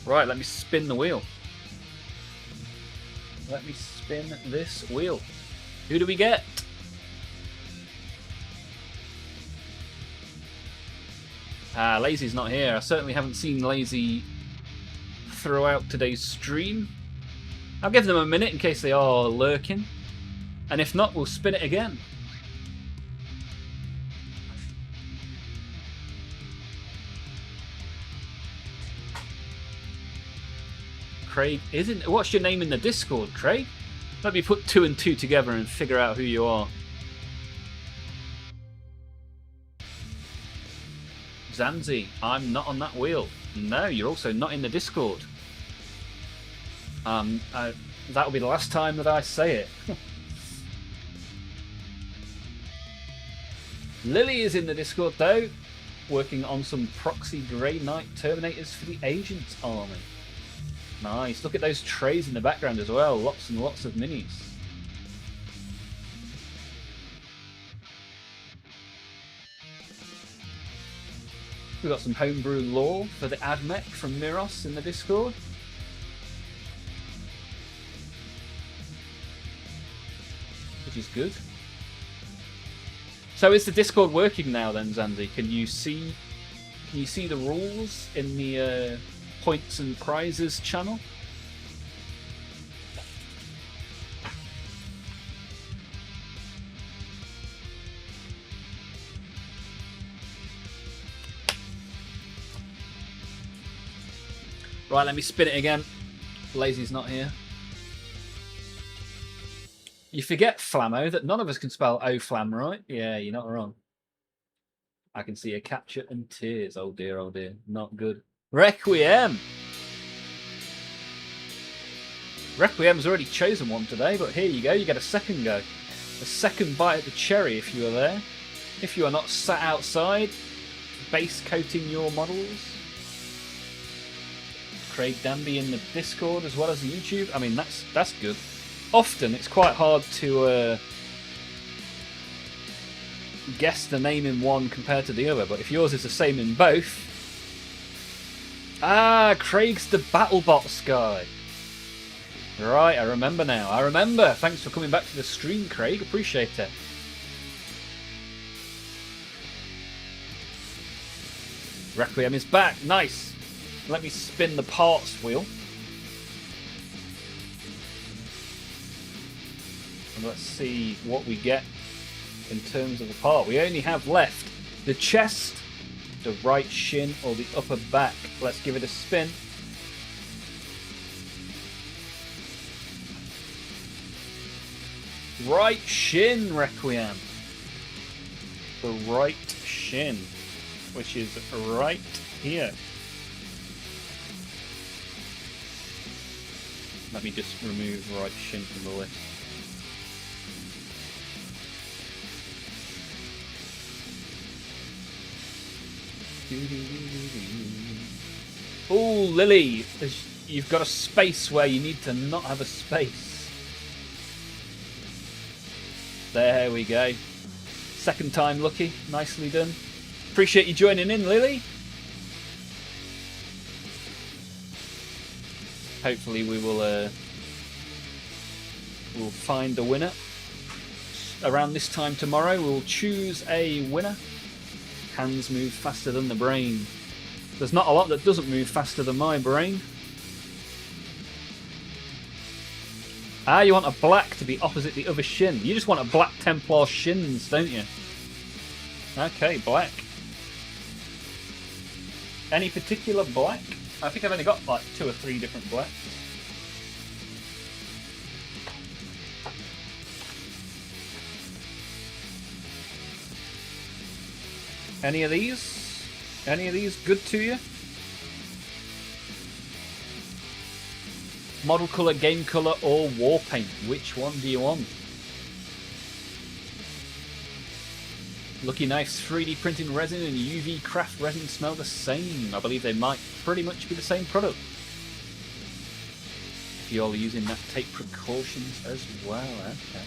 Right, let me spin the wheel. Let me spin this wheel. Who do we get? Ah, Lazy's not here. I certainly haven't seen Lazy throughout today's stream. I'll give them a minute in case they are lurking. And if not, we'll spin it again. Craig isn't. What's your name in the Discord, Craig? Let me put 2 and 2 together and figure out who you are. Zanzi, I'm not on that wheel. No, you're also not in the Discord. That'll be the last time that I say it. Lily is in the Discord though, working on some proxy Grey Knight Terminators for the Agents Army. Nice. Look at those trays in the background as well. Lots and lots of minis. We've got some homebrew lore for the AdMech from Miros in the Discord. Which is good. So is the Discord working now then, Zandy? Can you see the rules in the Points and Prizes channel? Right, let me spin it again. Lazy's not here. You forget, Flammo, that none of us can spell O-Flam, right? Yeah, you're not wrong. I can see a capture and tears. Oh dear, not good. Requiem! Requiem's already chosen one today, but here you go, you get a second go. A second bite at the cherry if you are there. If you are not sat outside, base coating your models. Craig Danby in the Discord as well as the YouTube. I mean, that's good. Often it's quite hard to guess the name in one compared to the other, but if yours is the same in both... Ah, Craig's the BattleBots guy. Right, I remember now. I remember. Thanks for coming back to the stream, Craig. Appreciate it. Requiem is back. Nice. Let me spin the parts wheel. And let's see what we get in terms of the part. We only have left the chest, the right shin, or the upper back. Let's give it a spin. Right shin, Requiem. The right shin, which is right here. Let me just remove right shin from the list. Oh, Lily, you've got a space where you need to not have a space. There we go. Second time lucky. Nicely done. Appreciate you joining in, Lily. Hopefully we will we'll find a winner. Around this time tomorrow, we'll choose a winner. Hands move faster than the brain. There's not a lot that doesn't move faster than my brain. Ah, you want a black to be opposite the other shin. You just want a black Templar shins, don't you? Okay, black. Any particular black? I think I've only got like 2 or 3 different blacks. Any of these? Any of these good to you? Model colour, game colour, or war paint? Which one do you want? Lucky Knife's 3D printing resin and UV craft resin smell the same. I believe they might pretty much be the same product. If you're all using that, take precautions as well. Okay.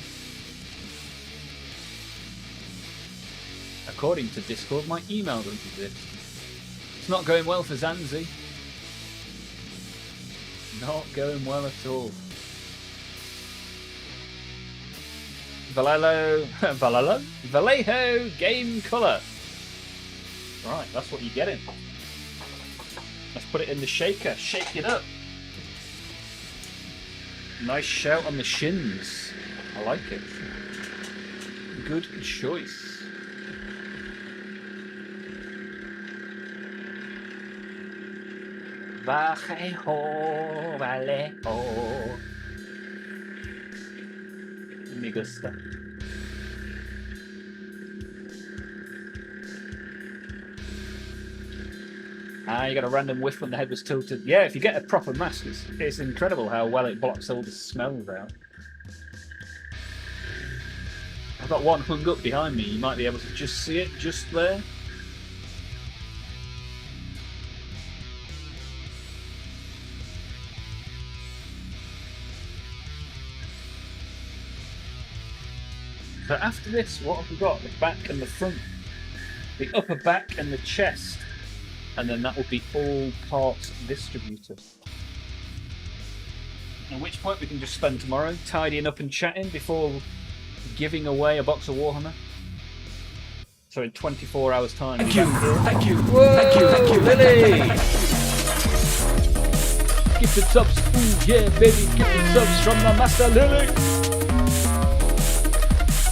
According to Discord, my email doesn't exist. It's not going well for Zanzi. Not going well at all. Vallejo game colour. Right, that's what you're getting. Let's put it in the shaker. Shake it up. Nice shout on the shins. I like it. Good choice. Vallejo, Vallejo. Me gusta. Ah, you got a random whiff when the head was tilted. Yeah, if you get a proper mask, it's incredible how well it blocks all the smells out. I've got one hung up behind me. You might be able to just see it just there. So after this, what have we got? The back and the front. The upper back and the chest. And then that will be all parts distributed. At which point we can just spend tomorrow tidying up and chatting before giving away a box of Warhammer. So in 24 hours time. Thank you, thank you, Whoa, thank you, thank you, Lily! Gifted subs, ooh yeah baby, gifted subs from the Master Lily!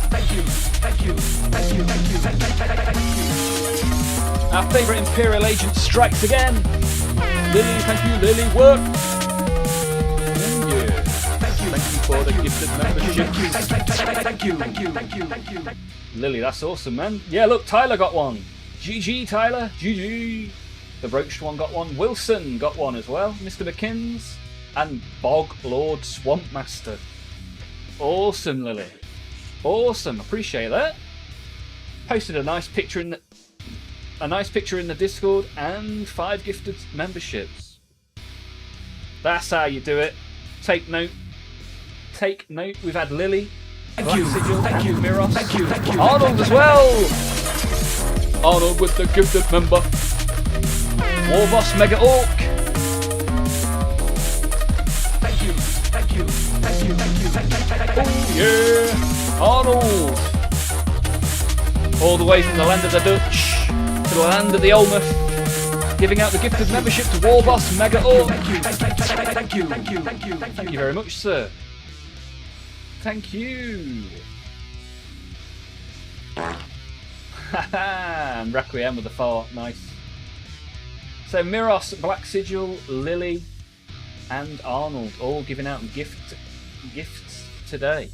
thank you, thank you, thank you, thank you, thank you. Our favourite Imperial agent strikes again! Lily, thank you, Lily, work! Yeah. Thank you for the gifted membership. Thank you, thank you, thank you, thank you. Lily, that's awesome, man. Yeah, look, Tyler got one. GG, Tyler. GG. The Roached one got one. Wilson got one as well. Mr. McKins. And Bog Lord Swamp Master. Awesome, Lily. Awesome. Appreciate that. Posted a nice picture in the Discord and 5 gifted memberships. That's how you do it. Take note. Take note. We've had Lily, Thank you, Sigil, thank you, Miros, thank you, thank you. Arnold as well. Arnold with the gifted member. War Boss Mega Orc. Thank you, thank you, thank you, thank you, thank you. Oh yeah, Arnold. All the way from the land of the Dutch to the land of the Olmaph, giving out the gifted membership to War Boss Mega Orc. Thank you, thank you, thank you, thank you, thank you. Thank you very much, sir. Thank you. Haha, and Requiem with the fart, nice. So Miros, Black Sigil, Lily, and Arnold all giving out gifts today.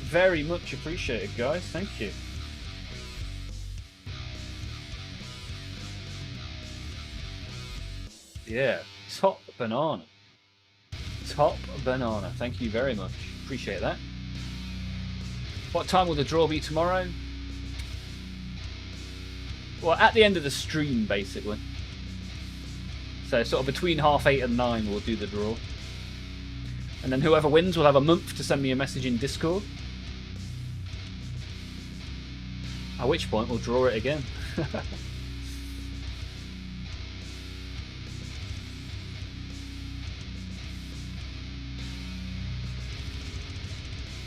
Very much appreciated, guys. Thank you. Yeah, top banana. Top banana. Thank you very much. Appreciate that. What time will the draw be tomorrow? Well, at the end of the stream, basically. So sort of between 8:30 and 9 we'll do the draw. And then whoever wins will have a month to send me a message in Discord. At which point we'll draw it again.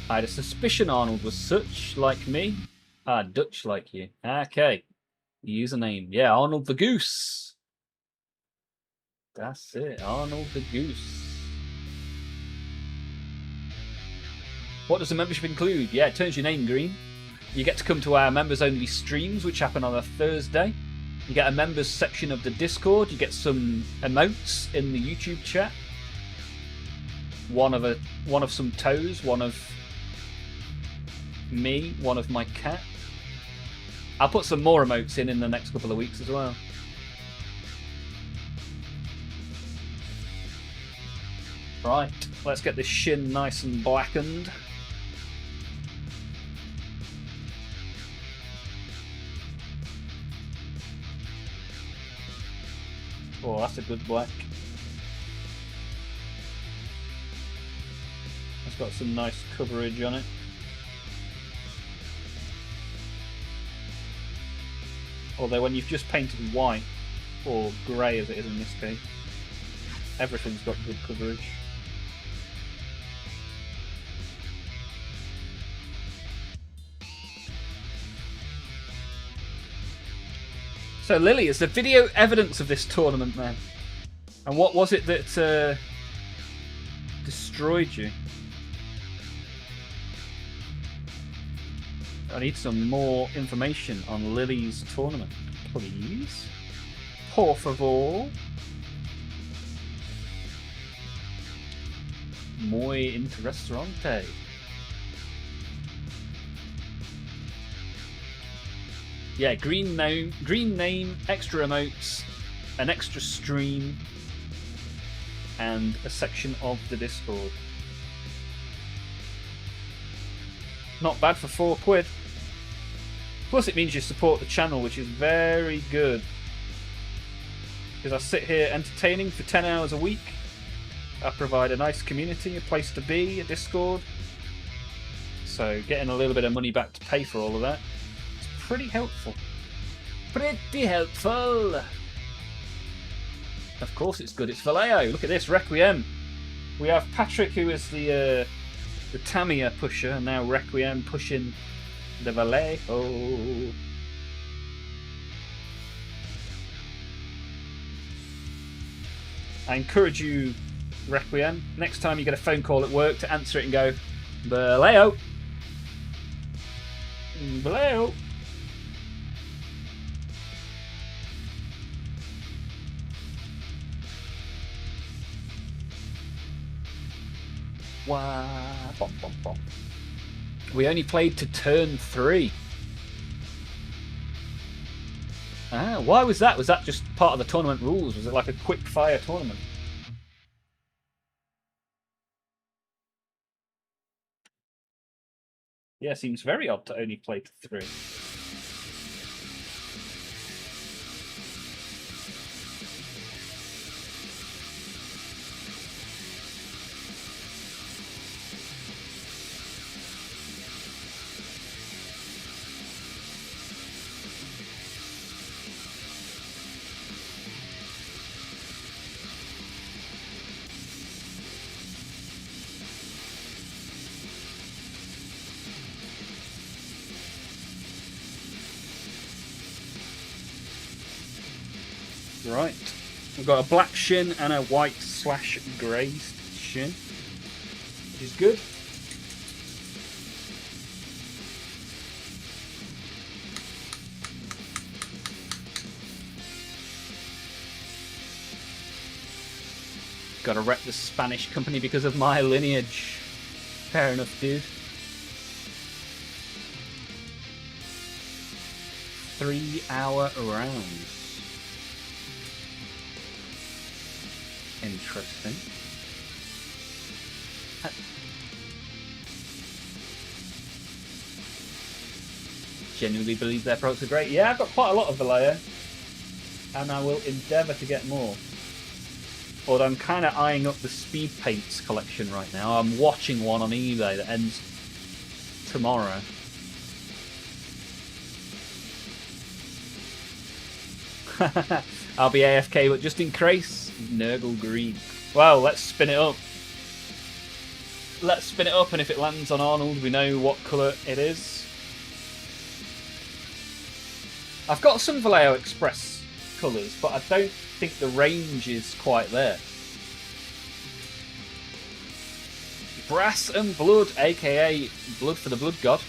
I had a suspicion Arnold was such like me. Ah, Dutch like you. Okay. Username. Yeah, Arnold the Goose. That's it, Arnold the Goose. What does the membership include? Yeah, it turns your name green. You get to come to our members-only streams, which happen on a Thursday. You get a members section of the Discord. You get some emotes in the YouTube chat. One of some toes, one of me, one of my cat. I'll put some more emotes in the next couple of weeks as well. Right, let's get this shin nice and blackened. Oh, that's a good black. It's got some nice coverage on it. Although when you've just painted white, or grey as it is in this case, everything's got good coverage. So Lily, is the video evidence of this tournament, man? And what was it that destroyed you? I need some more information on Lily's tournament, please. Por favor. Muy interesante. Yeah, green name, extra emotes, an extra stream, and a section of the Discord. Not bad for £4. Plus it means you support the channel, which is very good. Because I sit here entertaining for 10 hours a week. I provide a nice community, a place to be, a Discord. So getting a little bit of money back to pay for all of that. Pretty helpful. Pretty helpful. Of course it's good. It's Vallejo. Look at this, Requiem. We have Patrick, who is the Tamiya pusher, and now Requiem pushing the Vallejo. I encourage you, Requiem, next time you get a phone call at work, to answer it and go, Vallejo. Vallejo. Wah, bom, bom, bom. We only played to turn 3. Ah, why was that? Was that just part of the tournament rules? Was it like a quick fire tournament? Yeah, seems very odd to only play to 3. Right, we've got a black shin and a white / grey shin, which is good. Gotta rep the Spanish company because of my lineage. Fair enough, dude. 3-hour rounds. Interesting. Genuinely believe their products are great. Yeah, I've got quite a lot of Vallejo, and I will endeavour to get more. Although I'm kind of eyeing up the speed paints collection right now. I'm watching one on eBay that ends tomorrow. I'll be AFK, but just in case, Nurgle green. Well, let's spin it up. Let's spin it up, and if it lands on Arnold, we know what colour it is. I've got some Vallejo Express colours, but I don't think the range is quite there. Brass and Blood, aka Blood for the Blood God.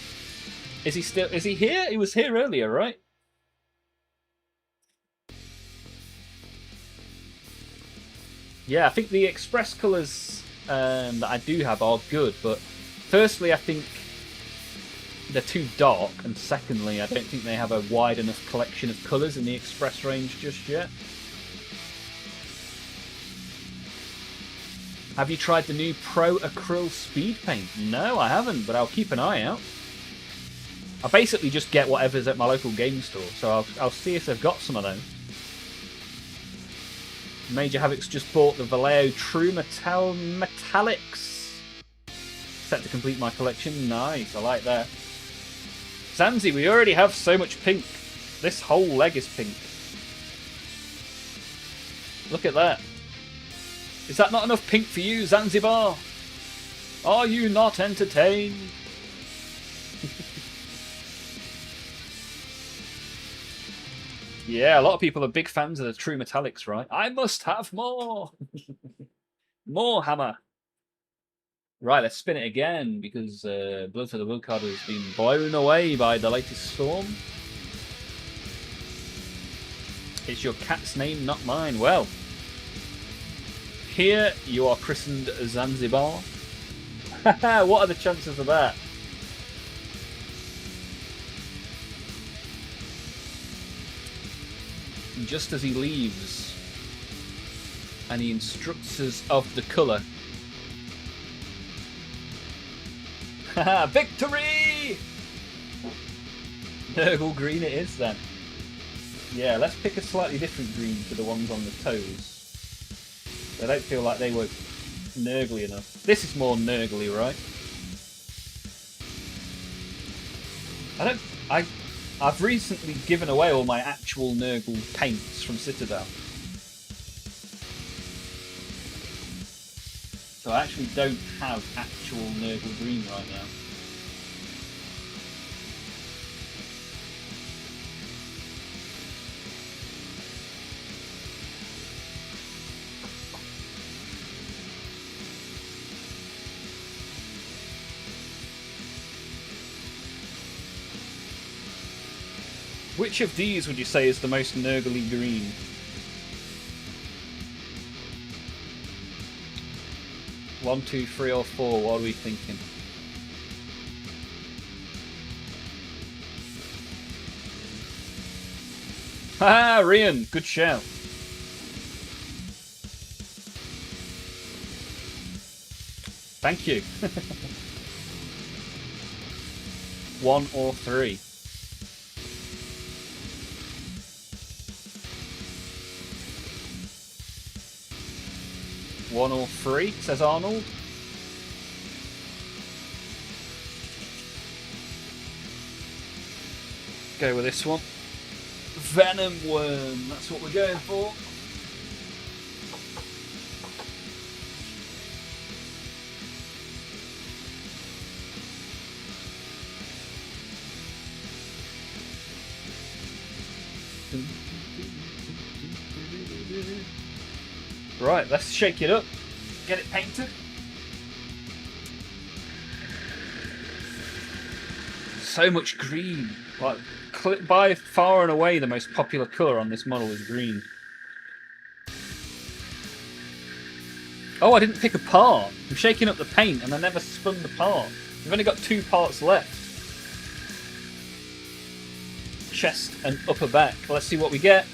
Is he here? He was here earlier, right? Yeah, I think the express colours that I do have are good, but firstly, I think they're too dark, and secondly, I don't think they have a wide enough collection of colours in the express range just yet. Have you tried the new Pro Acryl Speed Paint? No, I haven't, but I'll keep an eye out. I basically just get whatever's at my local game store, so I'll see if they've got some of those. Major Havoc's just bought the Vallejo True Metallics set to complete my collection. Nice, I like that. Zanzi, we already have so much pink. This whole leg is pink. Look at that. Is that not enough pink for you, Zanzibar? Are you not entertained? Yeah, a lot of people are big fans of the True Metallics, right? I must have more! More hammer! Right, let's spin it again, because Blood for the Blood card has been blown away by the latest storm. It's your cat's name, not mine. Well, here you are christened Zanzibar. What are the chances of that? And just as he leaves, and he instructs us of the colour. Haha, victory! Nurgle green it is then. Yeah, let's pick a slightly different green to the ones on the toes. I don't feel like they were Nurgly enough. This is more Nurgly, right? I've recently given away all my actual Nurgle paints from Citadel. So I actually don't have actual Nurgle green right now. Which of these would you say is the most Nurgly green? One, two, three, or four? What are we thinking? Haha, Rian, good shout. Thank you. One or three. One or three, says Arnold. Go with this one. Venom Worm, that's what we're going for. Right, let's shake it up. Get it painted. So much green. Like, by far and away the most popular colour on this model is green. Oh, I didn't pick a part. I'm shaking up the paint and I never spun the part. We've only got 2 parts left. Chest and upper back. Let's see what we get.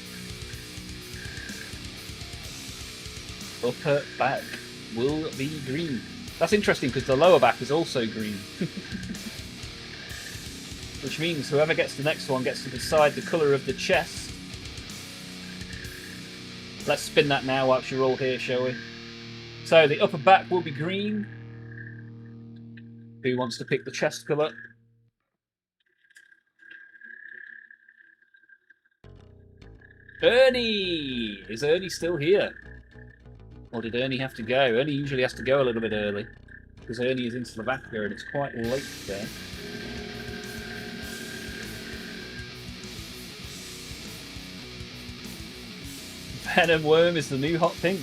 Upper back will be green. That's interesting because the lower back is also green. Which means whoever gets the next one gets to decide the colour of the chest. Let's spin that now whilst you're all here, shall we? So the upper back will be green. Who wants to pick the chest colour? Ernie! Is Ernie still here? Or did Ernie have to go? Ernie usually has to go a little bit early. Because Ernie is in Slovakia and it's quite late there. Venom Worm is the new hot pink.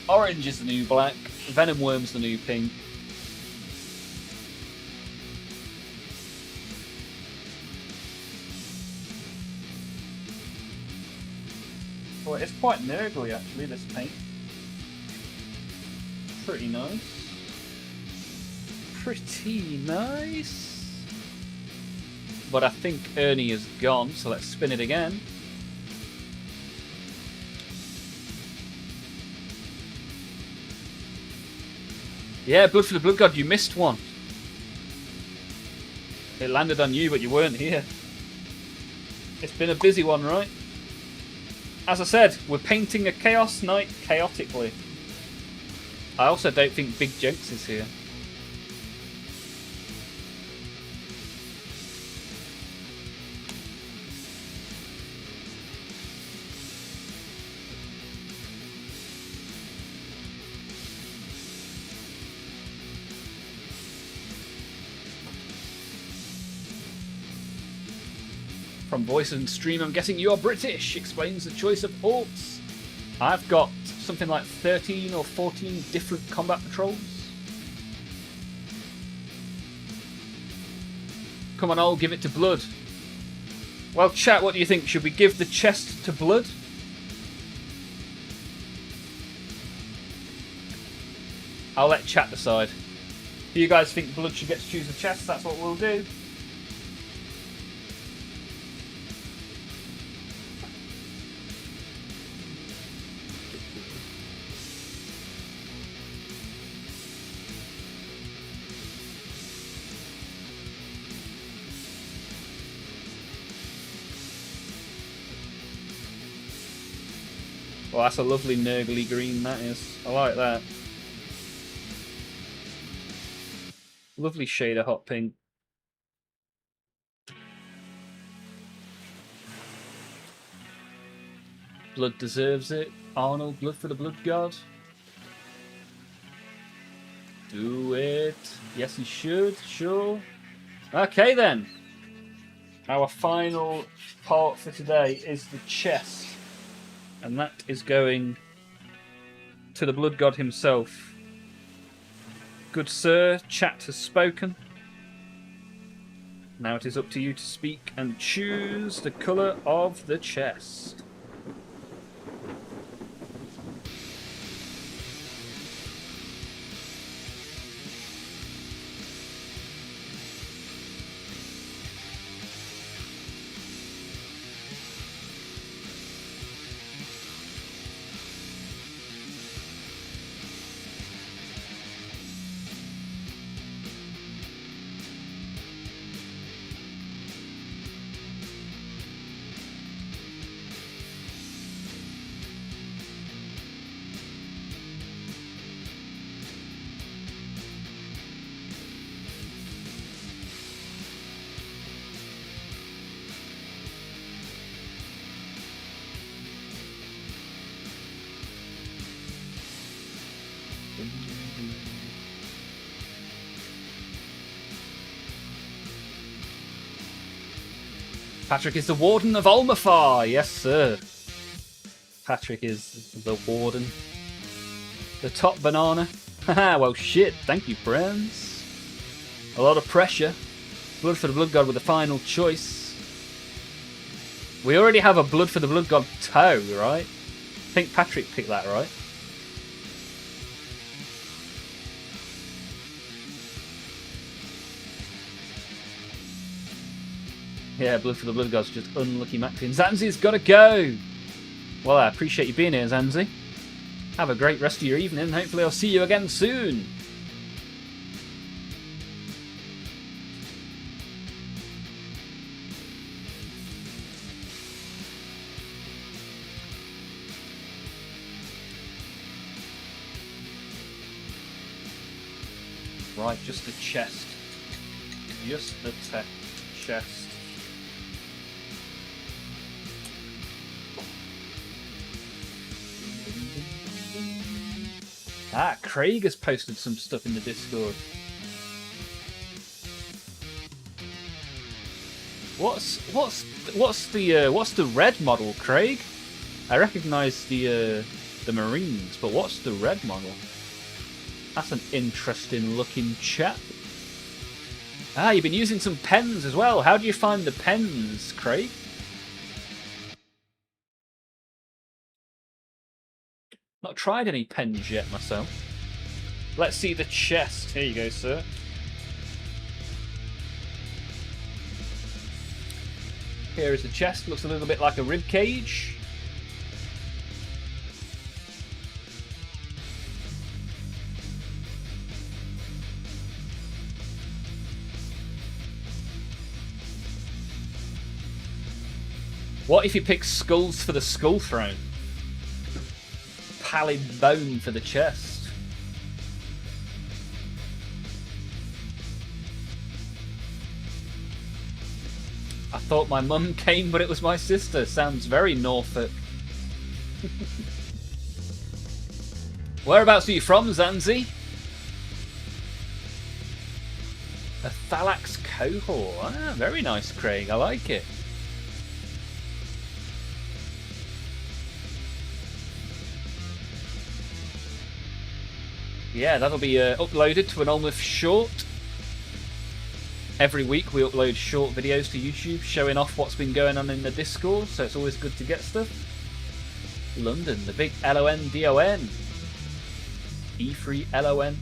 Orange is the new black. Venom Worm's the new pink. Well, it's quite nergly actually, this paint. Pretty nice. Pretty nice. But I think Ernie is gone, so let's spin it again. Yeah, Blood for the Blood God, you missed one. It landed on you, but you weren't here. It's been a busy one, right? As I said, we're painting a Chaos Knight chaotically. I also don't think Big Jenks is here. From voice and stream, I'm guessing you're British. Explains the choice of alts. I've got something like 13 or 14 different combat patrols. Come on, I'll give it to Blood. Well, chat, what do you think? Should we give the chest to Blood? I'll let chat decide. Do you guys think Blood should get to choose the chest? That's what we'll do. Well, that's a lovely nergly green, that is. I like that. Lovely shade of hot pink. Blood deserves it. Arnold, Blood for the Blood God. Do it. Yes, he should. Sure. Okay, then. Our final part for today is the chest. And that is going to the Blood God himself. Good sir, chat has spoken. Now it is up to you to speak and choose the colour of the chest. Patrick is the Warden of Olmaph. Yes, sir. Patrick is the Warden. The top banana. Haha, well shit. Thank you, friends. A lot of pressure. Blood for the Blood God with the final choice. We already have a Blood for the Blood God toe, right? I think Patrick picked that, right? Yeah, Blood for the Blood God's just unlucky Maxi. And Zanzi's got to go! Well, I appreciate you being here, Zanzi. Have a great rest of your evening. Hopefully I'll see you again soon. Right, just the chest. Just the chest. Ah, Craig has posted some stuff in the Discord. What's the red model, Craig? I recognise the Marines, but what's the red model? That's an interesting looking chap. Ah, you've been using some pens as well. How do you find the pens, Craig? Not tried any pens yet myself. Let's see the chest. Here you go, sir. Here is the chest. Looks a little bit like a rib cage. What if you pick skulls for the skull throne? Pallid bone for the chest. I thought my mum came, but it was my sister. Sounds very Norfolk. Whereabouts are you from, Zanzi? A Thalax cohort. Ah, very nice, Craig. I like it. Yeah, that'll be uploaded to an Olmaph short. Every week we upload short videos to YouTube showing off what's been going on in the Discord, so it's always good to get stuff. London, the big LONDON. E3LON.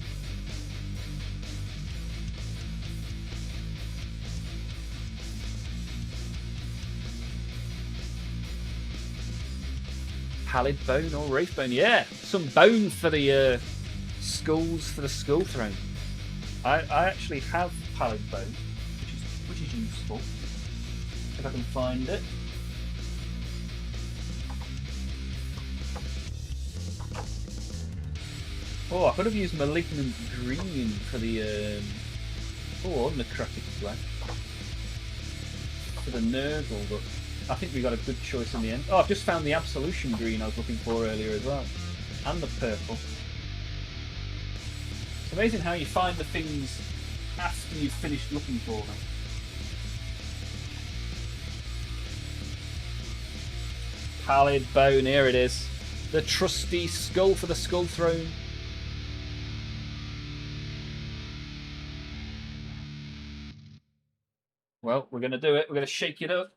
Pallid bone or wraith bone, yeah. Some bone for the skulls for the skull throne. I actually have pallid bone, which is useful. If I can find it. Oh, I could have used malignant green for the or necrotic black. For the Nurgle, but I think we got a good choice in the end. Oh, I've just found the absolution green I was looking for earlier as well. And the purple. It's amazing how you find the things after you've finished looking for them. Pallid bone, here it is. The trusty skull for the skull throne. Well, we're going to do it. We're going to shake it up.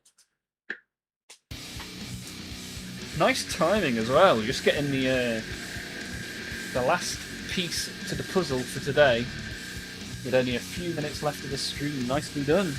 Nice timing as well. Just getting the last piece to the puzzle for today. With only a few minutes left of the stream. Nicely done.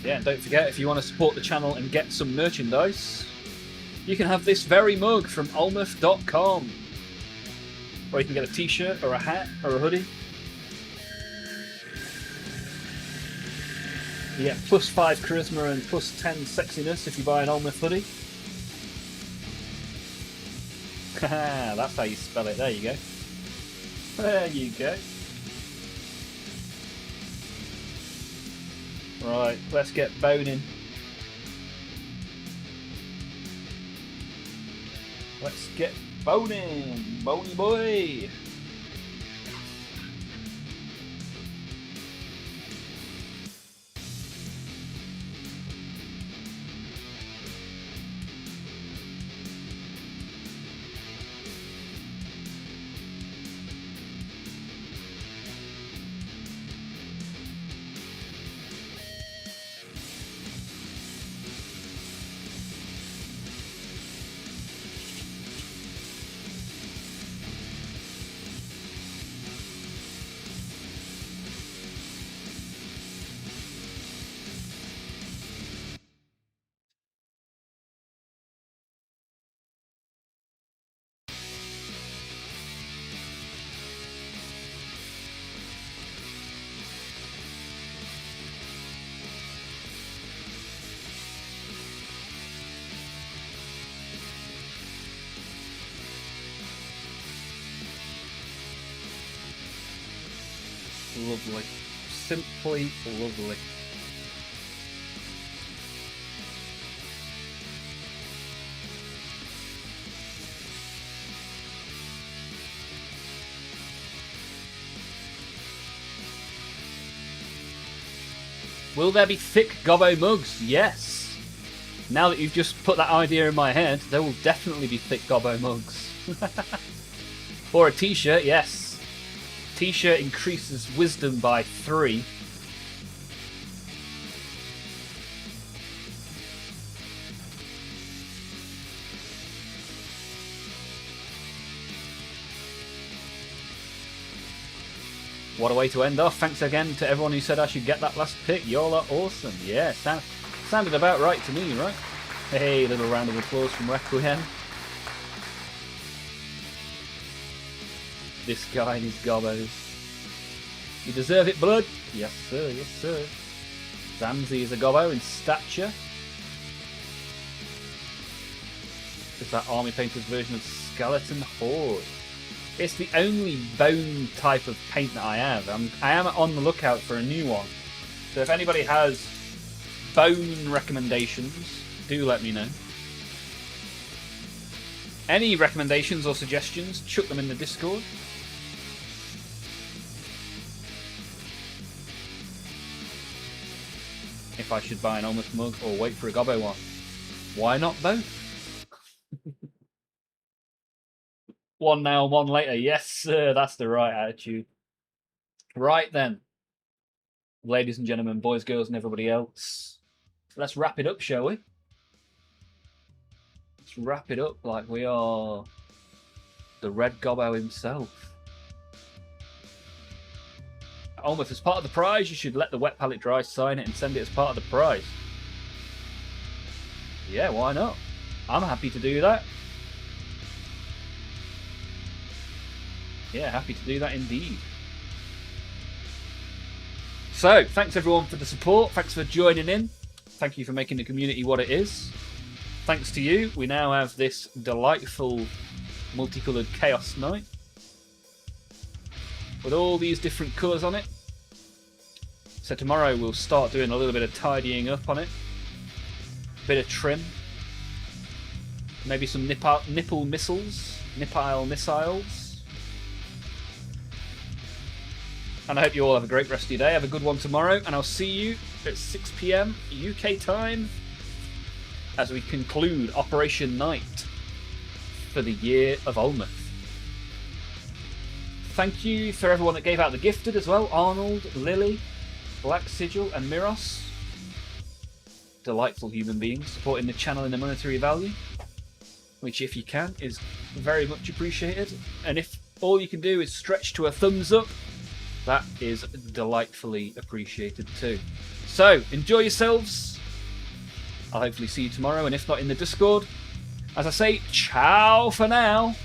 Yeah, and don't forget, if you want to support the channel and get some merchandise, you can have this very mug from Olmaph.com. Or you can get a t-shirt, or a hat, or a hoodie. You get +5 charisma and +10 sexiness if you buy an Olmaph hoodie. Haha, that's how you spell it. There you go. There you go. Right, let's get boning. Let's get boning, bony boy. lovely. Simply lovely. Will there be thick gobbo mugs? Yes. Now that you've just put that idea in my head, there will definitely be thick gobbo mugs. Or a t-shirt, yes. T-shirt increases wisdom by 3. What a way to end off. Thanks again to everyone who said I should get that last pick. Y'all are awesome. Yeah, sounded about right to me, right? Hey, little round of applause from Requiem. This guy and his gobbos. You deserve it, blood. Yes, sir. Yes, sir. Zamzi is a gobbo in stature. It's that Army Painter's version of Skeleton Horde. It's the only bone type of paint that I have. I am on the lookout for a new one. So if anybody has bone recommendations, do let me know. Any recommendations or suggestions, chuck them in the Discord. If I should buy an Olmaph mug or wait for a gobbo one. Why not both? One now, one later. Yes, sir. That's the right attitude. Right then. Ladies and gentlemen, boys, girls, and everybody else. Let's wrap it up, shall we? Let's wrap it up like we are the Red Gobbo himself. Olmaph, as part of the prize, you should let the wet palette dry, sign it, and send it as part of the prize. Yeah, why not? I'm happy to do that. Yeah, happy to do that indeed. So, thanks everyone for the support. Thanks for joining in. Thank you for making the community what it is. Thanks to you, we now have this delightful multicoloured Chaos Knight with all these different colours on it. So tomorrow we'll start doing a little bit of tidying up on it. A bit of trim. Maybe some nipple missiles. And I hope you all have a great rest of your day. Have a good one tomorrow, and I'll see you at 6 PM UK time as we conclude Operation Night for the year of Olmaph. Thank you for everyone that gave out the gifted as well. Arnold, Lily, Black Sigil, and Miros. Delightful human beings supporting the channel in a monetary value, which, if you can, is very much appreciated. And if all you can do is stretch to a thumbs up, that is delightfully appreciated too. So, enjoy yourselves. I'll hopefully see you tomorrow, and if not in the Discord, as I say, ciao for now.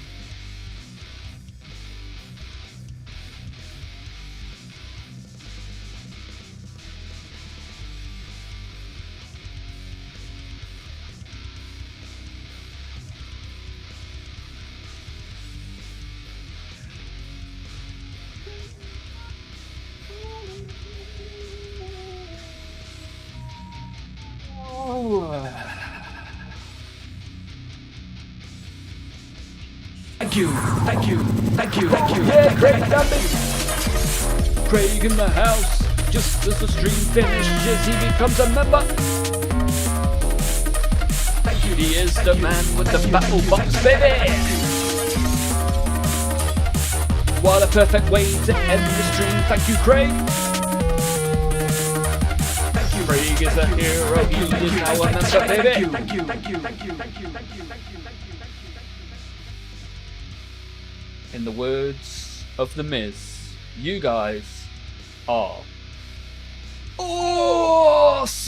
Thank you. Yeah, Craig Craig in the house. Just as the stream finishes, he becomes a member. Thank you. He is the man with the battle box, baby. What a perfect way to end the stream. Thank you, Craig. Craig is a hero. He is now a member, baby. Thank you. In the words of The Miz, you guys are awesome!